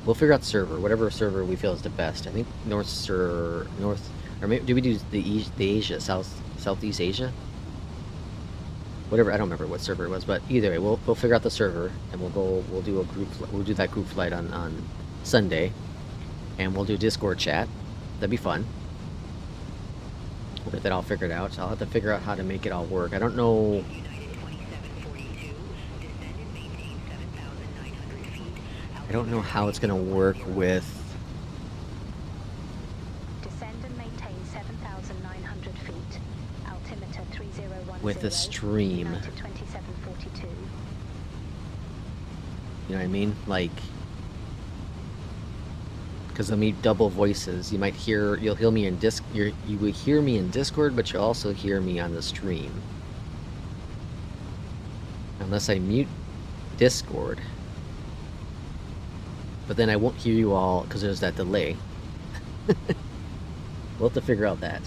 We'll figure out the server, whatever server we feel is the best. I think North, or maybe do we do the Asia, Southeast Asia? Whatever, I don't remember what server it was, but either way, we'll figure out the server and we'll do that group flight on Sunday, and we'll do Discord chat. That'd be fun. We'll get that all figured out. So I'll have to figure out how to make it all work. I don't know. I don't know how it's going to work with. Descend and maintain 7,900 feet. Altimeter 3010. With the stream. United 2742. You know what I mean? Like, because there'll be double voices. You'll hear me in you will hear me in Discord, but you'll also hear me on the stream. Unless I mute Discord. But then I won't hear you all because there's that delay. We'll have to figure out that.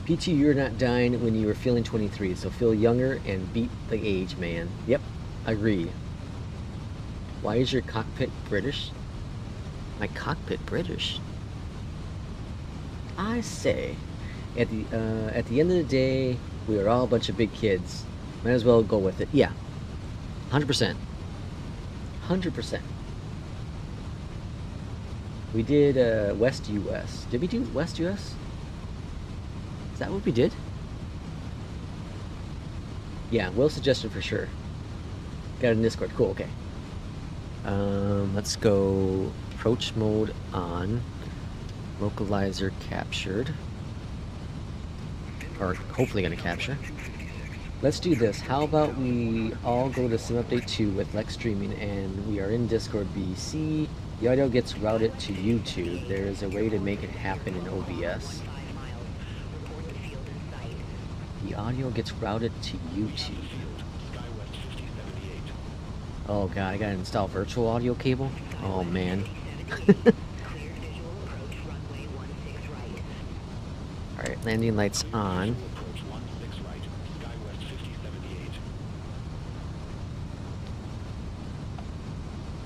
PT, you're not dying when you were feeling 23, so feel younger and beat the age, man. Yep, agree. Why is your cockpit British? My cockpit British? I say, at the end of the day, we are all a bunch of big kids. Might as well go with it. Yeah, 100%. 100%. We did West US. Did we do West US? Is that what we did? Yeah, Will suggested for sure. Got it in Discord. Cool, okay. Let's go approach mode on. Localizer captured. Or hopefully gonna capture. Let's do this. How about we all go to Sim Update 2 with Lex streaming, and we are in Discord BC. The audio gets routed to YouTube. There is a way to make it happen in OBS. The audio gets routed to YouTube. Oh god, I gotta install virtual audio cable? Oh man. Alright, landing lights on.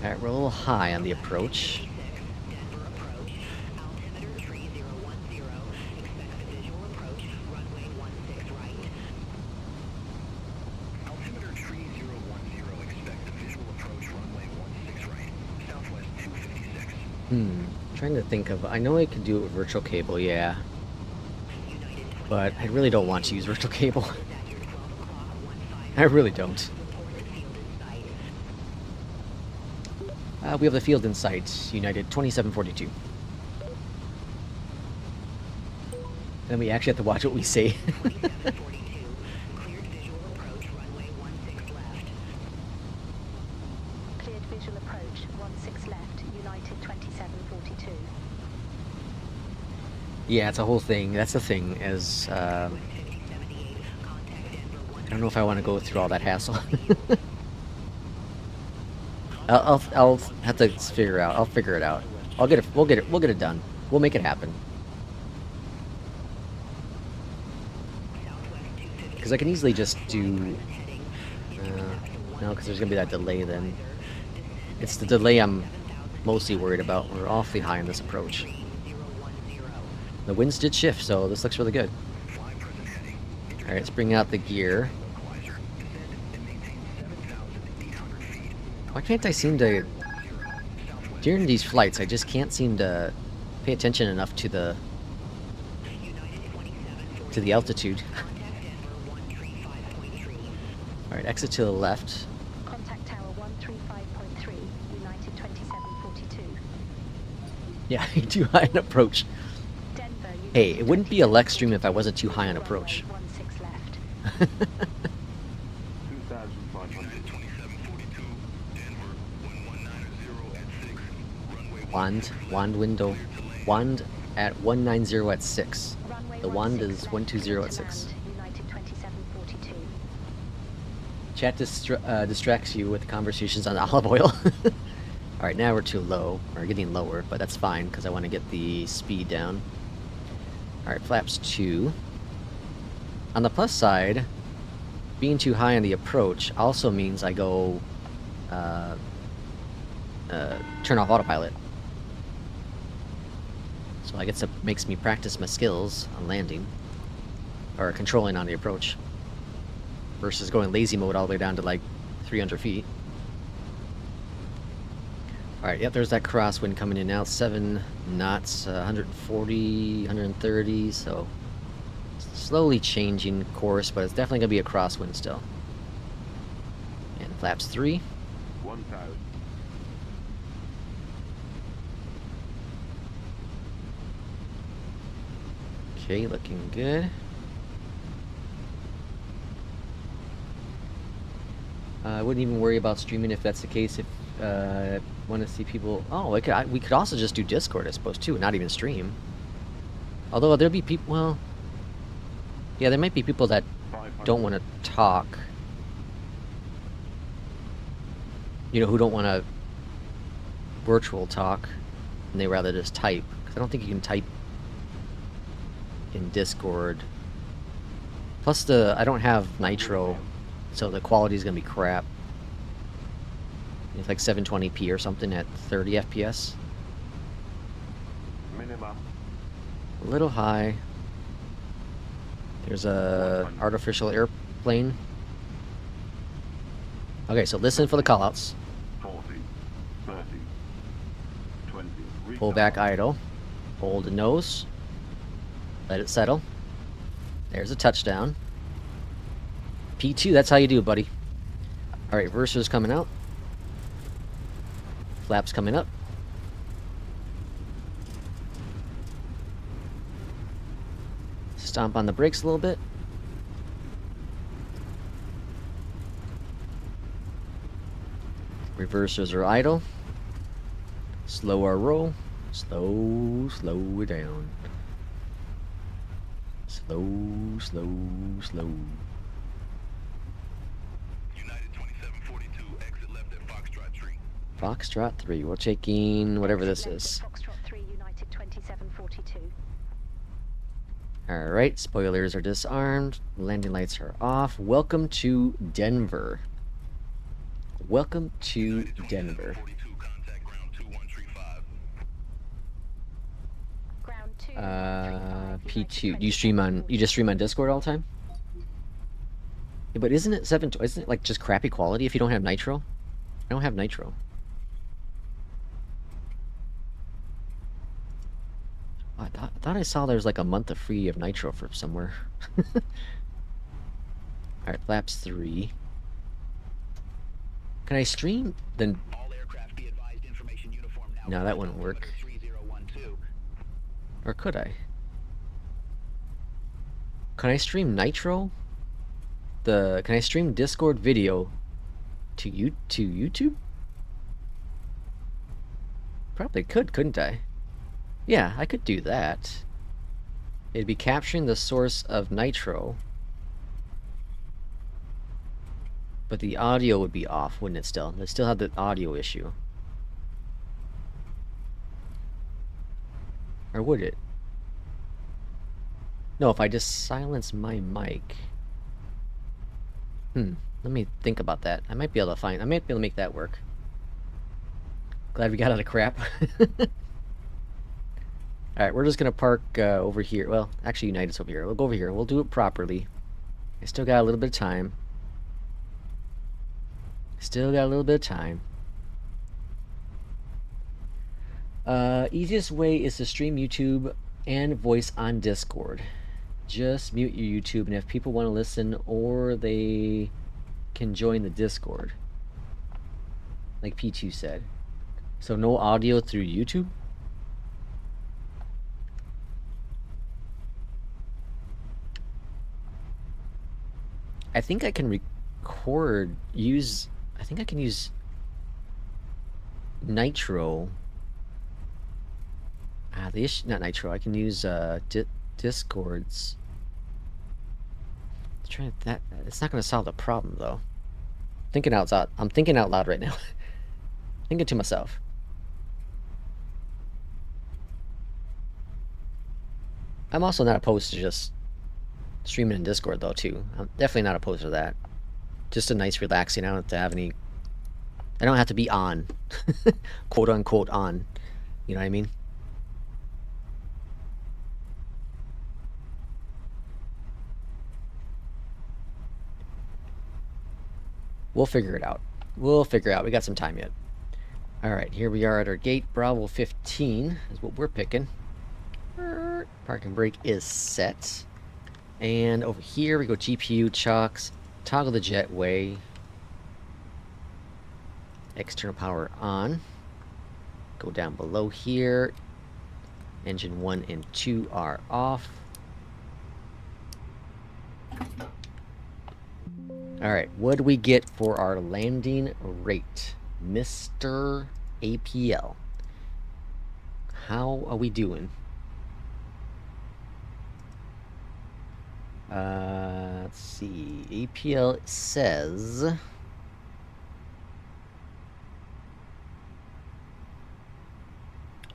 Alright, we're a little high on the approach. Trying to think of, I know I could do it with virtual cable, yeah. But I really don't want to use virtual cable. I really don't. We have the field in sight, United 2742. Then we actually have to watch what we say. Cleared visual approach 16 left, United 2742. Yeah, it's a whole thing. That's the thing, is, I don't know if I want to go through all that hassle. I'll have to figure out. I'll figure it out. I'll get it. We'll get it done. We'll make it happen. Because I can easily just do. No, because there's gonna be that delay then. It's the delay I'm mostly worried about. We're awfully high in this approach. The winds did shift, so this looks really good. Alright, let's bring out the gear. Why can't I seem to... During these flights, I just can't seem to pay attention enough to the altitude. Alright, exit to the left. Contact tower 135.3, United 2742. Yeah, too high an approach. Denver, Hey, it wouldn't be a Lex stream if I wasn't too high on approach. 16 left. 2742, Denver, 1190 at 6, runway Wand window. Wand at 190 at 6. Runway The wand 16 is left, 120 at clear to 6. land, United 2742. Chat distracts you with conversations on olive oil. Alright, now we're too low. We're getting lower, but that's fine because I want to get the speed down. Alright, flaps 2. On the plus side, being too high on the approach also means I go turn off autopilot. So I guess it makes me practice my skills on landing or controlling on the approach versus going lazy mode all the way down to like 300 feet. Alright, yep, there's that crosswind coming in now. 7 knots, 140, 130, so slowly changing course, but it's definitely going to be a crosswind still. And flaps 3. 1000. Okay, looking good. I wouldn't even worry about streaming if that's the case. If want to see people, oh, we could also just do Discord, I suppose, too, and not even stream. Although there'll be people. Well, yeah, there might be people that don't want to talk. You know, who don't want to virtual talk, and they rather just type. Because I don't think you can type in Discord. Plus, I don't have Nitro, so the quality is gonna be crap. It's like 720p or something at 30 FPS. Minimum. A little high. There's a artificial airplane. Okay, so listen for the callouts. 40, 30, 20. Pull back idle. Hold the nose. Let it settle. There's a touchdown. P2, that's how you do it, buddy. Alright, reverser's coming out. Flaps coming up. Stomp on the brakes a little bit. Reversers are idle. Slow our roll. Slow it down. Slow. United 2742, exit left at Foxtrot Tree. Foxtrot 3. We're taking whatever this is. Foxtrot 3, United 2742. Alright, spoilers are disarmed. Landing lights are off. Welcome to Denver. Welcome to Denver. 42, contact ground 2135. Ground 2. P2. Do you stream on? You just stream on Discord all the time? Yeah, but isn't it isn't it like just crappy quality if you don't have Nitro? I don't have Nitro. I thought I saw there's like a month of free of Nitro for somewhere. Alright, flaps 3. Can I stream then? All aircraft be advised, information uniform now. No, that wouldn't work. 3012. Or could I? Can I stream Nitro? Can I stream Discord video to YouTube? Probably could, couldn't I? Yeah, I could do that. It'd be capturing the source of Nitro. But the audio would be off, wouldn't it still? They still have the audio issue. Or would it? No, if I just silence my mic. Let me think about that. I might be able to make that work. Glad we got out of crap. Alright, we're just gonna park over here. Well, actually United's over here. We'll go over here. We'll do it properly. I still got a little bit of time. Easiest way is to stream YouTube and voice on Discord. Just mute your YouTube, and if people want to listen, or they can join the Discord. Like P2 said. So no audio through YouTube? I think I can record, I think I can use Nitro. Not Nitro, I can use Discord's. It's not going to solve the problem though. I'm thinking out loud right now. Thinking to myself. I'm also not opposed to just streaming in Discord though too. I'm definitely not opposed to that. Just a nice relaxing. I don't have to be on. Quote unquote on. You know what I mean? We'll figure it out. We got some time yet. Alright, here we are at our gate. Bravo 15 is what we're picking. Parking brake is set. And over here we go GPU chocks. Toggle the jetway. External power on. Go down below here. Engine 1 and 2 are off. Alright, what do we get for our landing rate? Mr. APL. How are we doing? Let's see. APL says...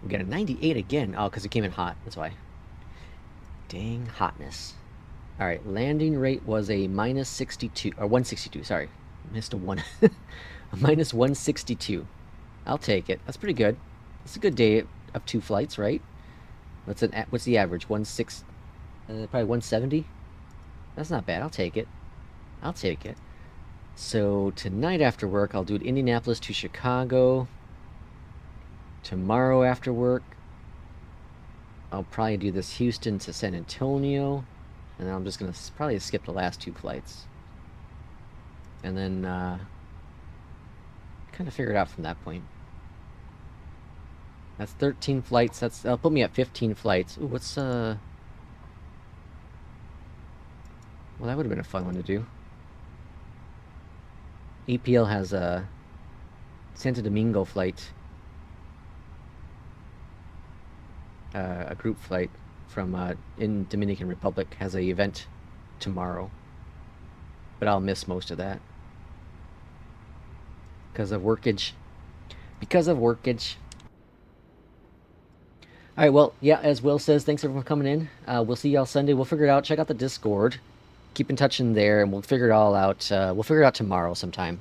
we got a 98 again. Oh, because it came in hot. That's why. Dang hotness. Alright, landing rate was a minus 62, or 162, sorry. Missed a 1. A minus 162. I'll take it. That's pretty good. It's a good day of 2 flights, right? What's the average? Probably 170? That's not bad. I'll take it. So, tonight after work, I'll do it Indianapolis to Chicago. Tomorrow after work, I'll probably do this Houston to San Antonio. And then I'm just going to probably skip the last 2 flights. And then, kind of figure it out from that point. That's 13 flights. That'll put me at 15 flights. Ooh, what's, well, that would have been a fun one to do. APL has a Santo Domingo flight. A group flight from in Dominican Republic has an event tomorrow, but I'll miss most of that because of workage. Alright, well, yeah, as Will says, thanks everyone for coming in. We'll see y'all Sunday. We'll figure it out. Check out the Discord. Keep in touch in there, and we'll figure it all out. We'll figure it out tomorrow sometime.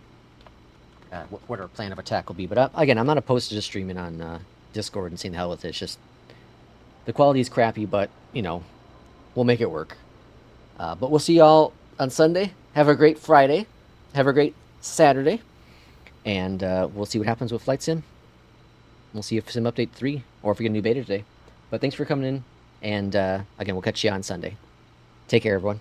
What our plan of attack will be. But again, I'm not opposed to just streaming on Discord and seeing the hell with it. It's just the quality is crappy, but, you know, we'll make it work. But we'll see y'all on Sunday. Have a great Friday. Have a great Saturday. And we'll see what happens with Flight Sim. We'll see if Sim Update 3, or if we get a new beta today. But thanks for coming in. And, again, we'll catch you on Sunday. Take care, everyone.